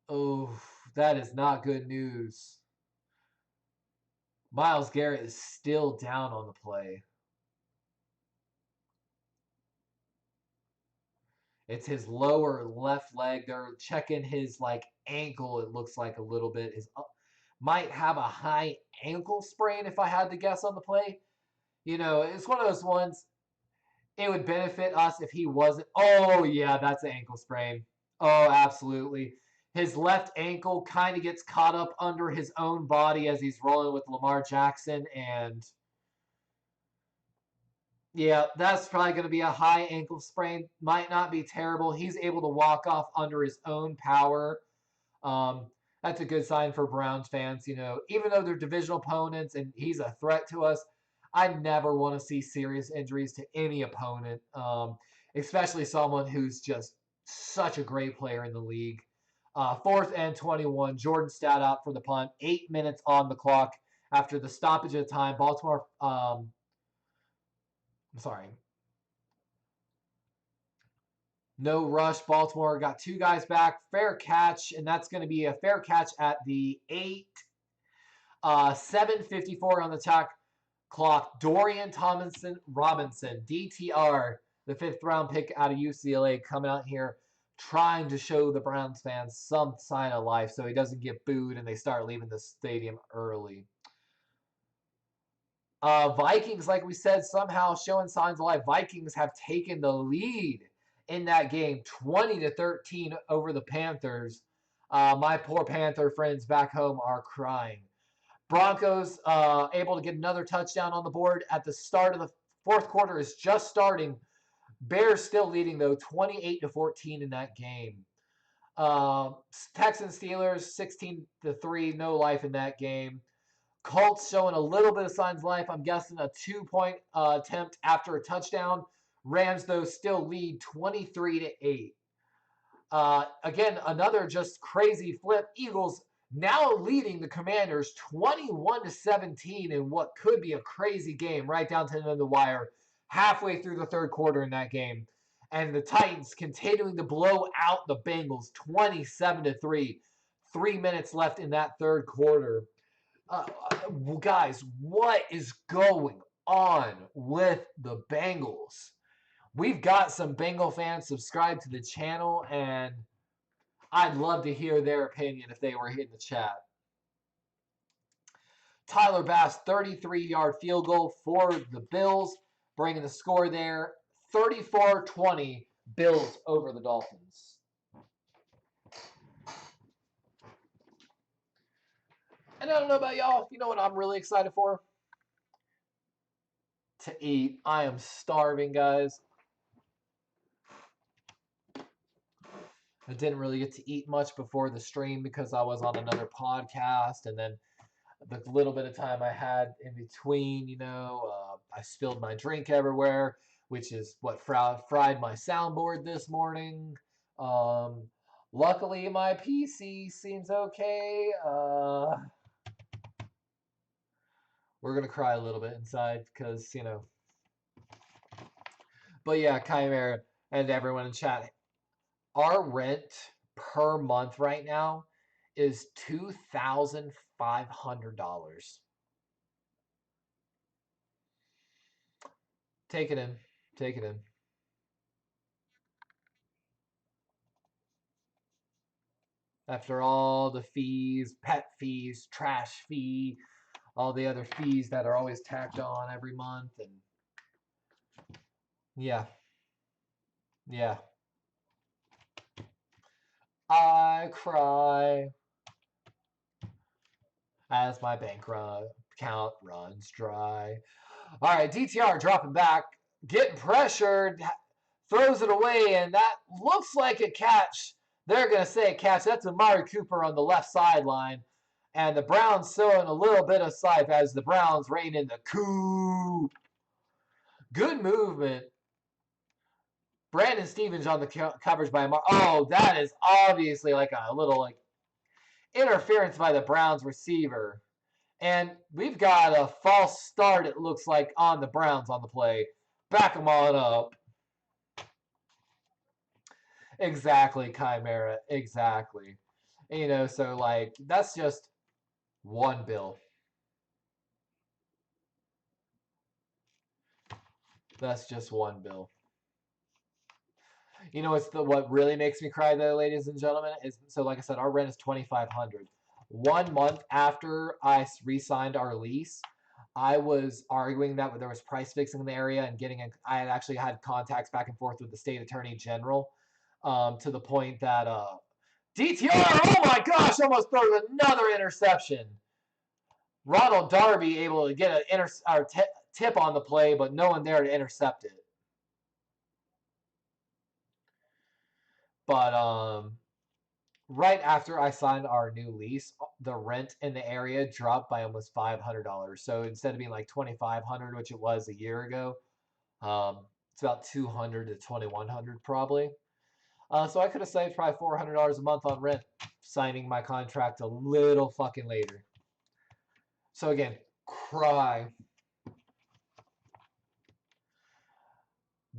Oh, that is not good news. Myles Garrett is still down on the play. It's his lower left leg. They're checking his ankle, it looks like a little bit. His might have a high ankle sprain if I had to guess on the play. You know, it's one of those ones, it would benefit us if he wasn't. Oh, yeah, that's an ankle sprain. Oh, absolutely. His left ankle kind of gets caught up under his own body as he's rolling with Lamar Jackson. And, yeah, that's probably going to be a high ankle sprain. Might not be terrible. He's able to walk off under his own power. That's a good sign for Browns fans. You know, even though they're divisional opponents and he's a threat to us, I never want to see serious injuries to any opponent, especially someone who's just such a great player in the league. 4th and 21. Jordan Standout for the punt. 8 minutes on the clock after the stoppage of time. Baltimore. I'm sorry. No rush. Baltimore got 2 guys back. Fair catch, and that's going to be a fair catch at the 7:54 on the clock. Dorian Thompson Robinson, DTR, the 5th round pick out of UCLA, coming out here trying to show the Browns fans some sign of life so he doesn't get booed and they start leaving the stadium early. Vikings, like we said, somehow showing signs of life. Vikings have taken the lead in that game, 20-13 over the Panthers. My poor Panther friends back home are crying. Broncos able to get another touchdown on the board at the start of the 4th quarter is just starting. Bears still leading, though, 28-14 in that game. Texans Steelers 16-3, no life in that game. Colts showing a little bit of signs of life. I'm guessing a 2-point attempt after a touchdown. Rams, though, still lead 23-8. Again, another just crazy flip. Eagles now leading the Commanders 21-17 in what could be a crazy game right down to the end of the wire. Halfway through the 3rd quarter in that game. And the Titans continuing to blow out the Bengals 27-3. 3 minutes left in that 3rd quarter. Guys, what is going on with the Bengals? We've got some Bengal fans subscribed to the channel, and I'd love to hear their opinion if they were in the chat. Tyler Bass, 33-yard field goal for the Bills, bringing the score there 34-20, Bills over the Dolphins. And I don't know about y'all, you know what I'm really excited for? To eat. I am starving, guys. I didn't really get to eat much before the stream because I was on another podcast, and then the little bit of time I had in between, I spilled my drink everywhere, which is what fried my soundboard this morning. Luckily, my PC seems okay. We're going to cry a little bit inside because, But yeah, Chimera and everyone in chat, our rent per month right now is $2,500. Take it in. Take it in. After all the fees, pet fees, trash fee, all the other fees that are always tacked on every month, and yeah. I cry as my bank account runs dry. All right, DTR dropping back, getting pressured, throws it away, and that looks like a catch. They're going to say a catch. That's Amari Cooper on the left sideline. And the Browns showing a little bit of life as the Browns rein in the coup. Good movement. Brandon Stevens on the coverage by Amari. Oh, that is obviously like a little interference by the Browns receiver. And we've got a false start, it looks like, on the Browns on the play. Back them on up. Exactly, Chimera. Exactly. So, that's just one bill. That's just one bill. What really makes me cry, though, ladies and gentlemen, is, so like I said, our rent is $2,500. 1 month after I re-signed our lease, I was arguing that there was price fixing in the area and I had actually had contacts back and forth with the state attorney general, to the point that DTR, oh my gosh, almost threw another interception. Ronald Darby able to get an tip on the play, but no one there to intercept it. But right after I signed our new lease, the rent in the area dropped by almost $500. So instead of being like $2,500, which it was a year ago, it's about $200 to $2,100 probably. So I could have saved probably $400 a month on rent, signing my contract a little fucking later. So again, cry.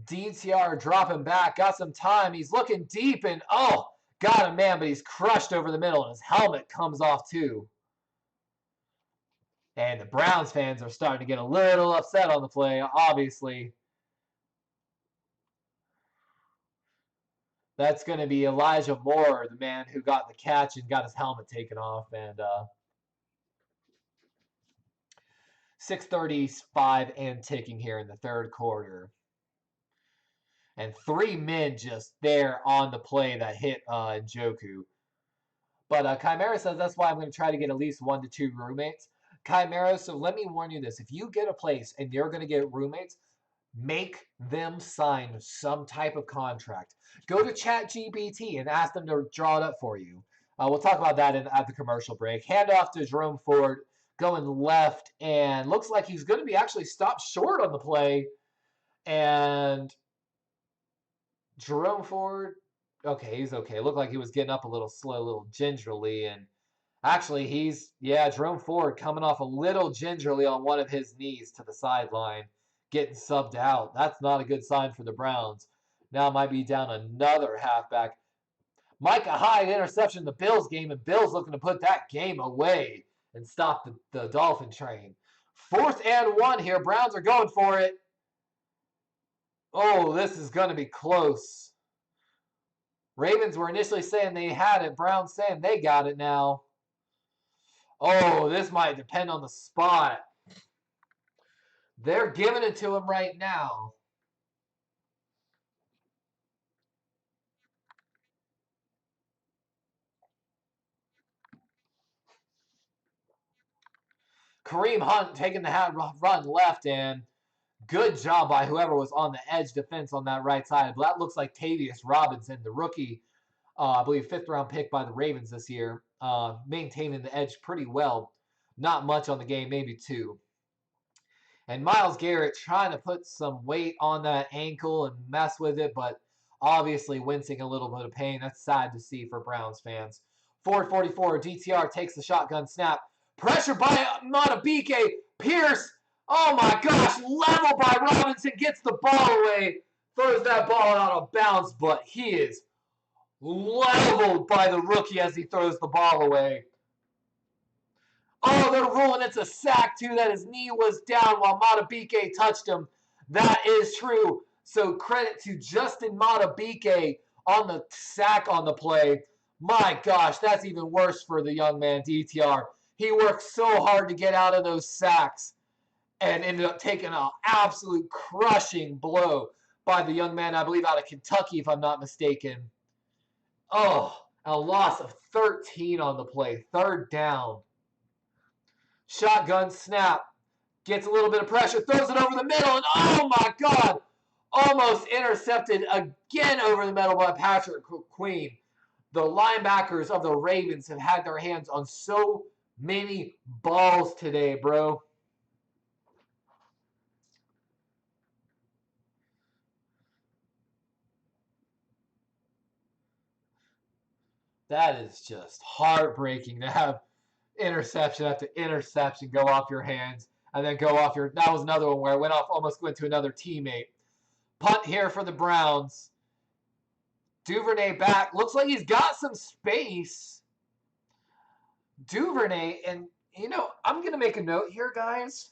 DTR dropping back, got some time. He's looking deep and got him, man, but he's crushed over the middle and his helmet comes off too. And the Browns fans are starting to get a little upset on the play, obviously. That's going to be Elijah Moore, the man who got the catch and got his helmet taken off. And 6:35 and ticking here in the third quarter. And 3 men just there on the play that hit Njoku. But Chimera says that's why I'm going to try to get at least 1 to 2 roommates. Chimera, so let me warn you this. If you get a place and you're going to get roommates, make them sign some type of contract. Go to ChatGPT and ask them to draw it up for you. We'll talk about that at the commercial break. Hand off to Jerome Ford, going left, and looks like he's going to be actually stopped short on the play. And Jerome Ford, okay, he's okay. Looked like he was getting up a little slow, a little gingerly, and actually Jerome Ford coming off a little gingerly on one of his knees to the sideline, getting subbed out. That's not a good sign for the Browns. Now might be down another halfback. Micah Hyde interception in the Bills game, and Bills looking to put that game away. and stop the Dolphin train. 4th and 1 here. Browns are going for it. Oh, this is going to be close. Ravens were initially saying they had it. Browns saying they got it now. Oh, this might depend on the spot. They're giving it to him right now. Kareem Hunt taking the run left, and good job by whoever was on the edge defense on that right side. But that looks like Tavius Robinson, the rookie, I believe 5th-round pick by the Ravens this year, maintaining the edge pretty well. Not much on the game, maybe 2. And Myles Garrett trying to put some weight on that ankle and mess with it, but obviously wincing a little bit of pain. That's sad to see for Browns fans. 444, DTR takes the shotgun snap. Pressure by Matabike. Pierce, oh my gosh, level by Robinson, gets the ball away. Throws that ball out of bounds, but he is leveled by the rookie as he throws the ball away. Oh, they're ruling it's a sack, too, that his knee was down while Matabike touched him. That is true. So credit to Justin Matabike on the sack on the play. My gosh, that's even worse for the young man, DTR. He worked so hard to get out of those sacks and ended up taking an absolute crushing blow by the young man, I believe, out of Kentucky, if I'm not mistaken. Oh, a loss of 13 on the play. 3rd down. Shotgun snap. Gets a little bit of pressure. Throws it over the middle. And oh my God. Almost intercepted again over the middle by Patrick Queen. The linebackers of the Ravens have had their hands on so many balls today, bro. That is just heartbreaking to have interception after interception go off your hands and then go off your. That was another one where it almost went to another teammate. Punt here for the Browns. Duvernay back. Looks like he's got some space. Duvernay, and I'm going to make a note here, guys.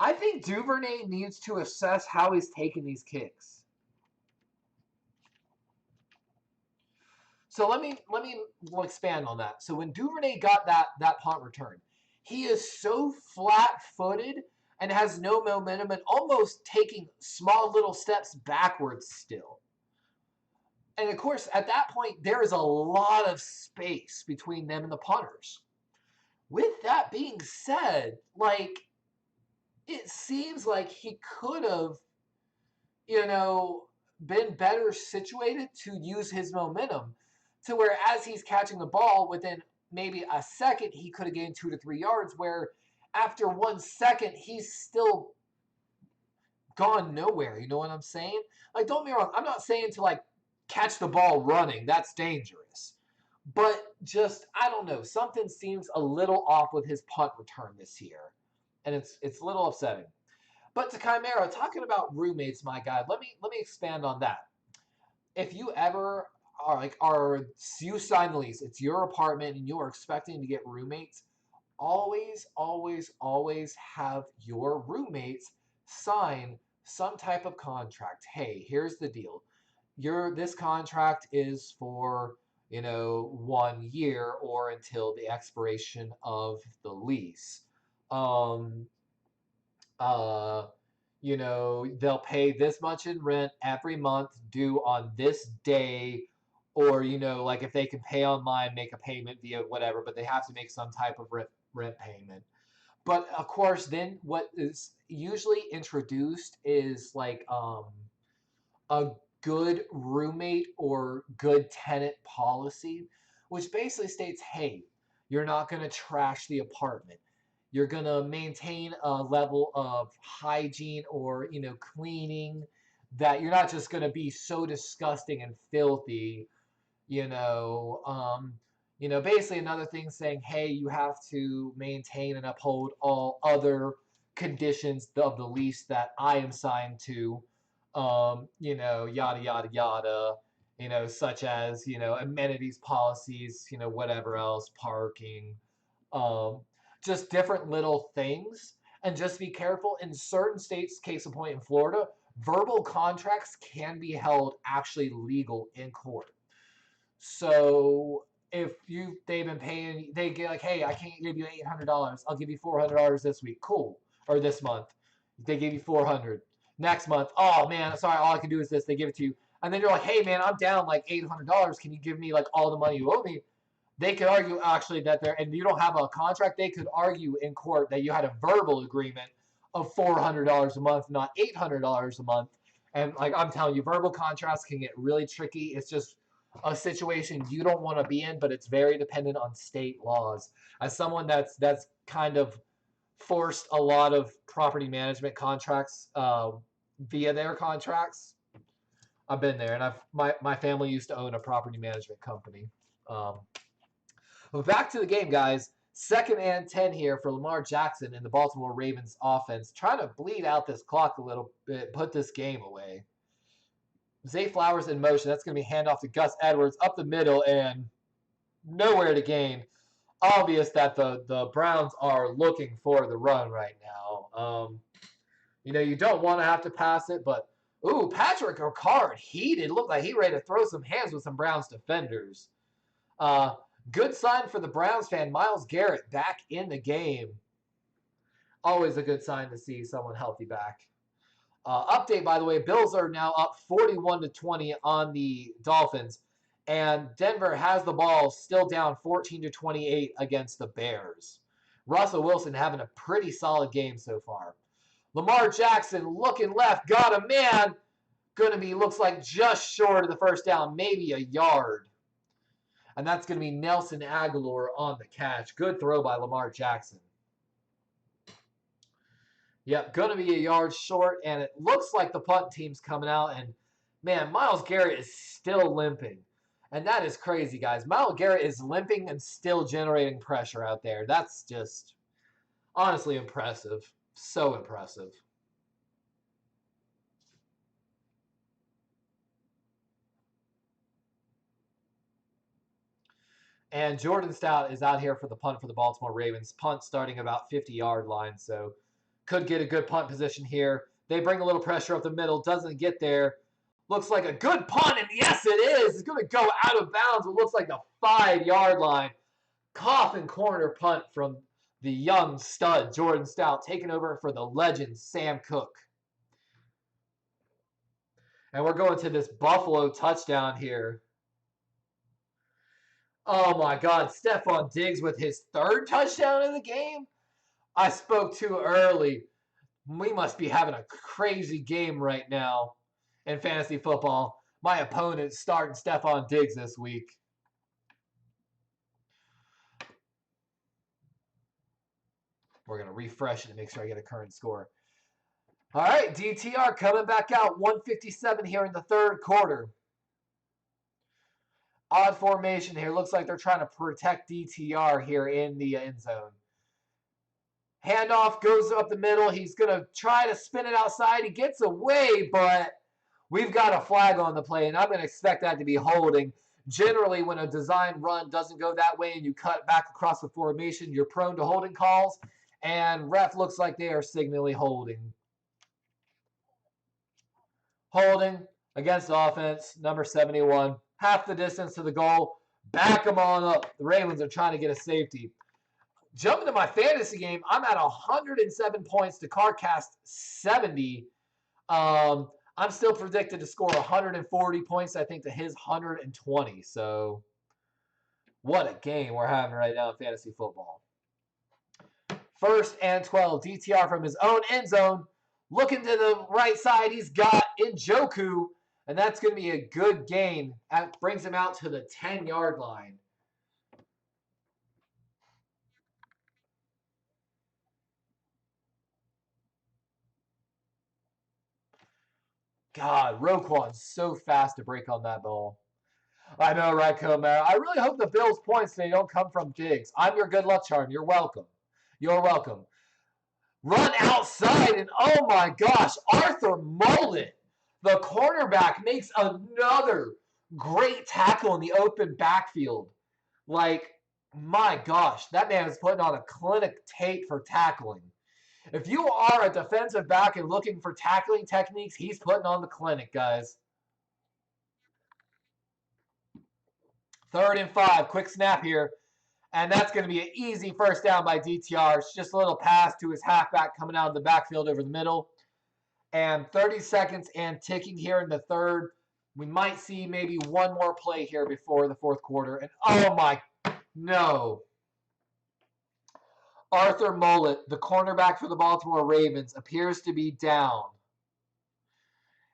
I think Duvernay needs to assess how he's taking these kicks. So let me expand on that. So when Duvernay got that punt return, he is so flat-footed and has no momentum and almost taking small little steps backwards still. And of course, at that point, there is a lot of space between them and the punters. With that being said, it seems like he could have, been better situated to use his momentum to where as he's catching the ball within maybe a second, he could have gained 2 to 3 yards, where after 1 second, he's still gone nowhere. You know what I'm saying? Don't be wrong. I'm not saying to, catch the ball running. That's dangerous. But just, I don't know. Something seems a little off with his punt return this year. And it's a little upsetting. But to Chimera, talking about roommates, my guy, let me expand on that. If you ever you sign the lease, it's your apartment and you are expecting to get roommates, always, always, always have your roommates sign some type of contract. Hey, here's the deal. This contract is for 1 year or until the expiration of the lease. They'll pay this much in rent every month due on this day, or if they can pay online, make a payment via whatever, but they have to make some type of rent payment. But of course, then what is usually introduced is a good roommate or good tenant policy, which basically states, hey, you're not going to trash the apartment. You're going to maintain a level of hygiene or, cleaning, that you're not just going to be so disgusting and filthy, basically another thing saying, hey, you have to maintain and uphold all other conditions of the lease that I am signed to, yada, yada, yada, such as, amenities policies, whatever else, parking, Just different little things. And just be careful. In certain states, case in point in Florida, verbal contracts can be held actually legal in court. So if they've been paying, they get like, hey, I can't give you $800. I'll give you $400 this week. Cool. Or this month. They give you $400. Next month, oh man, sorry, all I can do is this. They give it to you. And then you're like, hey man, I'm down like $800. Can you give me like all the money you owe me? They could argue actually that and you don't have a contract. They could argue in court that you had a verbal agreement of $400 a month, not $800 a month. And like I'm telling you, verbal contracts can get really tricky. It's just a situation you don't want to be in, but it's very dependent on state laws. As someone that's kind of forced a lot of property management contracts via their contracts, I've been there, and my family used to own a property management company. But back to the game, guys. 2nd and 10 here for Lamar Jackson and the Baltimore Ravens offense. Trying to bleed out this clock a little bit, put this game away. Zay Flowers in motion. That's going to be handoff to Gus Edwards up the middle and nowhere to gain. Obvious that the Browns are looking for the run right now. You don't want to have to pass it, but ooh, Patrick Ricard heated. Looked like he ready to throw some hands with some Browns defenders. Good sign for the Browns fan. Myles Garrett back in the game. Always a good sign to see someone healthy back. Update, by the way, Bills are now up 41-20 on the Dolphins. And Denver has the ball still down 14-28 against the Bears. Russell Wilson having a pretty solid game so far. Lamar Jackson looking left, got a man. Looks like just short of the first down, maybe a yard. And that's going to be Nelson Aguilar on the catch. Good throw by Lamar Jackson. Yep, going to be a yard short, and it looks like the punt team's coming out. And, man, Myles Garrett is still limping. And that is crazy, guys. Myles Garrett is limping and still generating pressure out there. That's just honestly impressive. So impressive. And Jordan Stout is out here for the punt for the Baltimore Ravens. Punt starting about 50-yard line, so could get a good punt position here. They bring a little pressure up the middle. Doesn't get there. Looks like a good punt, and yes, it is. It's going to go out of bounds. It looks like the 5-yard line. Coffin corner punt from the young stud, Jordan Stout, taking over for the legend, Sam Cook. And we're going to this Buffalo touchdown here. Oh, my God. Stephon Diggs with his 3rd touchdown in the game? I spoke too early. We must be having a crazy game right now in fantasy football. My opponent's starting Stephon Diggs this week. We're going to refresh it to make sure I get a current score. All right, DTR coming back out. 157 here in the 3rd quarter. Odd formation here. Looks like they're trying to protect DTR here in the end zone. Handoff goes up the middle. He's going to try to spin it outside. He gets away, but we've got a flag on the play, and I'm going to expect that to be holding. Generally, when a design run doesn't go that way and you cut back across the formation, you're prone to holding calls, and ref looks like they are signaling holding. Holding against the offense, number 71. Half the distance to the goal. Back them on up. The Ravens are trying to get a safety. Jumping to my fantasy game, I'm at 107 points to CarCast 70. I'm still predicted to score 140 points, I think, to his 120. So, what a game we're having right now in fantasy football. 1st and 12. DTR from his own end zone. Looking to the right side, he's got Njoku. And that's going to be a good gain. That brings him out to the 10-yard line. God, Roquan's so fast to break on that ball. I know, right, Comer? I really hope the Bills' points today don't come from Diggs. I'm your good luck charm. You're welcome. You're welcome. Run outside, and oh my gosh, Arthur Mullen, the cornerback, makes another great tackle in the open backfield. Like, My gosh, that man is putting on a clinic tape for tackling. If you are a defensive back and looking for tackling techniques, he's putting on the clinic, guys. 3rd and 5. Quick snap here. And that's going to be an easy first down by DTR. It's just a little pass to his halfback coming out of the backfield over the middle. And 30 seconds and ticking here in the third. We might see maybe one more play here before the fourth quarter. And oh my, no. Arthur Mollett, the cornerback for the Baltimore Ravens, appears to be down.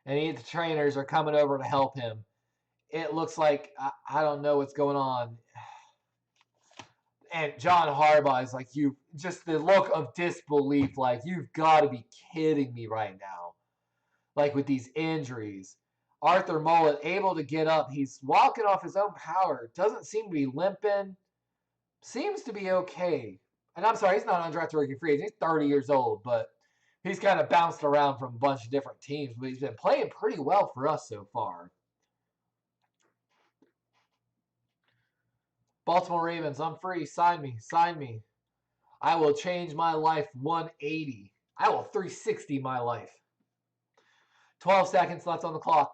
And the trainers are coming over to help him. It looks like, I don't know what's going on. And John Harbaugh is like, you, just the look of disbelief, like, you've got to be kidding me right now. Like, with these injuries. Arthur Mollett able to get up. He's walking off his own power. Doesn't seem to be limping. Seems to be okay. And I'm sorry, he's not undrafted rookie free agent. He's 30 years old, but he's kind of bounced around from a bunch of different teams. But he's been playing pretty well for us so far. Baltimore Ravens, I'm free. Sign me. Sign me. I will change my life 180. I will 360 my life. 12 seconds left on the clock.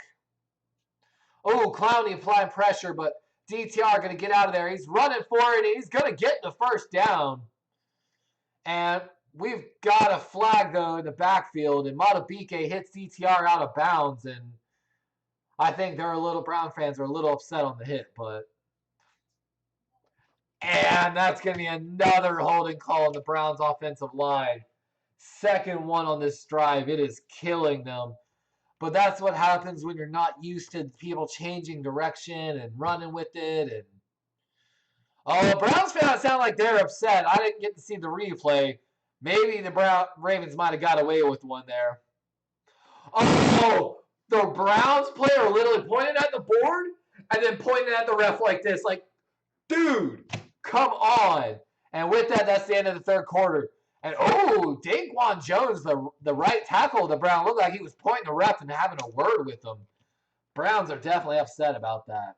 Oh, Clowney applying pressure, but DTR going to get out of there. He's running for it, and he's going to get the first down. And we've got a flag, though, in the backfield, and Matabike hits DTR out of bounds, and I think Brown fans are a little upset on the hit, but... And that's going to be another holding call on the Browns' offensive line. Second one on this drive. It is killing them. But that's what happens when you're not used to people changing direction and running with it. And the Browns fans sound like they're upset. I didn't get to see the replay. Maybe the Ravens might have got away with one there. Oh, the Browns player literally pointed at the board and then pointed at the ref like this. Like, dude, come on. And with that, that's the end of the third quarter. And, Daquan Jones, the right tackle of the Browns, looked like he was pointing the ref and having a word with them. Browns are definitely upset about that.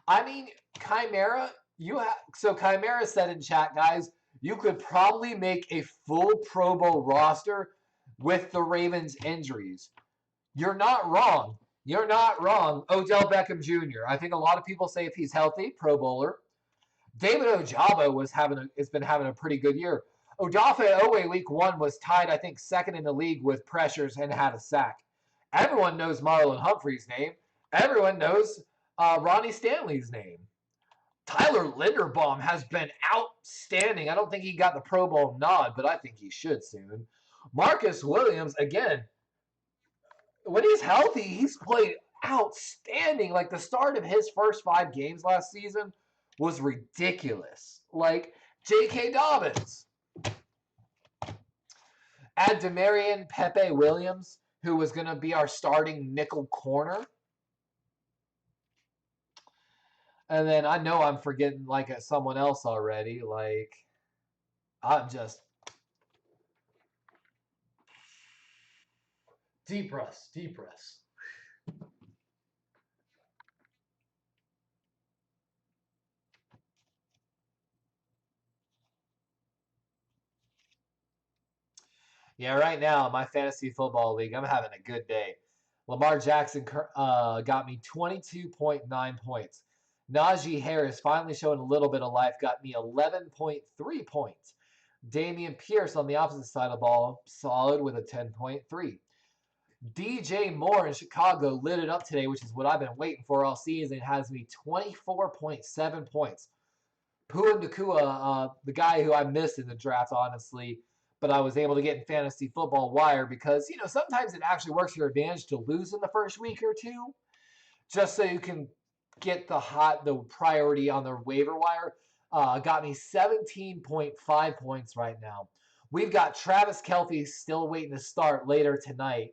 I mean, Chimera, Chimera said in chat, guys, you could probably make a full Pro Bowl roster with the Ravens' injuries. You're not wrong. You're not wrong. Odell Beckham Jr. I think a lot of people say if he's healthy, Pro Bowler. David Ojabo has been having a pretty good year. Odafe Owe week 1 was tied, I think, second in the league with pressures and had a sack. Everyone knows Marlon Humphrey's name. Everyone knows Ronnie Stanley's name. Tyler Linderbaum has been outstanding. I don't think he got the Pro Bowl nod, but I think he should soon. Marcus Williams, again, when he's healthy, he's played outstanding. Like, the start of his first 5 games last season was ridiculous. Like, J.K. Dobbins. Add Demarion Pepe Williams, who was going to be our starting nickel corner. And then I know I'm forgetting, like, someone else already. Like, I'm just... Deep breaths, deep breaths. Yeah, right now, my fantasy football league, I'm having a good day. Lamar Jackson got me 22.9 points. Najee Harris finally showing a little bit of life, got me 11.3 points. Damian Pierce on the opposite side of the ball, solid with a 10.3. DJ Moore in Chicago lit it up today, which is what I've been waiting for all season. Has me 24.7 points. Pua Nakua, the guy who I missed in the draft, honestly, but I was able to get in Fantasy Football Wire because, sometimes it actually works to your advantage to lose in the first week or two, just so you can get the priority on the waiver wire. Got me 17.5 points right now. We've got Travis Kelce still waiting to start later tonight.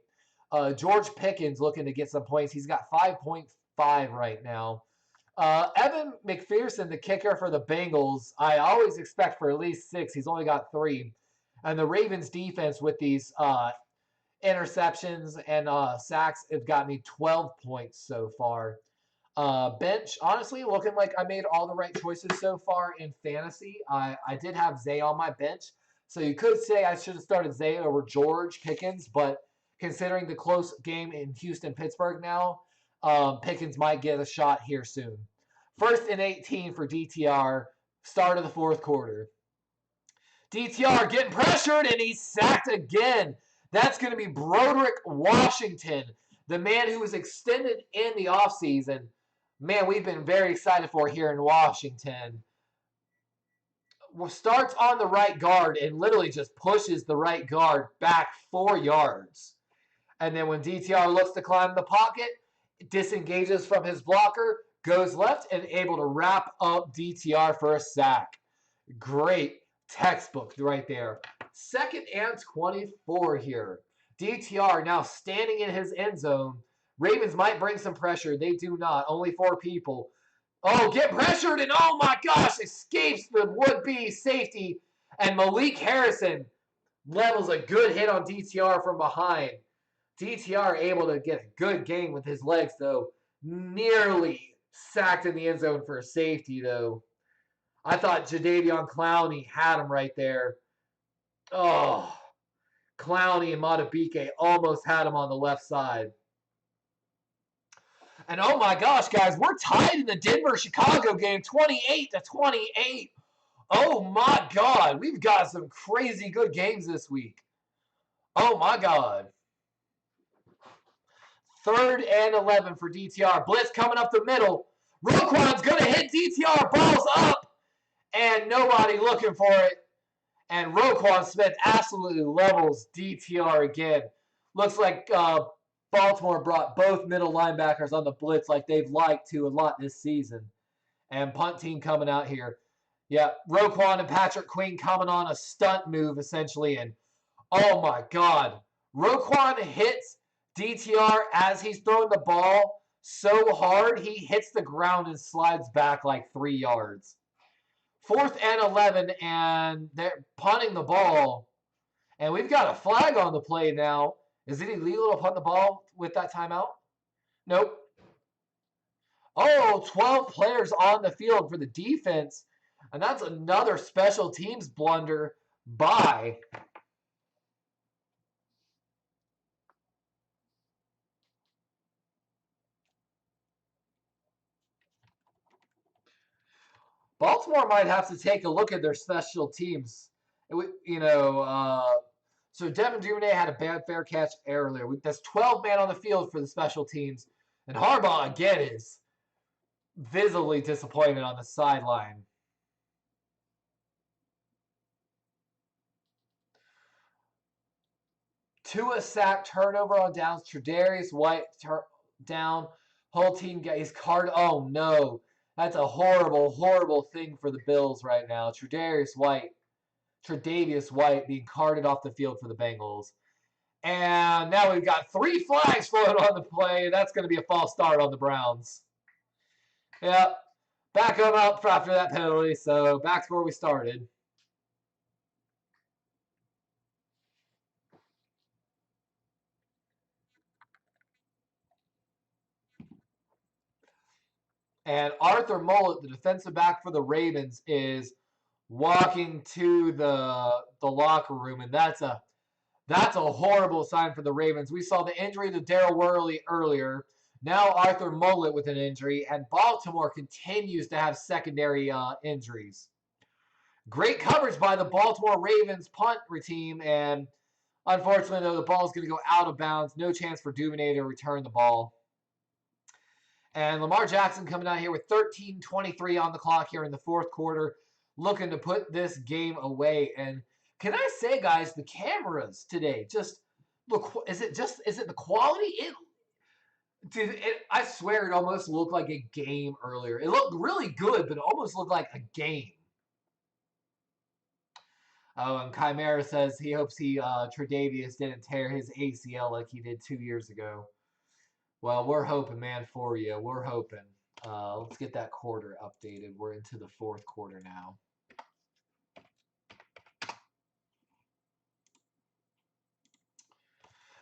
George Pickens looking to get some points. He's got 5.5 right now. Evan McPherson, the kicker for the Bengals, I always expect for at least 6. He's only got 3. And the Ravens defense with these interceptions and sacks have got me 12 points so far. Bench, honestly, looking like I made all the right choices so far in fantasy. I did have Zay on my bench, so you could say I should have started Zay over George Pickens, but considering the close game in Houston-Pittsburgh now, Pickens might get a shot here soon. 1st and 18 for DTR, start of the 4th quarter. DTR getting pressured, and he's sacked again. That's going to be Broderick Washington, the man who was extended in the offseason. Man, we've been very excited for here in Washington. Starts on the right guard and literally just pushes the right guard back 4 yards. And then when DTR looks to climb the pocket, disengages from his blocker, goes left, and able to wrap up DTR for a sack. Great textbook right there. 2nd and 24 here. DTR now standing in his end zone. Ravens might bring some pressure. They do not. Only 4 people. Oh, get pressured, and oh my gosh, escapes the would-be safety. And Malik Harrison levels a good hit on DTR from behind. DTR able to get a good gain with his legs, though. Nearly sacked in the end zone for a safety, though. I thought Jadeveon Clowney had him right there. Oh, Clowney and Matabike almost had him on the left side. And oh my gosh, guys, we're tied in the Denver-Chicago game, 28-28. Oh my God, we've got some crazy good games this week. Oh my God. 3rd and 11 for DTR. Blitz coming up the middle. Roquan's going to hit DTR. Balls up. And nobody looking for it. And Roquan Smith absolutely levels DTR again. Looks like Baltimore brought both middle linebackers on the blitz like they've liked to a lot this season. And punt team coming out here. Yeah, Roquan and Patrick Queen coming on a stunt move, essentially. And, oh, my God. Roquan hits DTR as he's throwing the ball so hard, he hits the ground and slides back like 3 yards. 4th and 11, and they're punting the ball. And we've got a flag on the play now. Is it illegal to punt the ball with that timeout? Nope. Oh, 12 players on the field for the defense. And that's another special teams blunder by Baltimore. Might have to take a look at their special teams. So Devin Duvernay had a bad fair catch earlier. That's 12 men on the field for the special teams. And Harbaugh, again, is visibly disappointed on the sideline. Tua sack, turnover on downs. Tre'Davious White down. Whole team is card. Oh, no. That's a horrible, horrible thing for the Bills right now. Tre'Davious White being carted off the field for the Bengals. And now we've got 3 flags floating on the play. That's going to be a false start on the Browns. Yep. Back them up after that penalty. So back to where we started. And Arthur Mullet, the defensive back for the Ravens, is walking to the locker room, and that's a horrible sign for the Ravens. We saw the injury to Daryl Worley earlier. Now Arthur Mullet with an injury, and Baltimore continues to have secondary injuries. Great coverage by the Baltimore Ravens punt team, and unfortunately, though, the ball is going to go out of bounds. No chance for Duvernay to return the ball. And Lamar Jackson coming out here with 13:23 on the clock here in the 4th quarter, looking to put this game away. And can I say, guys, the cameras today just look. Is it the quality? I swear it almost looked like a game earlier. It looked really good, but it almost looked like a game. Oh, and Chimera says he hopes Tre'Davious didn't tear his ACL like he did 2 years ago. Well, we're hoping, man, for you. We're hoping. Let's get that quarter updated. We're into the 4th quarter now.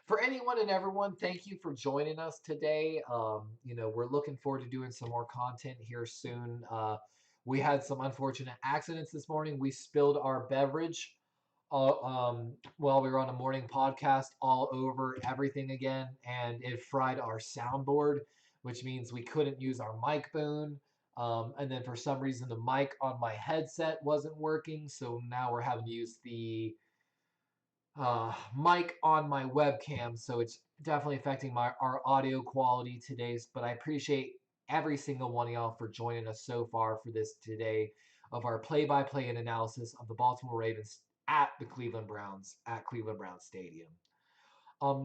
For anyone and everyone, thank you for joining us today. We're looking forward to doing some more content here soon. We had some unfortunate accidents this morning. We spilled our beverage while we were on a morning podcast all over everything again, and it fried our soundboard, which means we couldn't use our mic boom. And then for some reason, the mic on my headset wasn't working, so now we're having to use the mic on my webcam, so it's definitely affecting our audio quality today. But I appreciate every single one of y'all for joining us so far for this today of our play-by-play and analysis of the Baltimore Ravens at the Cleveland Browns at Cleveland Browns Stadium.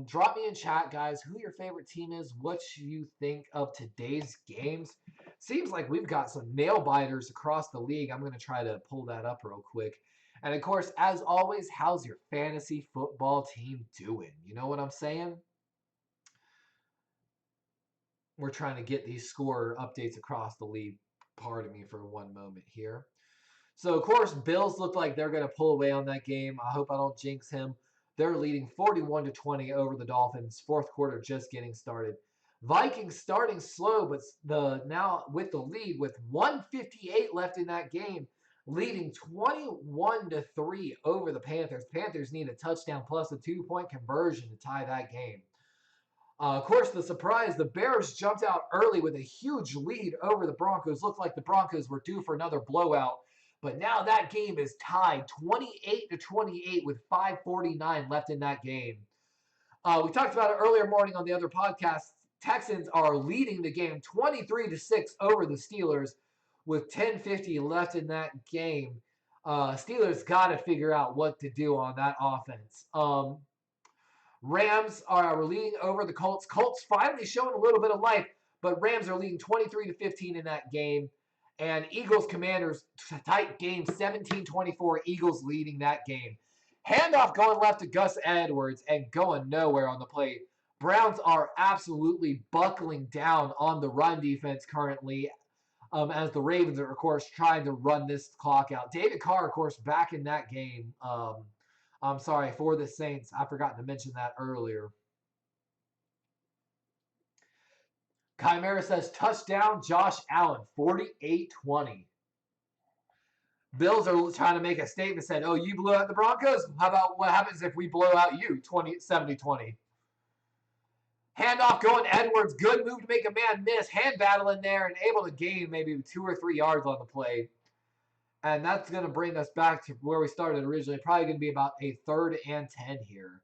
Drop me in chat, guys, who your favorite team is, what you think of today's games. Seems like we've got some nail biters across the league. I'm going to try to pull that up real quick. And of course, as always, how's your fantasy football team doing? You know what I'm saying? We're trying to get these score updates across the league. Pardon me for one moment here. So, of course, Bills look like they're going to pull away on that game. I hope I don't jinx him. They're leading 41-20 over the Dolphins. Fourth quarter just getting started. Vikings starting slow, but now with the lead with 1:58 left in that game, leading 21-3 over the Panthers. Panthers need a touchdown plus a 2-point conversion to tie that game. Of course, the surprise, the Bears jumped out early with a huge lead over the Broncos. Looked like the Broncos were due for another blowout. But now that game is tied 28-28 with 5:49 left in that game. We talked about it earlier morning on the other podcast. Texans are leading the game 23-6 over the Steelers with 10:50 left in that game. Steelers got to figure out what to do on that offense. Rams are leading over the Colts. Colts finally showing a little bit of life, but Rams are leading 23-15 in that game. And Eagles Commanders tight game 17-24. Eagles leading that game. Handoff going left to Gus Edwards and going nowhere on the plate. Browns are absolutely buckling down on the run defense currently, as the Ravens are, of course, trying to run this clock out. David Carr, of course, back in that game. I'm sorry, for the Saints. I forgot to mention that earlier. Chimera says, touchdown, Josh Allen, 48-20. Bills are trying to make a statement, said, oh, you blew out the Broncos? How about what happens if we blow out you, 70-20? Handoff going Edwards. Good move to make a man miss. Hand battle in there and able to gain maybe 2 or 3 yards on the play. And that's going to bring us back to where we started originally. Probably going to be about a 3rd and 10 here.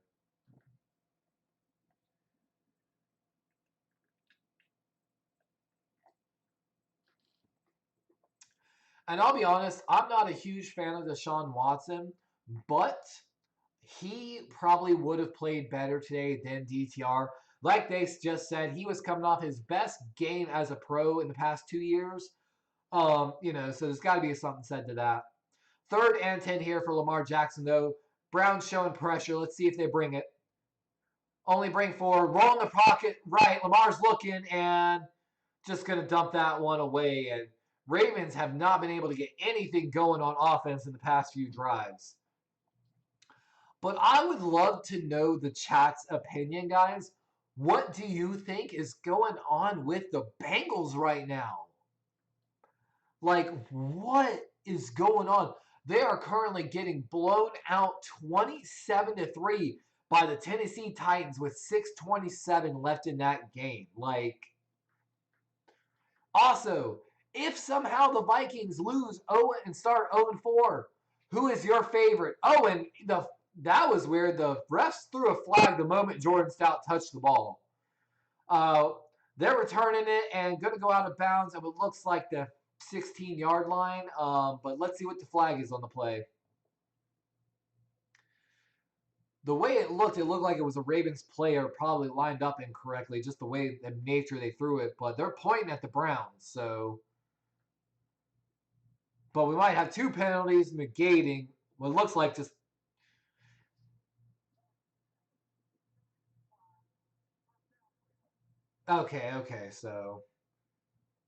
And I'll be honest, I'm not a huge fan of Deshaun Watson, but he probably would have played better today than DTR. Like they just said, he was coming off his best game as a pro in the past 2 years. So there's got to be something said to that. 3rd and 10 here for Lamar Jackson, though. Browns showing pressure. Let's see if they bring it. Only bring forward. Roll in the pocket right. Lamar's looking and just going to dump that one away. And Ravens have not been able to get anything going on offense in the past few drives. But I would love to know the chat's opinion, guys. What do you think is going on with the Bengals right now? Like, what is going on? They are currently getting blown out 27-3 by the Tennessee Titans with 6:27 left in that game. Like, also, if somehow the Vikings lose and start 0-4, who is your favorite? Oh, and that was where the refs threw a flag the moment Jordan Stout touched the ball. They're returning it and going to go out of bounds. It looks like the 16-yard line, but let's see what the flag is on the play. The way it looked like it was a Ravens player probably lined up incorrectly, just the way the nature they threw it, but they're pointing at the Browns, so. But we might have 2 penalties negating what looks like just. Okay, so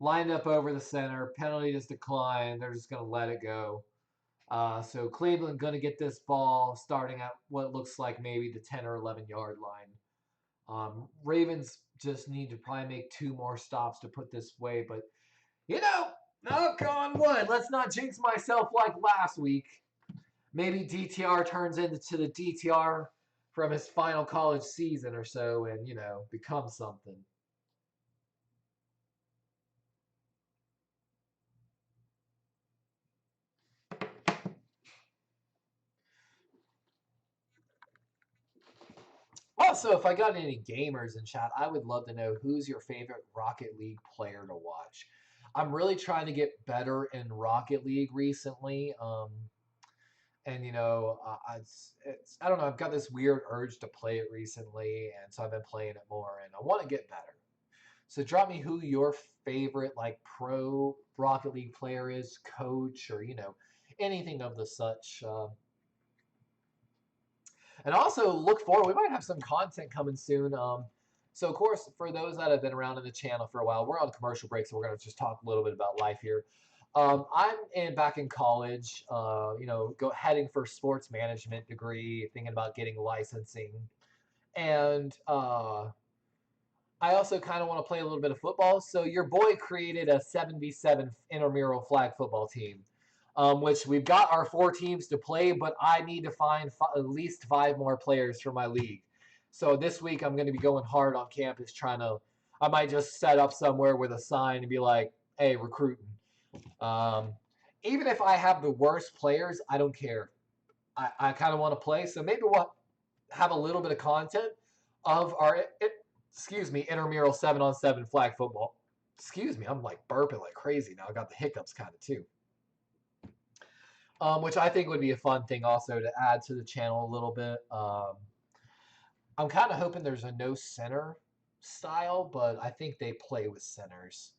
lined up over the center, penalty just declined, they're just going to let it go. So Cleveland going to get this ball starting at what looks like maybe the 10 or 11 yard line. Ravens just need to probably make 2 more stops to put this away. But, knock on wood, let's not jinx myself like last week. Maybe DTR turns into the DTR from his final college season or so and, becomes something. Also, if I got any gamers in chat, I would love to know who's your favorite Rocket League player to watch. I'm really trying to get better in Rocket League recently. And I don't know. I've got this weird urge to play it recently, and so I've been playing it more, and I want to get better. So drop me who your favorite pro Rocket League player is, coach, or anything of the such. And also look forward. We might have some content coming soon. So of course, for those that have been around in the channel for a while, we're on commercial break, so we're going to just talk a little bit about life here. I'm back in college, heading for sports management degree, thinking about getting licensing. And I also kind of want to play a little bit of football. So your boy created a 7v7 intramural flag football team, which we've got our 4 teams to play, but I need to find at least 5 more players for my league. So this week I'm going to be going hard on campus I might just set up somewhere with a sign and be like, hey, recruiting. Even if I have the worst players, I don't care. I kind of want to play. So maybe we'll have a little bit of content of our, intramural 7-on-7 flag football. Excuse me, I'm burping like crazy now. I got the hiccups kind of too. Which I think would be a fun thing also to add to the channel a little bit. I'm kind of hoping there's a no center style, but I think they play with centers.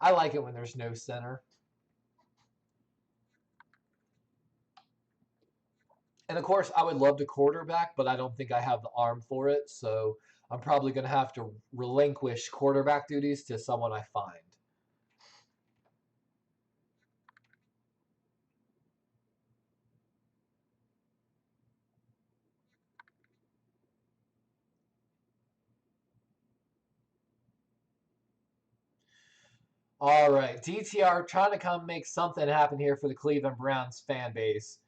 I like it when there's no center. And of course, I would love to quarterback, but I don't think I have the arm for it. So I'm probably going to have to relinquish quarterback duties to someone I find. All right, DTR trying to come make something happen here for the Cleveland Browns fan base.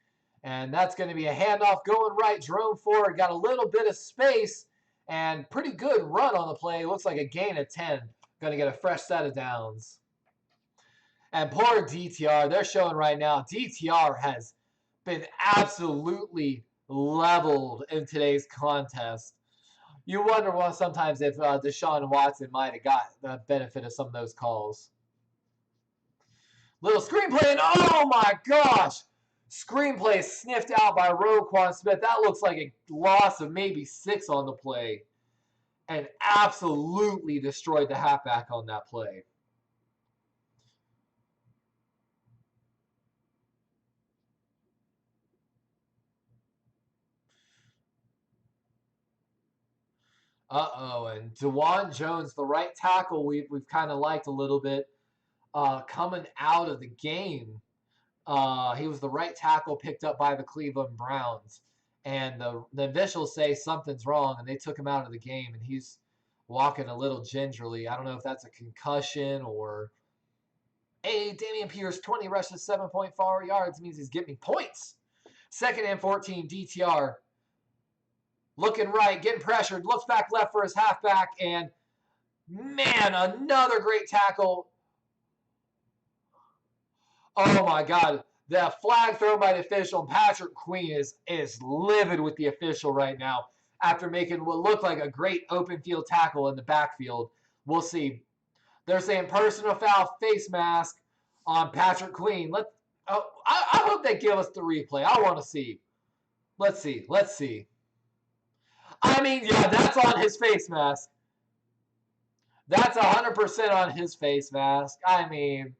And that's going to be a handoff going right. Jerome Ford got a little bit of space and pretty good run on the play. Looks like a gain of 10. Going to get a fresh set of downs. And poor DTR, they're showing right now, DTR has been absolutely leveled in today's contest. You wonder sometimes if Deshaun Watson might have got the benefit of some of those calls. Little screenplay, and oh my gosh! Screenplay sniffed out by Roquan Smith. That looks like a loss of maybe 6 on the play. And absolutely destroyed the halfback on that play. And DeJuan Jones, the right tackle we've kind of liked a little bit, coming out of the game. He was the right tackle picked up by the Cleveland Browns. And the officials say something's wrong, and they took him out of the game, and he's walking a little gingerly. I don't know if that's a concussion or... Hey, Damian Pierce, 20 rushes, 7.4 yards means he's getting me points. 2nd and 14, DTR. Looking right, getting pressured, looks back left for his halfback, and man, another great tackle. Oh my God. The flag thrown by the official, Patrick Queen is livid with the official right now after making what looked like a great open field tackle in the backfield. We'll see. They're saying personal foul, face mask on Patrick Queen. I hope they give us the replay. I want to see. Let's see. I mean, yeah, that's on his face mask. That's 100% on his face mask. I mean,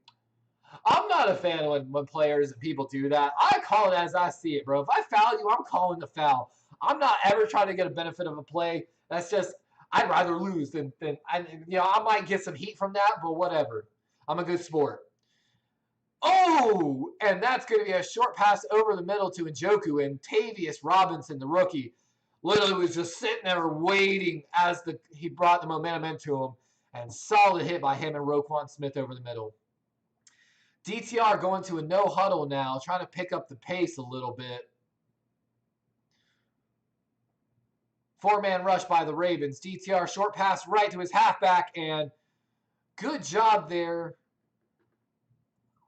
I'm not a fan of when players and people do that. I call it as I see it, bro. If I foul you, I'm calling the foul. I'm not ever trying to get a benefit of a play. That's just, I'd rather lose than I might get some heat from that, but whatever. I'm a good sport. Oh, and that's going to be a short pass over the middle to Njoku, and Tavius Robinson, the rookie, literally was just sitting there waiting as he brought the momentum into him. And solid hit by him and Roquan Smith over the middle. DTR going to a no huddle now, trying to pick up the pace a little bit. 4-man rush by the Ravens. DTR short pass right to his halfback, and good job there.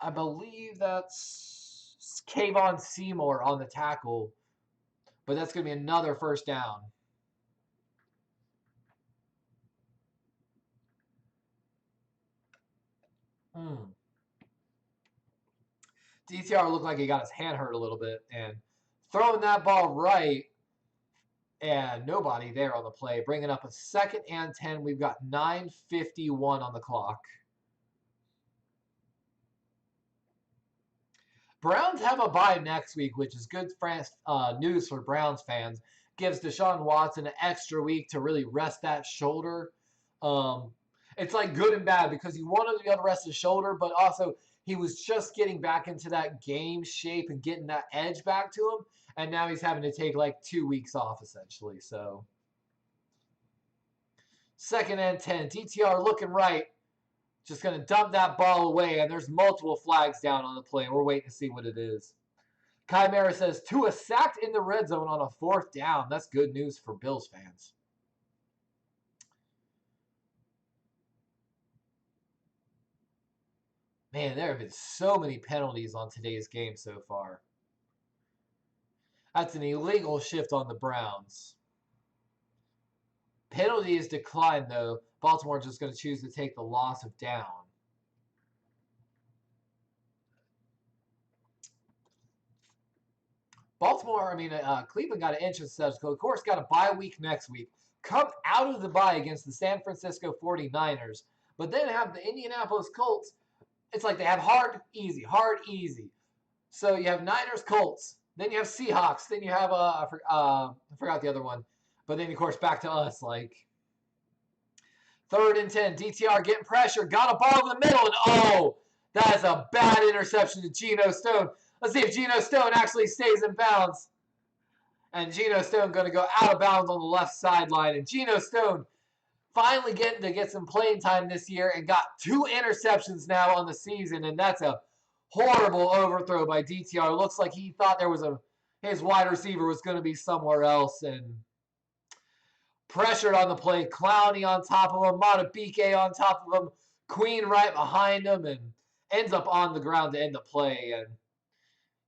I believe that's Kayvon Seymour on the tackle, but that's going to be another first down. DTR looked like he got his hand hurt a little bit, and throwing that ball right, and nobody there on the play, bringing up a 2nd and 10. We've got 9:51 on the clock. Browns have a bye next week, which is good news for Browns fans. Gives Deshaun Watson an extra week to really rest that shoulder. It's like good and bad because he wanted to be able to rest his shoulder, but also he was just getting back into that game shape and getting that edge back to him. And now he's having to take like 2 weeks off, essentially. So, 2nd and 10. DTR looking right. Just going to dump that ball away. And there's multiple flags down on the play. We're waiting to see what it is. Chimera says, Tua sacked in the red zone on a 4th down. That's good news for Bills fans. Man, there have been so many penalties on today's game so far. That's an illegal shift on the Browns. Penalties declined, though. Baltimore just going to choose to take the loss of down. Cleveland got an inch instead. Of course, got a bye week next week. Come out of the bye against the San Francisco 49ers. But then have the Indianapolis Colts. It's like they have hard, easy, hard, easy. So you have Niners, Colts. Then you have Seahawks. Then you have, I forgot the other one. But then, of course, back to us. Like, 3rd and 10. DTR getting pressure. Got a ball in the middle. And, oh, that is a bad interception to Geno Stone. Let's see if Geno Stone actually stays in bounds. And Geno Stone going to go out of bounds on the left sideline. And Geno Stone finally getting to get some playing time this year and got 2 interceptions now on the season. And that's a horrible overthrow by DTR. Looks like he thought his wide receiver was going to be somewhere else. And pressured on the play. Clowney on top of him. Matabike on top of him. Queen right behind him. And ends up on the ground to end the play. And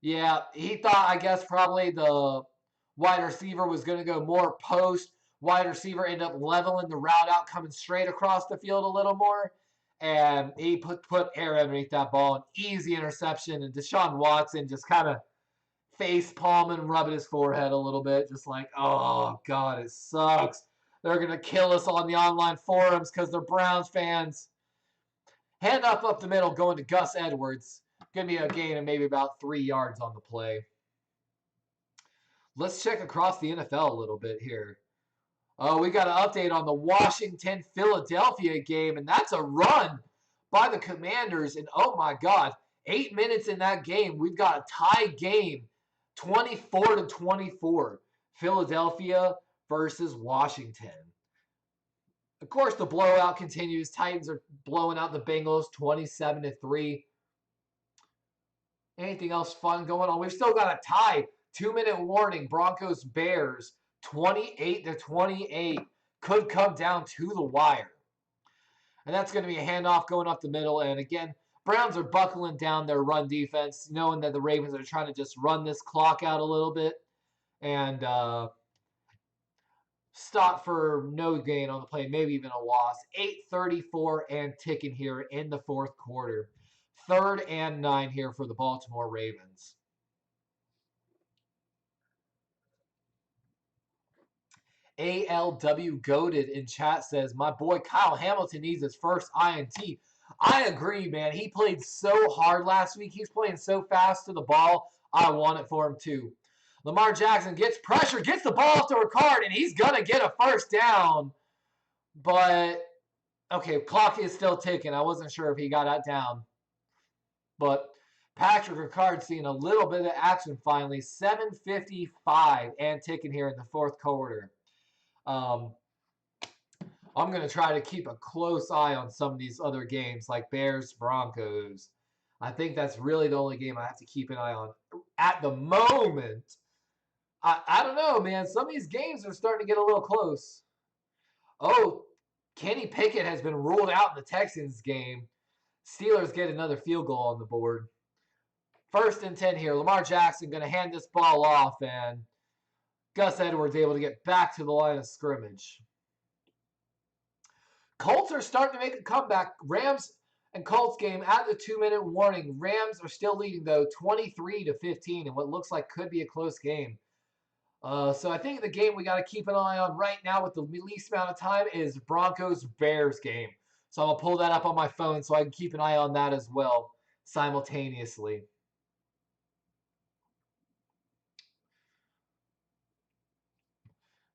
yeah, he thought, I guess, probably the wide receiver was going to go more post. Wide receiver ended up leveling the route out, coming straight across the field a little more. And he put air underneath that ball. An easy interception. And Deshaun Watson just kind of face palming and rubbing his forehead a little bit. Just like, oh, God, it sucks. They're going to kill us on the online forums because they're Browns fans. Hand up the middle, going to Gus Edwards. Going to be a gain of maybe about 3 yards on the play. Let's check across the NFL a little bit here. Oh, we got an update on the Washington-Philadelphia game, and that's a run by the Commanders. And, oh, my God, 8 minutes in that game. We've got a tie game, 24-24. Philadelphia versus Washington. Of course, the blowout continues. Titans are blowing out the Bengals 27-3. Anything else fun going on? We've still got a tie. 2-minute warning. Broncos-Bears 28-28. Could come down to the wire. And that's going to be a handoff going up the middle. And again, Browns are buckling down their run defense, knowing that the Ravens are trying to just run this clock out a little bit. And stop for no gain on the play, maybe even a loss. 8:34 and ticking here in the 4th quarter. 3rd and 9 here for the Baltimore Ravens. ALW Goated in chat says, my boy Kyle Hamilton needs his first INT. I agree, man. He played so hard last week. He's playing so fast to the ball. I want it for him too. Lamar Jackson gets pressure, gets the ball off the Ricard, and he's going to get a first down. But, okay, clock is still ticking. I wasn't sure if he got that down. But Patrick Ricard seeing a little bit of action finally. 7:55 and ticking here in the fourth quarter. I'm going to try to keep a close eye on some of these other games like Bears, Broncos. I think that's really the only game I have to keep an eye on at the moment. I don't know, man. Some of these games are starting to get a little close. Oh, Kenny Pickett has been ruled out in the Texans game. Steelers get another field goal on the board. 1st and 10 here. Lamar Jackson going to hand this ball off, and Gus Edwards able to get back to the line of scrimmage. Colts are starting to make a comeback. Rams and Colts game at the 2-minute warning. Rams are still leading, though, 23-15 in what looks like could be a close game. So I think the game we got to keep an eye on right now with the least amount of time is Broncos-Bears game. So I'll pull that up on my phone so I can keep an eye on that as well simultaneously.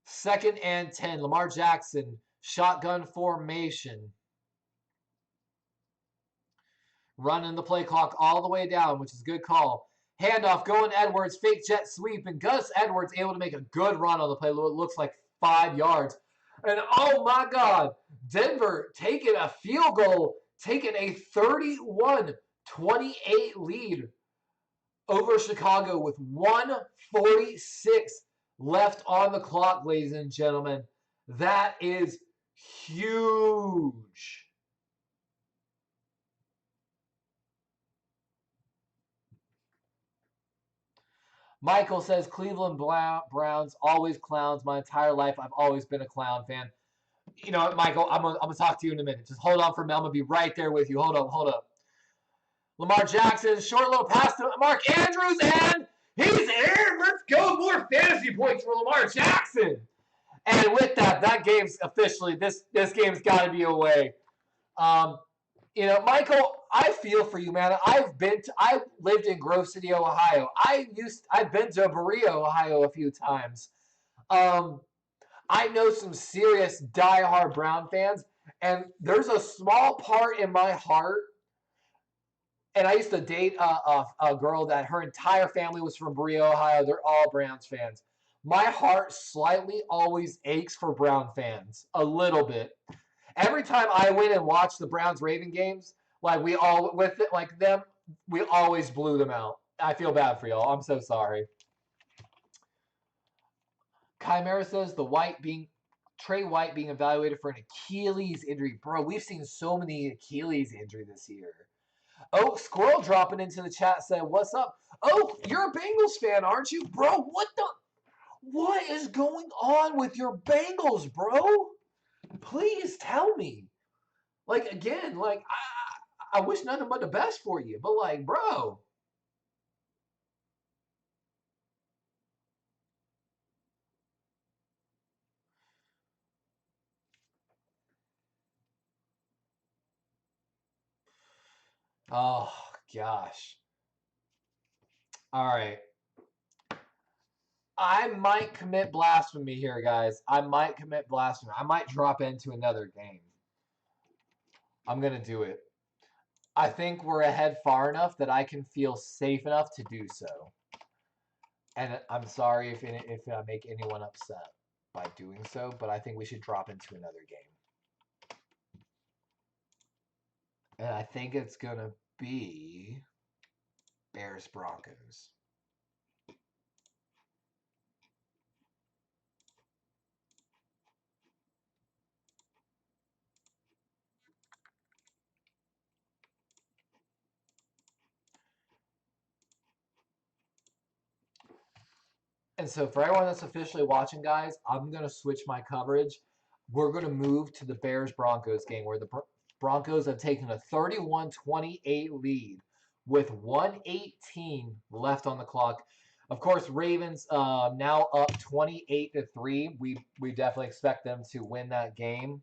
Second and 10. Lamar Jackson, shotgun formation. Running the play clock all the way down, which is a good call. Handoff, going Edwards, fake jet sweep, and Gus Edwards able to make a good run on the play. It looks like 5 yards. And oh my God, Denver taking a field goal, taking a 31-28 lead over Chicago with 1:46 left on the clock, ladies and gentlemen. That is huge. Michael says, Cleveland Browns, always clowns. My entire life, I've always been a clown fan. You know what, Michael, I'm gonna talk to you in a minute. Just hold on for a minute. I'm going to be right there with you. Hold up. Lamar Jackson, short little pass to Mark Andrews, and he's there. Let's go. More fantasy points for Lamar Jackson. And with that game's officially, this game's got to be away. Michael, I feel for you, man. I lived in Grove City, Ohio. I've been to Berea, Ohio a few times. I know some serious diehard Brown fans, and there's a small part in my heart. And I used to date a girl that her entire family was from Berea, Ohio. They're all Browns fans. My heart slightly always aches for Brown fans, a little bit. Every time I went and watched the Browns-Raven games, we always blew them out. I feel bad for y'all. I'm so sorry. Chimera says Trey White being evaluated for an Achilles injury. Bro, we've seen so many Achilles injury this year. Oh, Squirrel dropping into the chat said, what's up? Oh, you're a Bengals fan, aren't you? Bro, what is going on with your Bengals, bro? Please tell me. I wish nothing but the best for you. But, bro. Oh, gosh. All right. I might commit blasphemy here, guys. I might commit blasphemy. I might drop into another game. I'm going to do it. I think we're ahead far enough that I can feel safe enough to do so. And I'm sorry if I make anyone upset by doing so, but I think we should drop into another game. And I think it's going to be Bears-Broncos. And so for everyone that's officially watching, guys, I'm going to switch my coverage. We're going to move to the Bears-Broncos game where the Broncos have taken a 31-28 lead with 1:18 left on the clock. Of course, Ravens now up 28-3. We definitely expect them to win that game.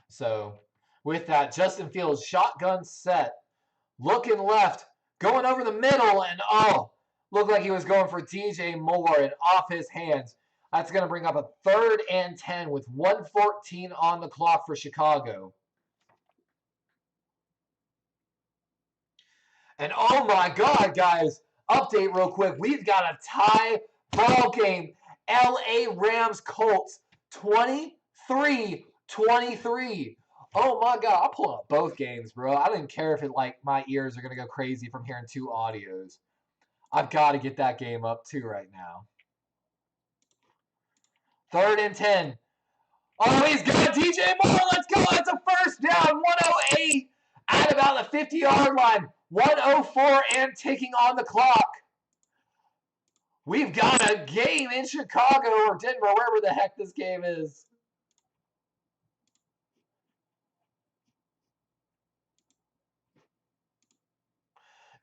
So with that, Justin Fields, shotgun set, looking left, going over the middle, and looked like he was going for DJ Moore and off his hands. That's going to bring up a 3rd and 10 with 1:14 on the clock for Chicago. And oh my God, guys, update real quick. We've got a tie ball game. LA Rams Colts 23-23. Oh my God, I'll pull up both games, bro. I didn't care if my ears are going to go crazy from hearing two audios. I've got to get that game up too right now. 3rd and 10. Oh, he's got DJ Moore. Let's go. It's a first down. 108 at about the 50-yard line. 104 and ticking on the clock. We've got a game in Chicago or Denver, wherever the heck this game is.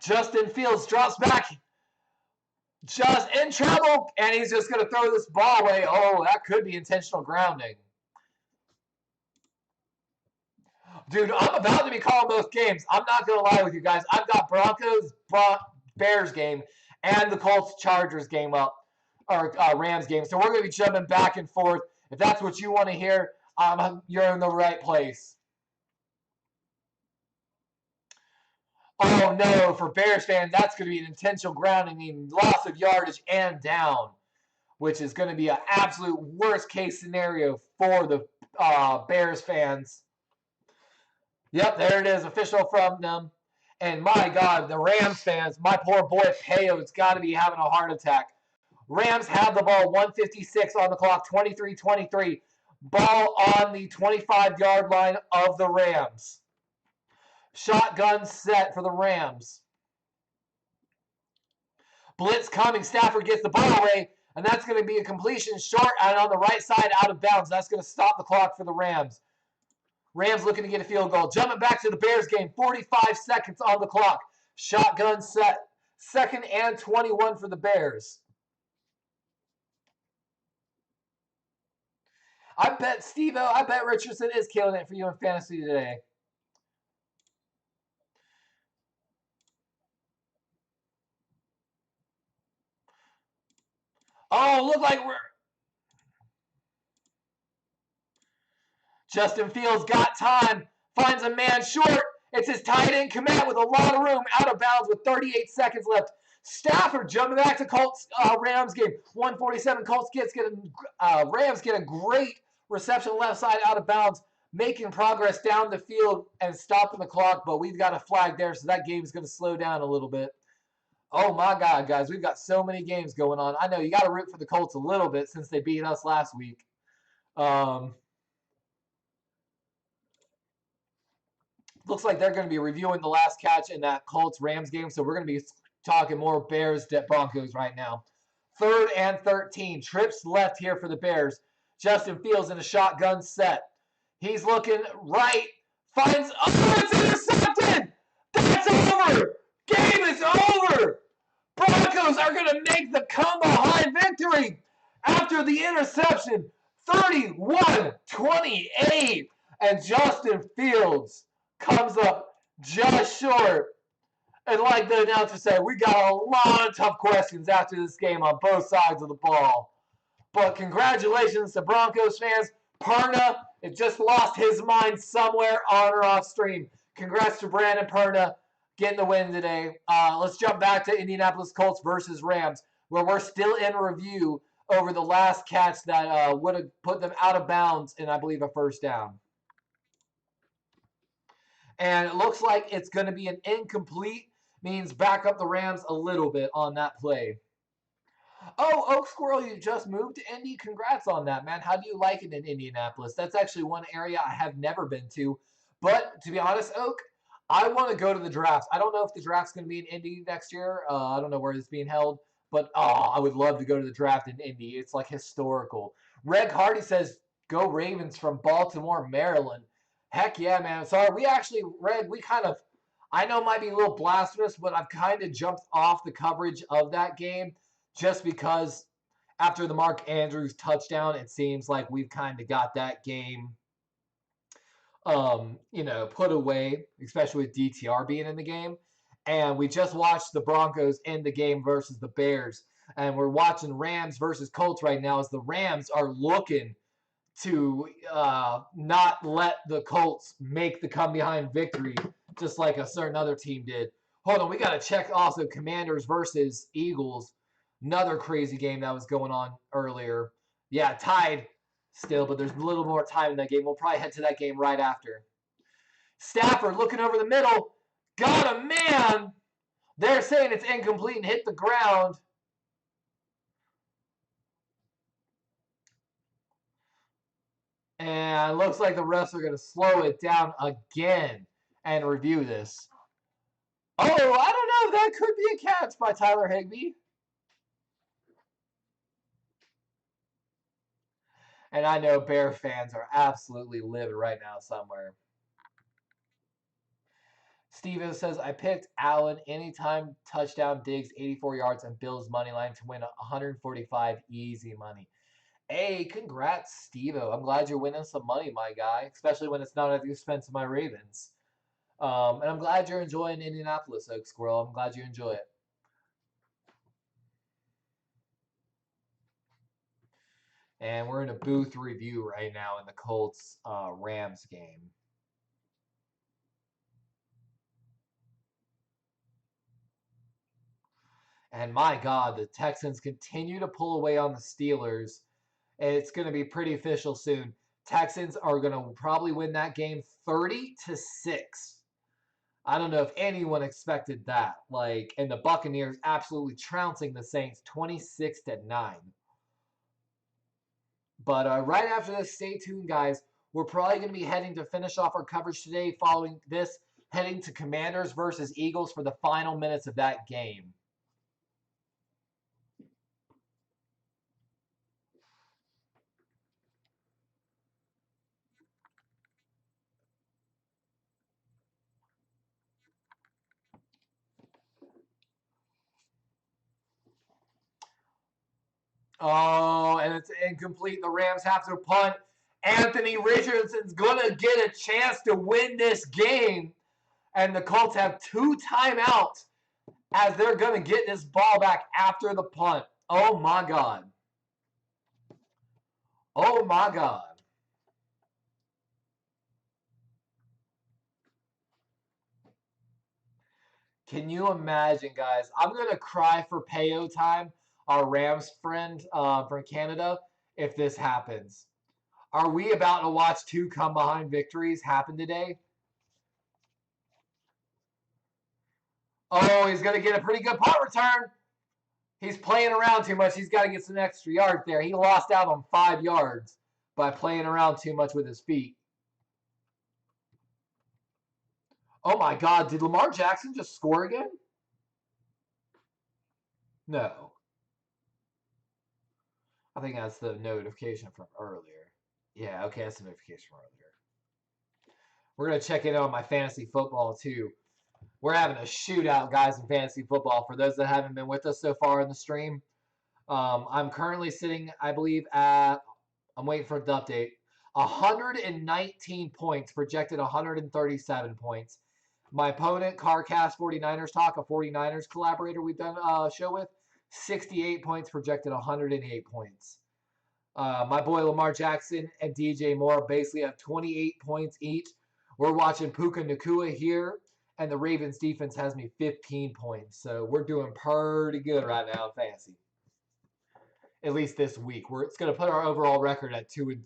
Justin Fields drops back. Just in trouble, and he's just going to throw this ball away. Oh, that could be intentional grounding. Dude, I'm about to be calling both games. I'm not going to lie with you guys. I've got Bears game and the Colts-Chargers game up, or Rams game. So we're going to be jumping back and forth. If that's what you want to hear, you're in the right place. Oh, no, for Bears fans, that's going to be an intentional grounding, meaning loss of yardage and down, which is going to be an absolute worst-case scenario for the Bears fans. Yep, there it is, official from them. And my God, the Rams fans, my poor boy Peyo's got to be having a heart attack. Rams have the ball, 1:56 on the clock, 23-23. Ball on the 25-yard line of the Rams. Shotgun set for the Rams. Blitz coming. Stafford gets the ball away, and that's going to be a completion short and on the right side out of bounds. That's going to stop the clock for the Rams. Rams looking to get a field goal. Jumping back to the Bears game. 45 seconds on the clock. Shotgun set. 2nd and 21 for the Bears. I bet Richardson is killing it for you in fantasy today. Oh, look like we're... Justin Fields got time. Finds a man short. It's his tight end command with a lot of room. Out of bounds with 38 seconds left. Stafford jumping back to Colts Rams game. 147. Rams get a great reception left side out of bounds. Making progress down the field and stopping the clock. But we've got a flag there, so that game is going to slow down a little bit. Oh my God, guys, we've got so many games going on. I know you got to root for the Colts a little bit since they beat us last week. Looks like they're going to be reviewing the last catch in that Colts-Rams game, so we're going to be talking more Bears-Broncos right now. 3rd and 13. Trips left here for the Bears. Justin Fields in a shotgun set. He's looking right. Finds... Oh, it's intercepted! That's over! Game is over! Broncos are going to make the come-behind victory after the interception. 31-28. And Justin Fields comes up just short. And like the announcer said, we got a lot of tough questions after this game on both sides of the ball. But congratulations to Broncos fans. Perna, it just lost his mind somewhere on or off stream. Congrats to Brandon Perna getting the win today. Let's jump back to Indianapolis Colts versus Rams, where we're still in review over the last catch that would have put them out of bounds in, I believe, a first down. And it looks like it's going to be an incomplete, means back up the Rams a little bit on that play. Oh, Oak Squirrel, you just moved to Indy? Congrats on that, man. How do you like it in Indianapolis? That's actually one area I have never been to. But to be honest, Oak, I want to go to the draft. I don't know if the draft's going to be in Indy next year. I don't know where it's being held. But, I would love to go to the draft in Indy. It's like historical. Reg Hardy says, go Ravens from Baltimore, Maryland. Heck yeah, man. Sorry, Reg, I know it might be a little blasphemous, but I've kind of jumped off the coverage of that game just because after the Mark Andrews touchdown, it seems like we've kind of got that game, put away, especially with DTR being in the game. And we just watched the Broncos end the game versus the Bears. And we're watching Rams versus Colts right now as the Rams are looking to not let the Colts make the come-behind victory just like a certain other team did. Hold on, we got to check also Commanders versus Eagles. Another crazy game that was going on earlier. Yeah, tied still, but there's a little more time in that game. We'll probably head to that game right after. Stafford looking over the middle. Got a man. They're saying it's incomplete and hit the ground. And it looks like the refs are going to slow it down again and review this. Oh, I don't know. That could be a catch by Tyler Higbee. And I know Bear fans are absolutely livid right now somewhere. Steven says, I picked Allen anytime touchdown, Diggs 84 yards, and Bills money line to win 145 easy money. Hey, congrats, Steve-O. I'm glad you're winning some money, my guy, especially when it's not at the expense of my Ravens. And I'm glad you're enjoying Indianapolis, Oak Squirrel. I'm glad you enjoy it. And we're in a booth review right now in the Colts Rams game. And my God, the Texans continue to pull away on the Steelers. It's going to be pretty official soon. Texans are going to probably win that game 30-6. I don't know if anyone expected that. And the Buccaneers absolutely trouncing the Saints 26-9. But right after this, stay tuned, guys. We're probably going to be heading to finish off our coverage today. Following this, heading to Commanders versus Eagles for the final minutes of that game. Oh, and it's incomplete. The Rams have to punt. Anthony Richardson's going to get a chance to win this game. And the Colts have 2 timeouts as they're going to get this ball back after the punt. Oh, my God. Oh, my God. Can you imagine, guys? I'm going to cry for Payo time, our Rams friend from Canada, if this happens. Are we about to watch 2 come-behind victories happen today? Oh, he's going to get a pretty good punt return. He's playing around too much. He's got to get some extra yards there. He lost out on 5 yards by playing around too much with his feet. Oh, my God. Did Lamar Jackson just score again? No. I think that's the notification from earlier. Yeah, okay, that's the notification from earlier. We're going to check in on my fantasy football, too. We're having a shootout, guys, in fantasy football. For those that haven't been with us so far in the stream, I'm currently sitting, I believe, at, I'm waiting for the update, 119 points, projected 137 points. My opponent, CarCast 49ers Talk, a 49ers collaborator we've done a show with, 68 points, projected 108 points. My boy Lamar Jackson and DJ Moore basically have 28 points each. We're watching Puka Nacua here, and the Ravens defense has me 15 points. So we're doing pretty good right now in fantasy. At least this week. It's going to put our overall record at 2-2.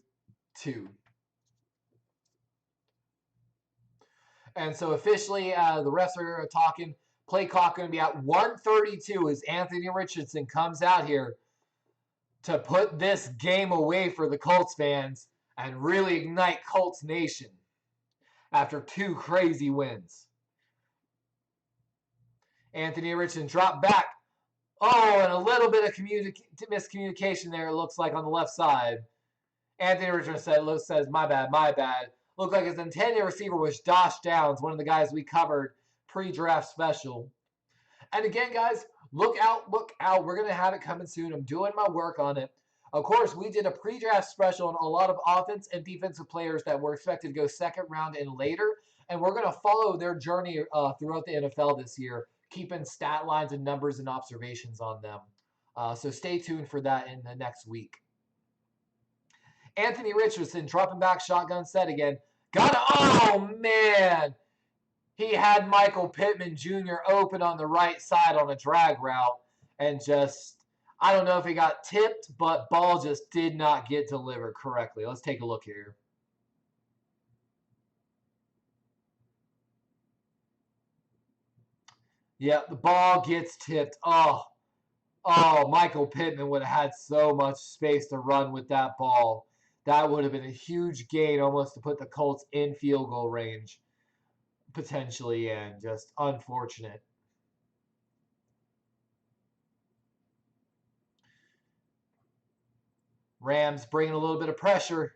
And so officially, the refs are talking. Play clock going to be at 1:32 as Anthony Richardson comes out here to put this game away for the Colts fans and really ignite Colts Nation after 2 crazy wins. Anthony Richardson dropped back. Oh, and a little bit of miscommunication there, it looks like, on the left side. Anthony Richardson says, my bad, my bad. Looked like his intended receiver was Josh Downs, one of the guys we covered pre-draft special. And again, guys, look out, look out. We're going to have it coming soon. I'm doing my work on it. Of course, we did a pre-draft special on a lot of offense and defensive players that were expected to go second round and later. And we're going to follow their journey throughout the NFL this year, keeping stat lines and numbers and observations on them. So stay tuned for that in the next week. Anthony Richardson dropping back shotgun set again. Oh, man. He had Michael Pittman Jr. open on the right side on a drag route and just, I don't know if he got tipped, but ball just did not get delivered correctly. Let's take a look here. Yeah, the ball gets tipped. Oh, Michael Pittman would have had so much space to run with that ball. That would have been a huge gain almost to put the Colts in field goal range, potentially, and just unfortunate. Rams bringing a little bit of pressure.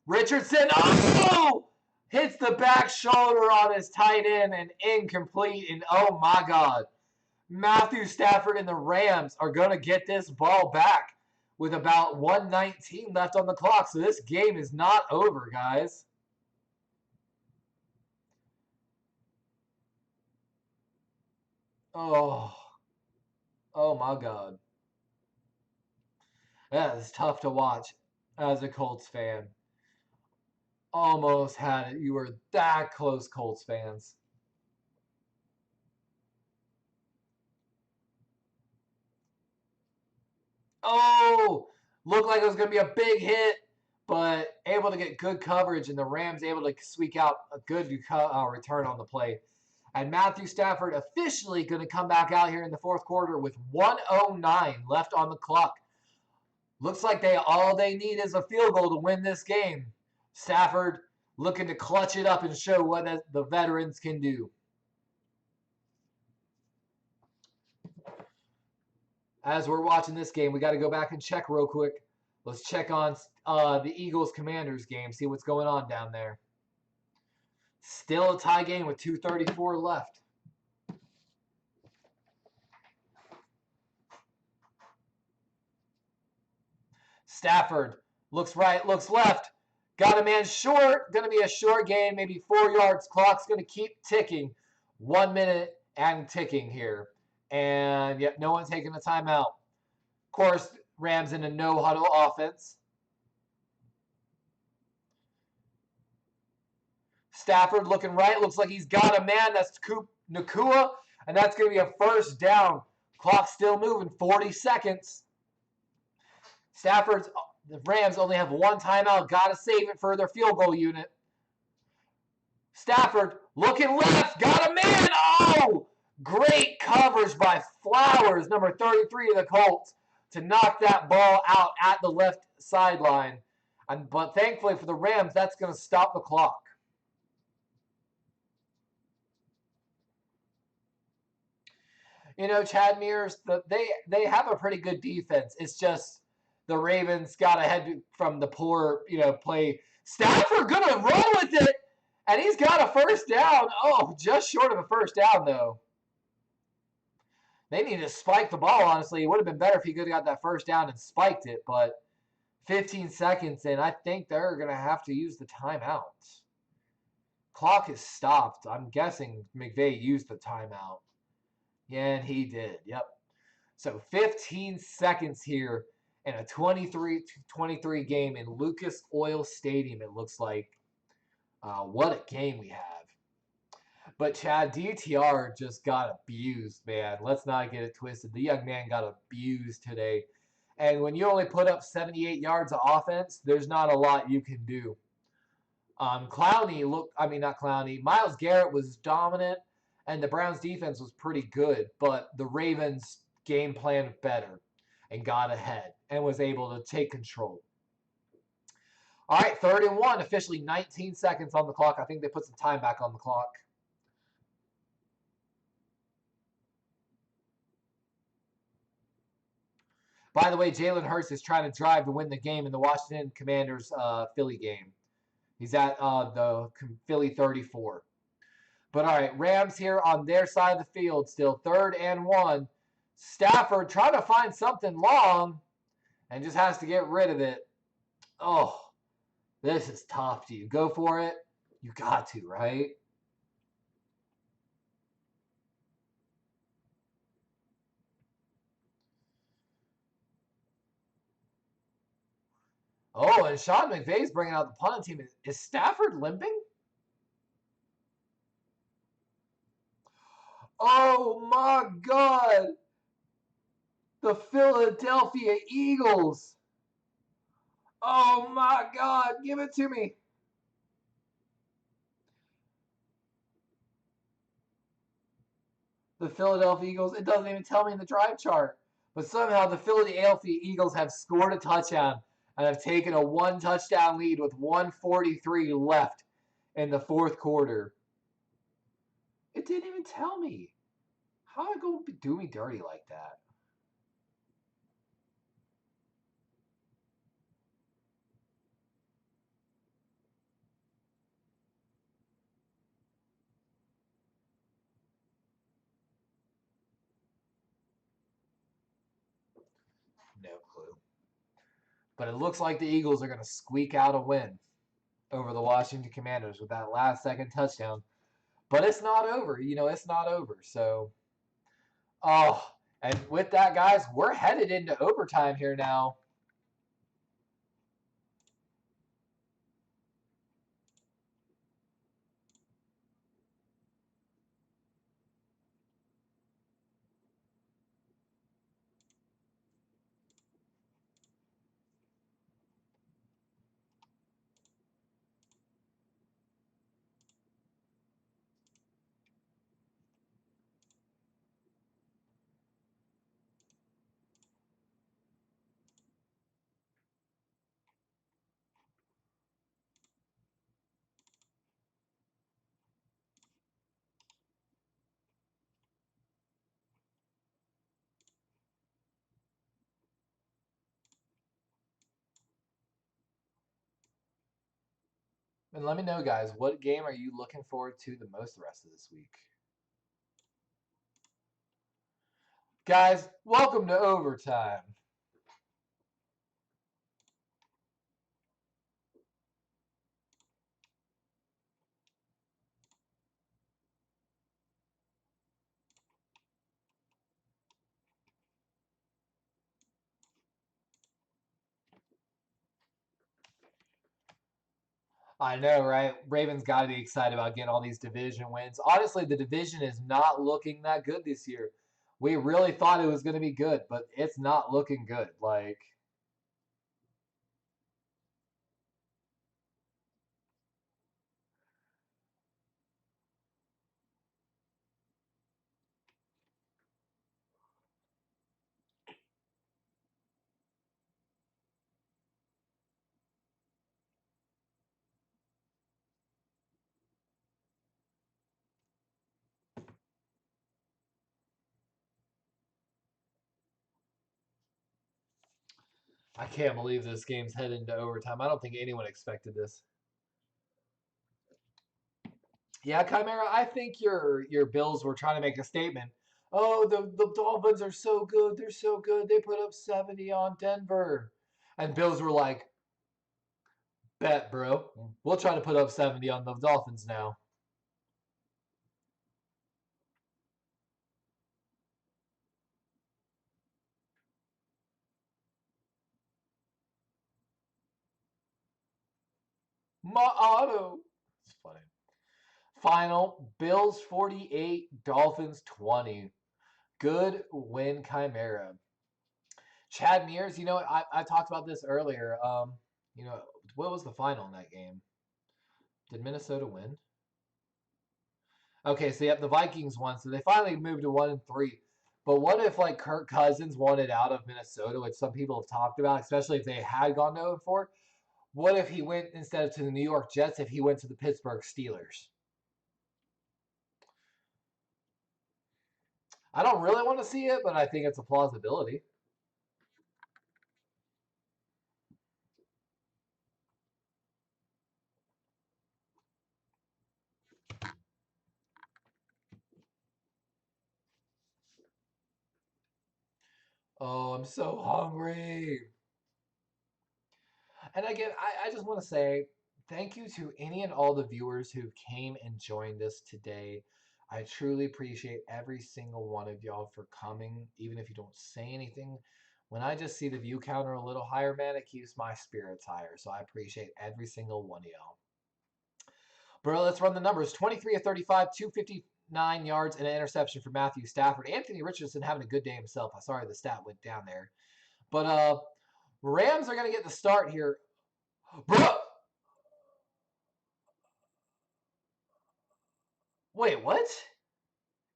Richardson, oh! Hits the back shoulder on his tight end and incomplete. And oh my God. Matthew Stafford and the Rams are going to get this ball back with about 1:19 left on the clock. So this game is not over, guys. Oh my God. That is tough to watch as a Colts fan. Almost had it. You were that close, Colts fans. Oh, looked like it was going to be a big hit, but able to get good coverage, and the Rams able to squeak out a good return on the play. And Matthew Stafford officially going to come back out here in the fourth quarter with 1:09 left on the clock. Looks like all they need is a field goal to win this game. Stafford looking to clutch it up and show what the veterans can do. As we're watching this game, we got to go back and check real quick. Let's check on the Eagles-Commanders game, see what's going on down there. Still a tie game with 2:34 left. Stafford looks right, looks left. Got a man short. Going to be a short game, maybe 4 yards. Clock's going to keep ticking. 1 minute and ticking here. And yet no one's taking a timeout. Of course, Rams in a no-huddle offense. Stafford looking right. Looks like he's got a man. That's Nakua. And that's going to be a first down. Clock still moving. 40 seconds. The Rams only have one timeout. Got to save it for their field goal unit. Stafford looking left. Got a man. Oh! Great coverage by Flowers, number 33 of the Colts, to knock that ball out at the left sideline. But thankfully for the Rams, that's going to stop the clock. You know, Chad Mears, they have a pretty good defense. It's just the Ravens got ahead from the poor, play. Stafford going to run with it, and he's got a first down. Oh, just short of a first down, though. They need to spike the ball, honestly. It would have been better if he could have got that first down and spiked it, but 15 seconds in, I think they're going to have to use the timeout. Clock is stopped. I'm guessing McVay used the timeout. Yeah, and he did. Yep. So 15 seconds here in a 23-23 game in Lucas Oil Stadium, it looks like. What a game we have. But Chad, DTR just got abused, man. Let's not get it twisted. The young man got abused today. And when you only put up 78 yards of offense, there's not a lot you can do. Not Clowney. Myles Garrett was dominant, and the Browns' defense was pretty good. But the Ravens game planned better and got ahead and was able to take control. All right, 3rd and 1, officially 19 seconds on the clock. I think they put some time back on the clock. By the way, Jalen Hurts is trying to drive to win the game in the Washington Commanders Philly game. He's at the Philly 34. But all right, Rams here on their side of the field still. 3rd and 1. Stafford trying to find something long and just has to get rid of it. Oh, this is tough. Do you go for it? You got to, right? Oh, and Sean McVay's bringing out the punting team. Is Stafford limping? Oh my God! The Philadelphia Eagles! Oh my God! Give it to me! The Philadelphia Eagles. It doesn't even tell me in the drive chart. But somehow the Philadelphia Eagles have scored a touchdown and have taken a 1-touchdown lead with 1:43 left in the fourth quarter. It didn't even tell me. How did it go do me dirty like that? No clue. But it looks like the Eagles are going to squeak out a win over the Washington Commanders with that last-second touchdown. But it's not over. It's not over. So, and with that, guys, we're headed into overtime here now. And let me know, guys, what game are you looking forward to the most the rest of this week? Guys, welcome to overtime. I know, right? Ravens got to be excited about getting all these division wins. Honestly, the division is not looking that good this year. We really thought it was going to be good, but it's not looking good. I can't believe this game's headed into overtime. I don't think anyone expected this. Yeah, Chimera, I think your Bills were trying to make a statement. Oh, the Dolphins are so good. They're so good. They put up 70 on Denver. And Bills were like, bet, bro. We'll try to put up 70 on the Dolphins now. My auto. It's funny. Final, Bills 48, Dolphins 20. Good win, Chimera. Chad Mears, I talked about this earlier. What was the final in that game? Did Minnesota win? Okay, so yep, the Vikings won, so they finally moved to 1-3. But what if like Kirk Cousins wanted out of Minnesota, which some people have talked about, especially if they had gone to 0-4? What if he went instead of to the New York Jets? If he went to the Pittsburgh Steelers? I don't really want to see it, but I think it's a plausibility. Oh, I'm so hungry. And again, I just want to say thank you to any and all the viewers who came and joined us today. I truly appreciate every single one of y'all for coming, even if you don't say anything. When I just see the view counter a little higher, man, it keeps my spirits higher. So I appreciate every single one of y'all. Bro, let's run the numbers. 23 of 35, 250, 9 yards and an interception for Matthew Stafford. Anthony Richardson having a good day himself. I'm sorry the stat went down there. But Rams are going to get the start here. Bro! Wait, what?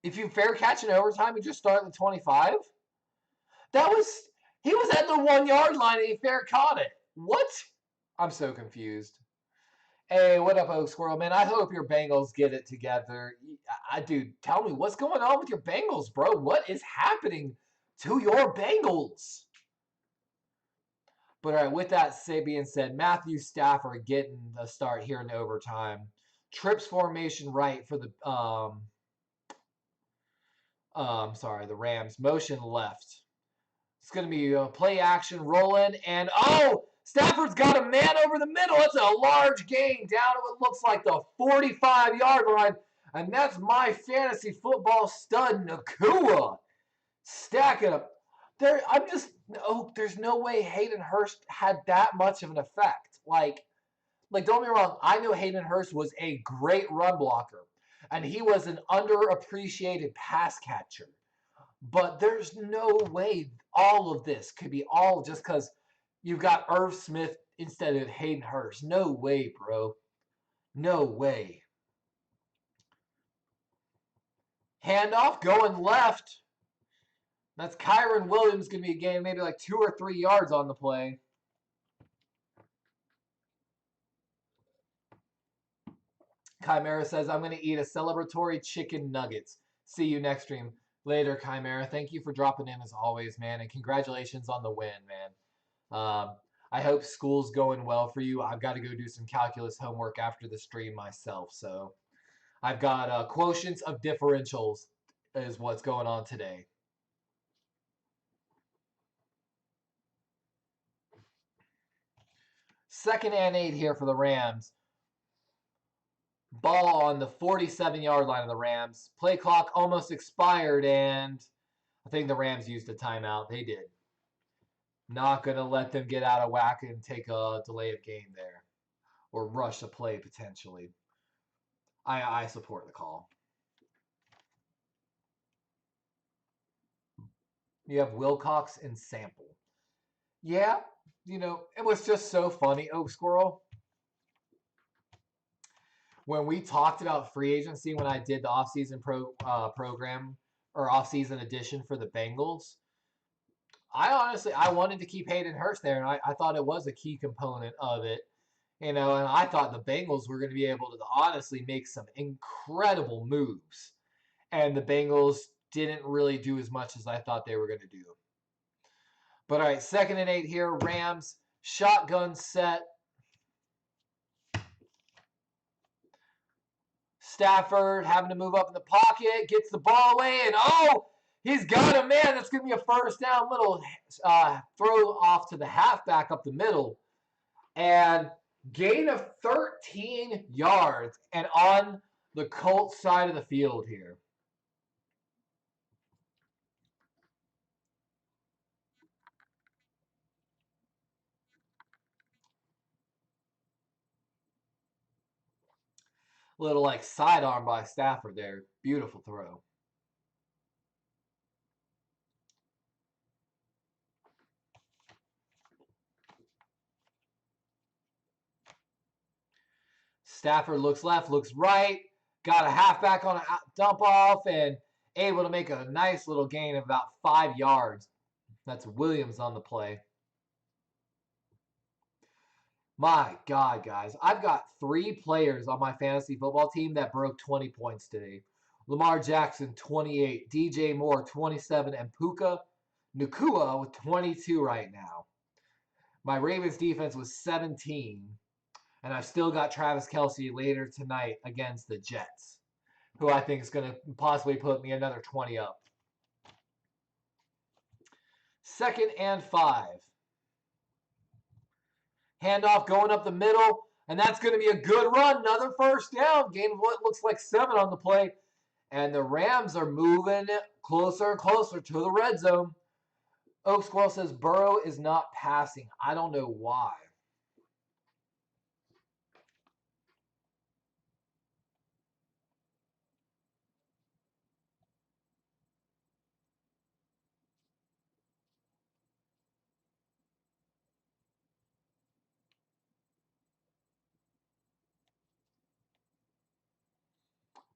If you fair catch in overtime, you just start at the 25? He was at the 1 yard line and he fair caught it. What? I'm so confused. Hey, what up, Oak Squirrel, man? I hope your Bengals get it together. Dude, tell me, what's going on with your Bengals, bro? What is happening to your Bengals? But all right, with that being said, Matthew Stafford getting the start here in overtime. Trips formation right for the the Rams. Motion left. It's going to be a play action rolling. And, oh, Stafford's got a man over the middle. It's a large gain down to what looks like the 45-yard line. And that's my fantasy football stud, Nakua. Stacking up. There's no way Hayden Hurst had that much of an effect. Like, don't get me wrong. I know Hayden Hurst was a great run blocker. And he was an underappreciated pass catcher. But there's no way all of this could be all just because you've got Irv Smith instead of Hayden Hurst. No way, bro. No way. Handoff going left. That's Kyron Williams going to be a game maybe like 2 or 3 yards on the play. Chimera says, I'm going to eat a celebratory chicken nuggets. See you next stream. Later, Chimera. Thank you for dropping in as always, man. And congratulations on the win, man. I hope school's going well for you. I've got to go do some calculus homework after the stream myself. So I've got quotients of differentials is what's going on today. Second and 8 here for the Rams. Ball on the 47-yard line of the Rams. Play clock almost expired, and I think the Rams used a timeout. They did. Not going to let them get out of whack and take a delay of game there. Or rush a play, potentially. I support the call. You have Wilcox and Sample. Yeah, it was just so funny, Oak Squirrel. When we talked about free agency, when I did the offseason program or offseason edition for the Bengals, I wanted to keep Hayden Hurst there, and I thought it was a key component of it. And I thought the Bengals were going to be able to honestly make some incredible moves. And the Bengals didn't really do as much as I thought they were going to do. But all right, 2nd and 8 here. Rams, shotgun set. Stafford having to move up in the pocket, gets the ball away, and he's got a man. That's going to be a first down. Little throw off to the halfback up the middle. And gain of 13 yards and on the Colts side of the field here. Little sidearm by Stafford there. Beautiful throw. Stafford looks left, looks right. Got a halfback on a dump off and able to make a nice little gain of about 5 yards. That's Williams on the play. My God, guys. I've got 3 players on my fantasy football team that broke 20 points today. Lamar Jackson, 28. DJ Moore, 27. And Puka Nakua with 22 right now. My Ravens defense was 17. And I've still got Travis Kelce later tonight against the Jets, who I think is going to possibly put me another 20 up. 2nd and 5. Handoff going up the middle, and that's going to be a good run. Another first down. Gain of what looks like 7 on the play. And the Rams are moving closer and closer to the red zone. Oak Squirrel says Burrow is not passing. I don't know why.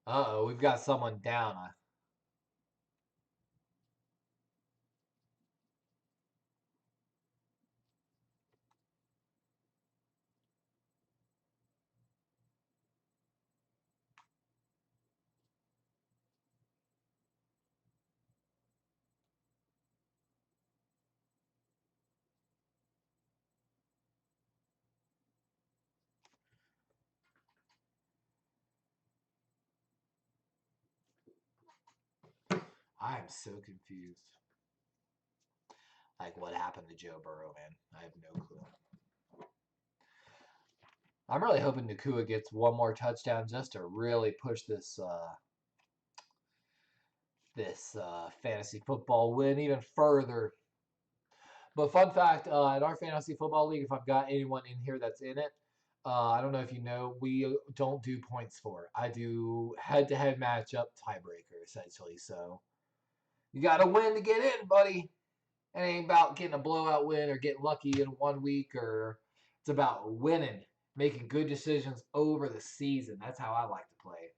Uh-oh, we've got someone down. I am so confused. Like, what happened to Joe Burrow, man? I have no clue. I'm really hoping Nakua gets one more touchdown just to really push this fantasy football win even further. But fun fact, in our fantasy football league, if I've got anyone in here that's in it, I don't know if you know, we don't do points for it. I do head-to-head matchup tiebreaker, essentially. So you got to win to get in, buddy. It ain't about getting a blowout win or getting lucky in 1 week, or it's about winning, making good decisions over the season. That's how I like to play.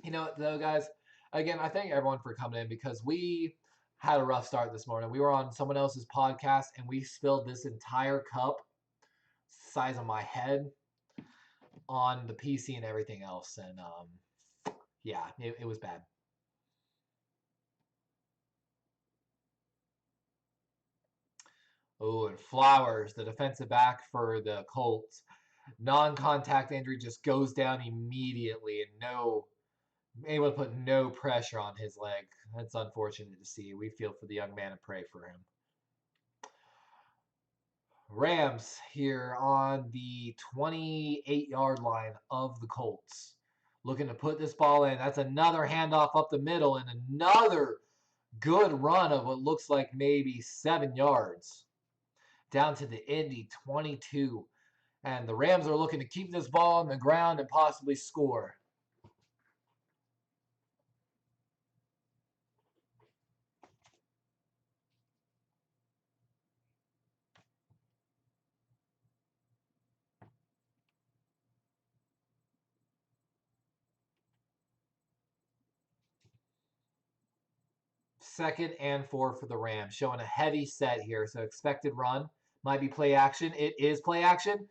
You know what, though, guys? Again, I thank everyone for coming in because we had a rough start this morning. We were on someone else's podcast and we spilled this entire cup, size of my head, on the PC and everything else. And yeah, it was bad. Oh, and Flowers, the defensive back for the Colts, non-contact injury, just goes down immediately and able to put no pressure on his leg. That's unfortunate to see. We feel for the young man and pray for him. Rams here on the 28-yard line of the Colts. Looking to put this ball in. That's another handoff up the middle and another good run of what looks like maybe 7 yards. Down to the Indy 22. And the Rams are looking to keep this ball on the ground and possibly score. Second and 4 for the Rams. Showing a heavy set here. So expected run. Might be play action. It is play action.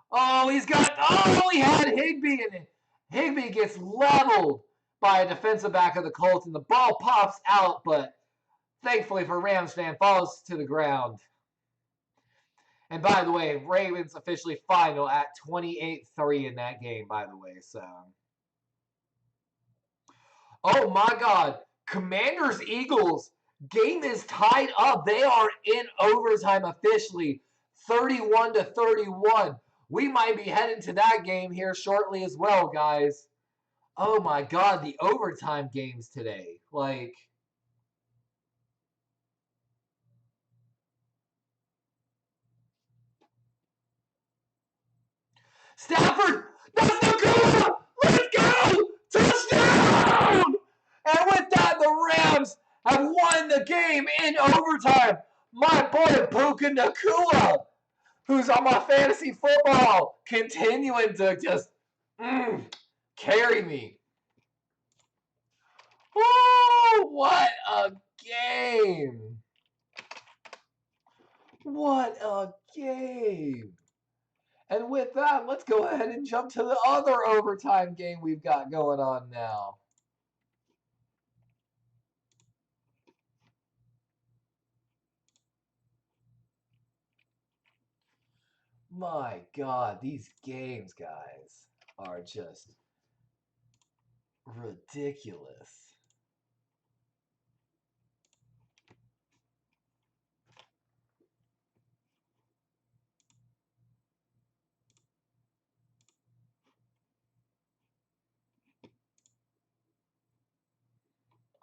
Oh, he had Higbee in it. Higbee gets leveled by a defensive back of the Colts, and the ball pops out, but thankfully for Rams fan, falls to the ground. And by the way, Ravens officially final at 28-3 in that game, by the way. So, oh my God. Commanders Eagles game is tied up. They are in overtime officially, 31-31. We might be heading to that game here shortly as well, guys. Oh my God, the overtime games today. Like, Stafford, that's no good. Let's go. Touchdown. And with that, the Rams have won the game in overtime. My boy, Puka Nakua, who's on my fantasy football, continuing to just carry me. Woo! What a game! What a game! And with that, let's go ahead and jump to the other overtime game we've got going on now. My God, these games, guys, are just ridiculous.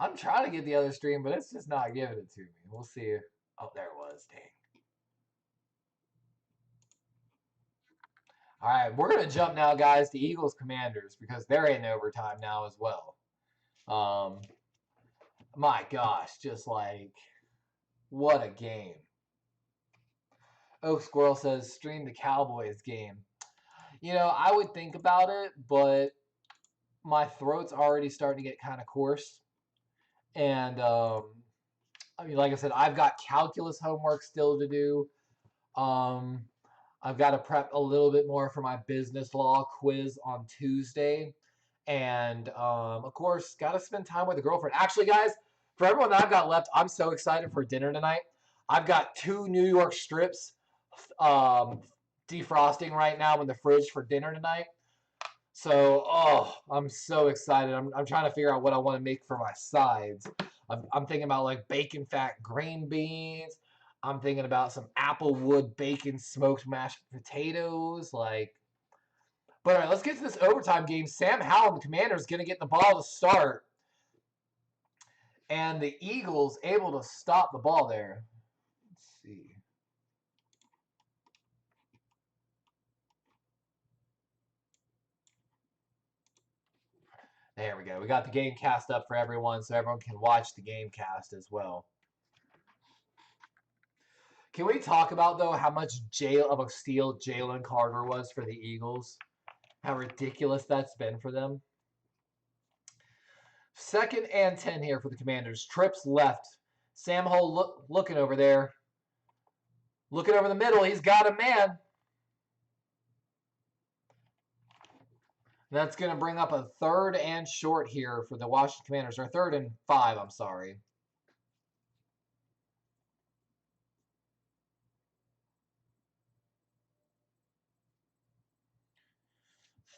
I'm trying to get the other stream, but it's just not giving it to me. We'll see. Oh, there it was. Dang. All right, we're going to jump now, guys, to Eagles Commanders because they're in overtime now as well. My gosh, just like, what a game. Oak Squirrel says, stream the Cowboys game. You know, I would think about it, but my throat's already starting to get kind of coarse. And I mean, like I said, I've got calculus homework still to do. Um, I've got to prep a little bit more for my business law quiz on Tuesday. And of course, got to spend time with a girlfriend. Actually, guys, for everyone that I've got left, I'm so excited for dinner tonight. I've got 2 New York strips um, defrosting right now in the fridge for dinner tonight. So, oh, I'm so excited. I'm trying to figure out what I want to make for my sides. I'm thinking about like bacon fat green beans. I'm thinking about some applewood bacon smoked mashed potatoes. But all right, let's get to this overtime game. Sam Howell, the Commanders, going to get the ball to start. And the Eagles able to stop the ball there. Let's see. There we go. We got the game cast up for everyone so everyone can watch the game cast as well. Can we talk about, though, how much of a steal Jalen Carter was for the Eagles? How ridiculous that's been for them? 2nd and 10 here for the Commanders. Trips left. Sam Howell looking over there. Looking over the middle. He's got a man. That's going to bring up a 3rd and short here for the Washington Commanders. Or 3rd and 5, I'm sorry.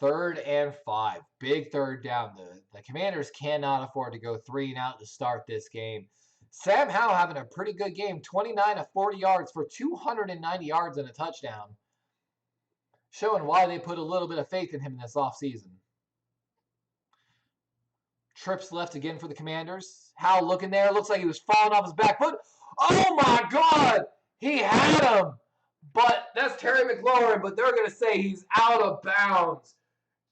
3rd and 5. Big 3rd down. The Commanders cannot afford to go 3 and out to start this game. Sam Howell having a pretty good game. 29 of 40 yards for 290 yards and a touchdown. Showing why they put a little bit of faith in him in this offseason. Trips left again for the Commanders. Howell looking there. Looks like he was falling off his back foot. Oh my God! He had him! But that's Terry McLaurin, but they're going to say he's out of bounds.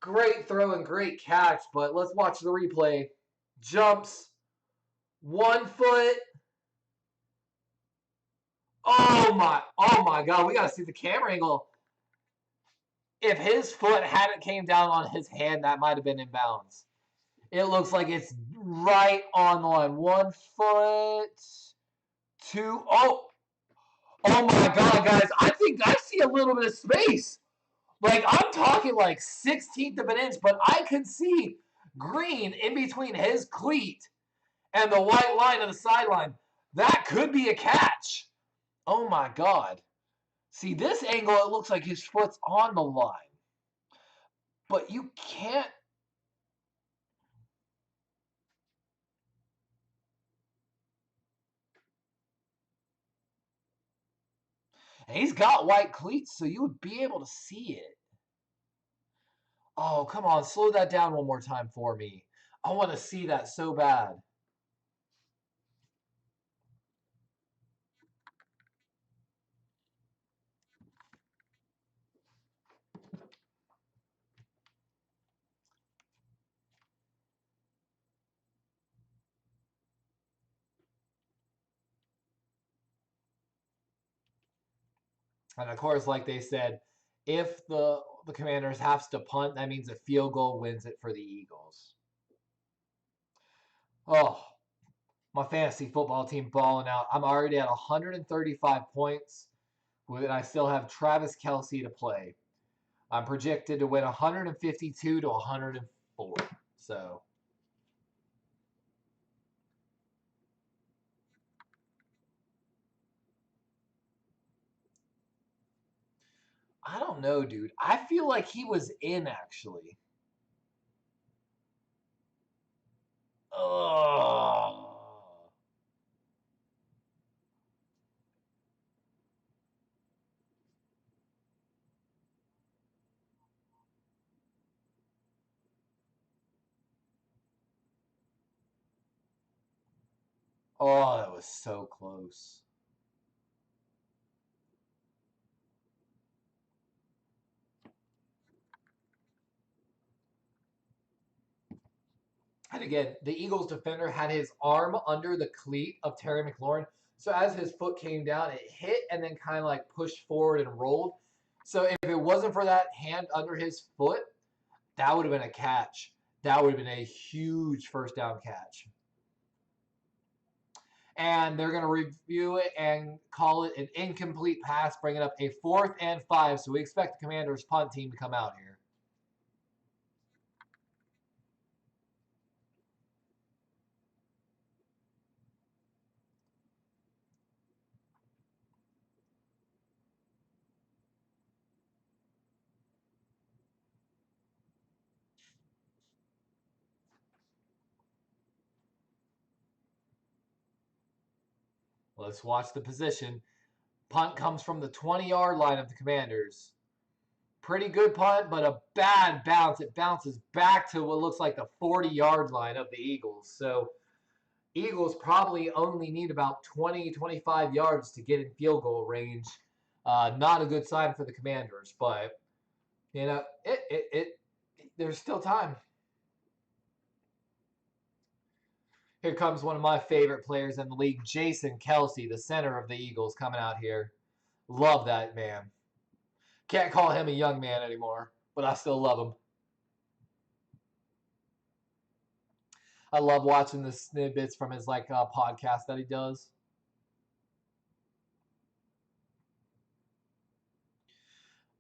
Great throw and great catch, but let's watch the replay. Jumps. 1 foot. Oh my God. We got to see the camera angle. If his foot hadn't came down on his hand, that might have been in bounds. It looks like it's right on the line. 1 foot. 2. Oh my God, guys. I think I see a little bit of space. Like, I'm talking like 16th of an inch, but I can see green in between his cleat and the white line of the sideline. That could be a catch. Oh, my God. See, this angle, it looks like his foot's on the line. But you can't. And he's got white cleats, so you would be able to see it. Oh, come on. Slow that down one more time for me. I want to see that so bad. And of course, like they said, if the Commanders have to punt, that means a field goal wins it for the Eagles. Oh, my fantasy football team balling out. I'm already at 135 points, and I still have Travis Kelce to play. I'm projected to win 152 to 104. So I don't know, dude. I feel like he was in actually. Oh. Oh, that was so close. And again, the Eagles defender had his arm under the cleat of Terry McLaurin. So as his foot came down, it hit and then kind of like pushed forward and rolled. So if it wasn't for that hand under his foot, that would have been a catch. That would have been a huge first down catch. And they're going to review it and call it an incomplete pass, bringing up a 4th and 5. So we expect the Commanders' punt team to come out here. Let's watch the position. Punt comes from the 20-yard line of the Commanders. Pretty good punt, but a bad bounce. It bounces back to what looks like the 40-yard line of the Eagles. So Eagles probably only need about 20, 25 yards to get in field goal range. Not a good sign for the Commanders, but you know, there's still time. Here comes one of my favorite players in the league, Jason Kelce, the center of the Eagles, coming out here. Love that man. Can't call him a young man anymore, but I still love him. I love watching the snippets from his podcast that he does.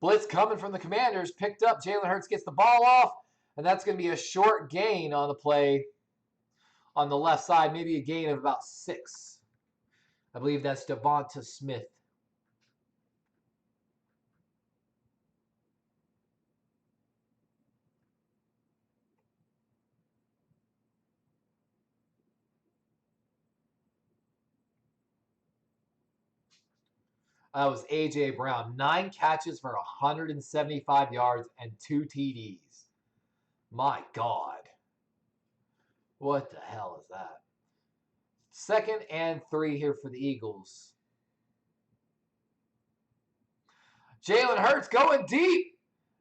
Blitz coming from the Commanders, picked up. Jalen Hurts gets the ball off, and that's going to be a short gain on the play on the left side, maybe a gain of about 6. I believe that's Devonta Smith. That was A.J. Brown. 9 catches for 175 yards and 2 TDs. My God. What the hell is that? 2nd and 3 here for the Eagles. Jalen Hurts going deep.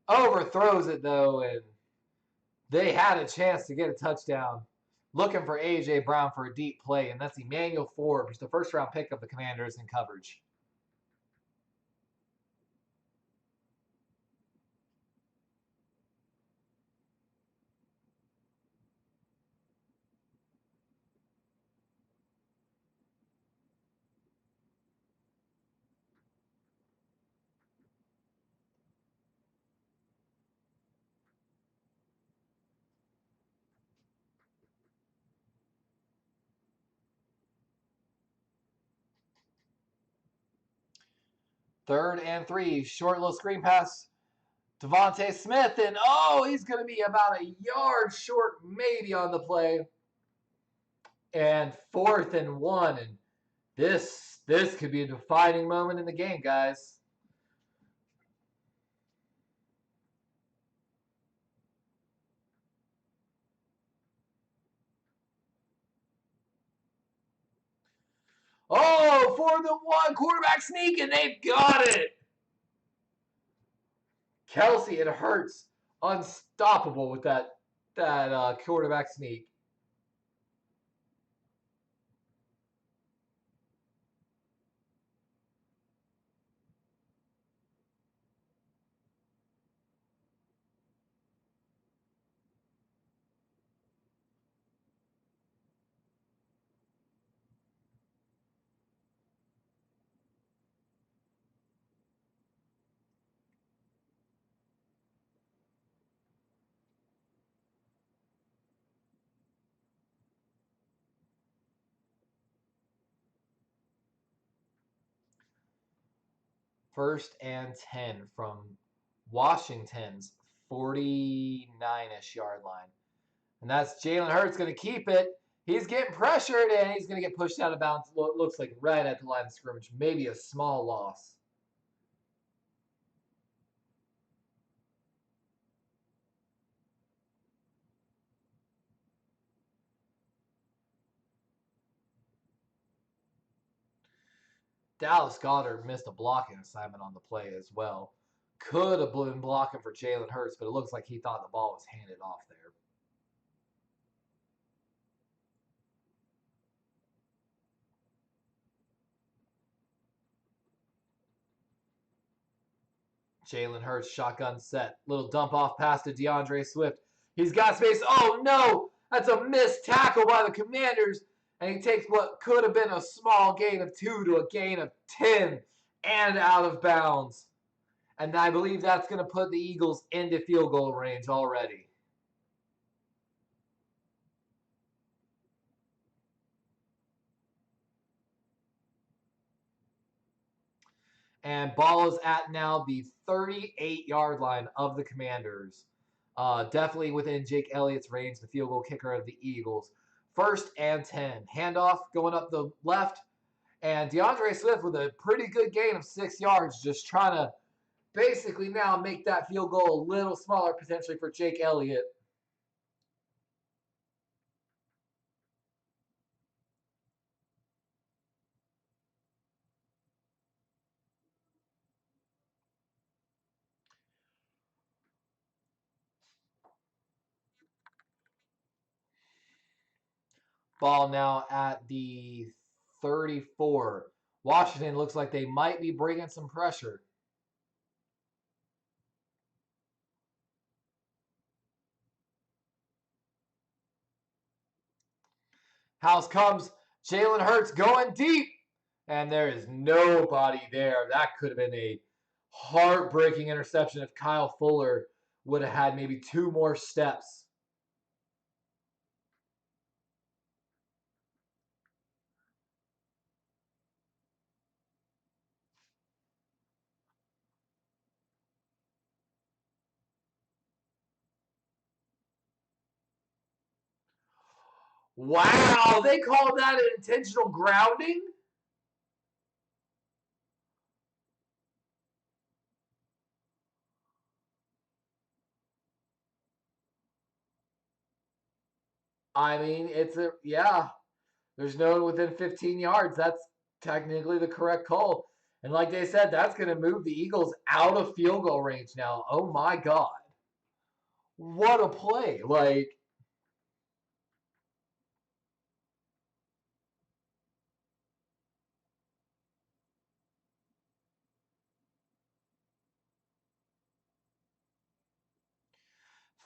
Overthrows it, though, and they had a chance to get a touchdown. Looking for A.J. Brown for a deep play, and that's Emmanuel Forbes, the first-round pick of the Commanders in coverage. Third and 3, short little screen pass. Devonta Smith, and he's going to be about a yard short maybe on the play. And 4th and 1, and this could be a defining moment in the game, guys. Oh, 4th and 1, quarterback sneak, and they've got it. Kelce, it hurts. Unstoppable with that quarterback sneak. First and 10 from Washington's 49-ish yard line. And that's Jalen Hurts going to keep it. He's getting pressured, and he's going to get pushed out of bounds. Looks like right at the line of scrimmage. Maybe a small loss. Dallas Goedert missed a blocking assignment on the play as well. Could have been blocking for Jalen Hurts, but it looks like he thought the ball was handed off there. Jalen Hurts, shotgun set. Little dump off pass to DeAndre Swift. He's got space. Oh, no. That's a missed tackle by the Commanders. And he takes what could have been a small gain of 2 to a gain of 10 and out of bounds. And I believe that's going to put the Eagles into field goal range already. And ball is at now the 38-yard line of the Commanders. Definitely within Jake Elliott's range, the field goal kicker of the Eagles. 1st and 10. Handoff going up the left. And DeAndre Swift with a pretty good gain of 6 yards, just trying to basically now make that field goal a little smaller potentially for Jake Elliott. Ball now at the 34. Washington looks like they might be bringing some pressure. House comes. Jalen Hurts going deep. And there is nobody there. That could have been a heartbreaking interception if Kyle Fuller would have had maybe 2 more steps. Wow, they called that an intentional grounding? I mean, there's no one within 15 yards. That's technically the correct call. And like they said, that's going to move the Eagles out of field goal range now. Oh my God. What a play. Like,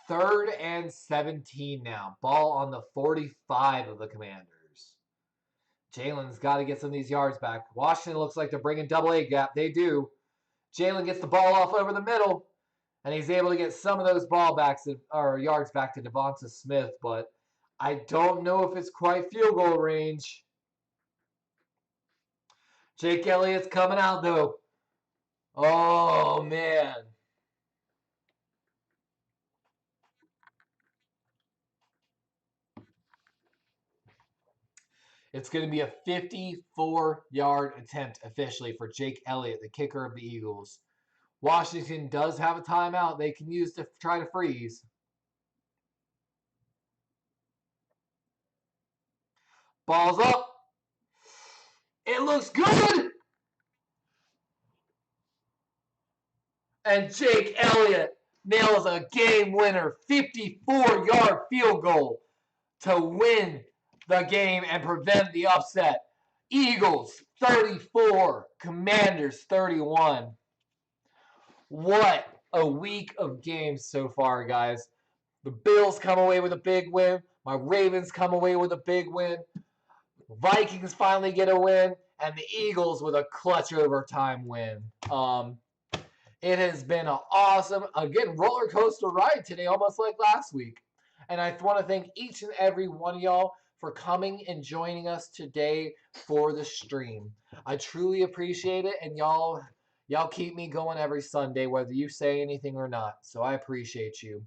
third and 17 now. Ball on the 45 of the Commanders. Jalen's got to get some of these yards back. Washington looks like they're bringing double A gap. They do. Jalen gets the ball off over the middle, and he's able to get some of those yards back to Devonta Smith, but I don't know if it's quite field goal range. Jake Elliott's coming out, though. Oh, man. It's going to be a 54-yard attempt officially for Jake Elliott, the kicker of the Eagles. Washington does have a timeout they can use to try to freeze. Ball's up. It looks good. And Jake Elliott nails a game winner 54-yard field goal to win the game and prevent the upset. Eagles 34, Commanders 31. What a week of games so far, guys. The Bills come away with a big win. My Ravens come away with a big win. Vikings finally get a win. And the Eagles with a clutch overtime win. It has been an awesome, again, roller coaster ride today, almost like last week. And I want to thank each and every one of y'all for coming and joining us today for the stream. I truly appreciate it, and y'all keep me going every Sunday, whether you say anything or not. So I appreciate you.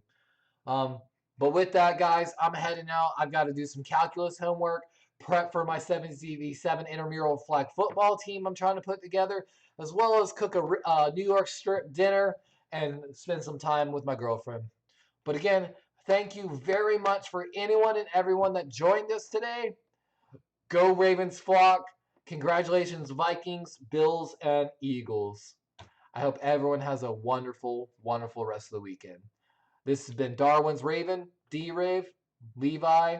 But with that, guys, I'm heading out. I've got to do some calculus homework, prep for my 7v7 intramural flag football team I'm trying to put together, as well as cook a New York strip dinner and spend some time with my girlfriend. But again, thank you very much for anyone and everyone that joined us today. Go Ravens flock. Congratulations, Vikings, Bills, and Eagles. I hope everyone has a wonderful, wonderful rest of the weekend. This has been Darwin's Raven, D-Rave, Levi,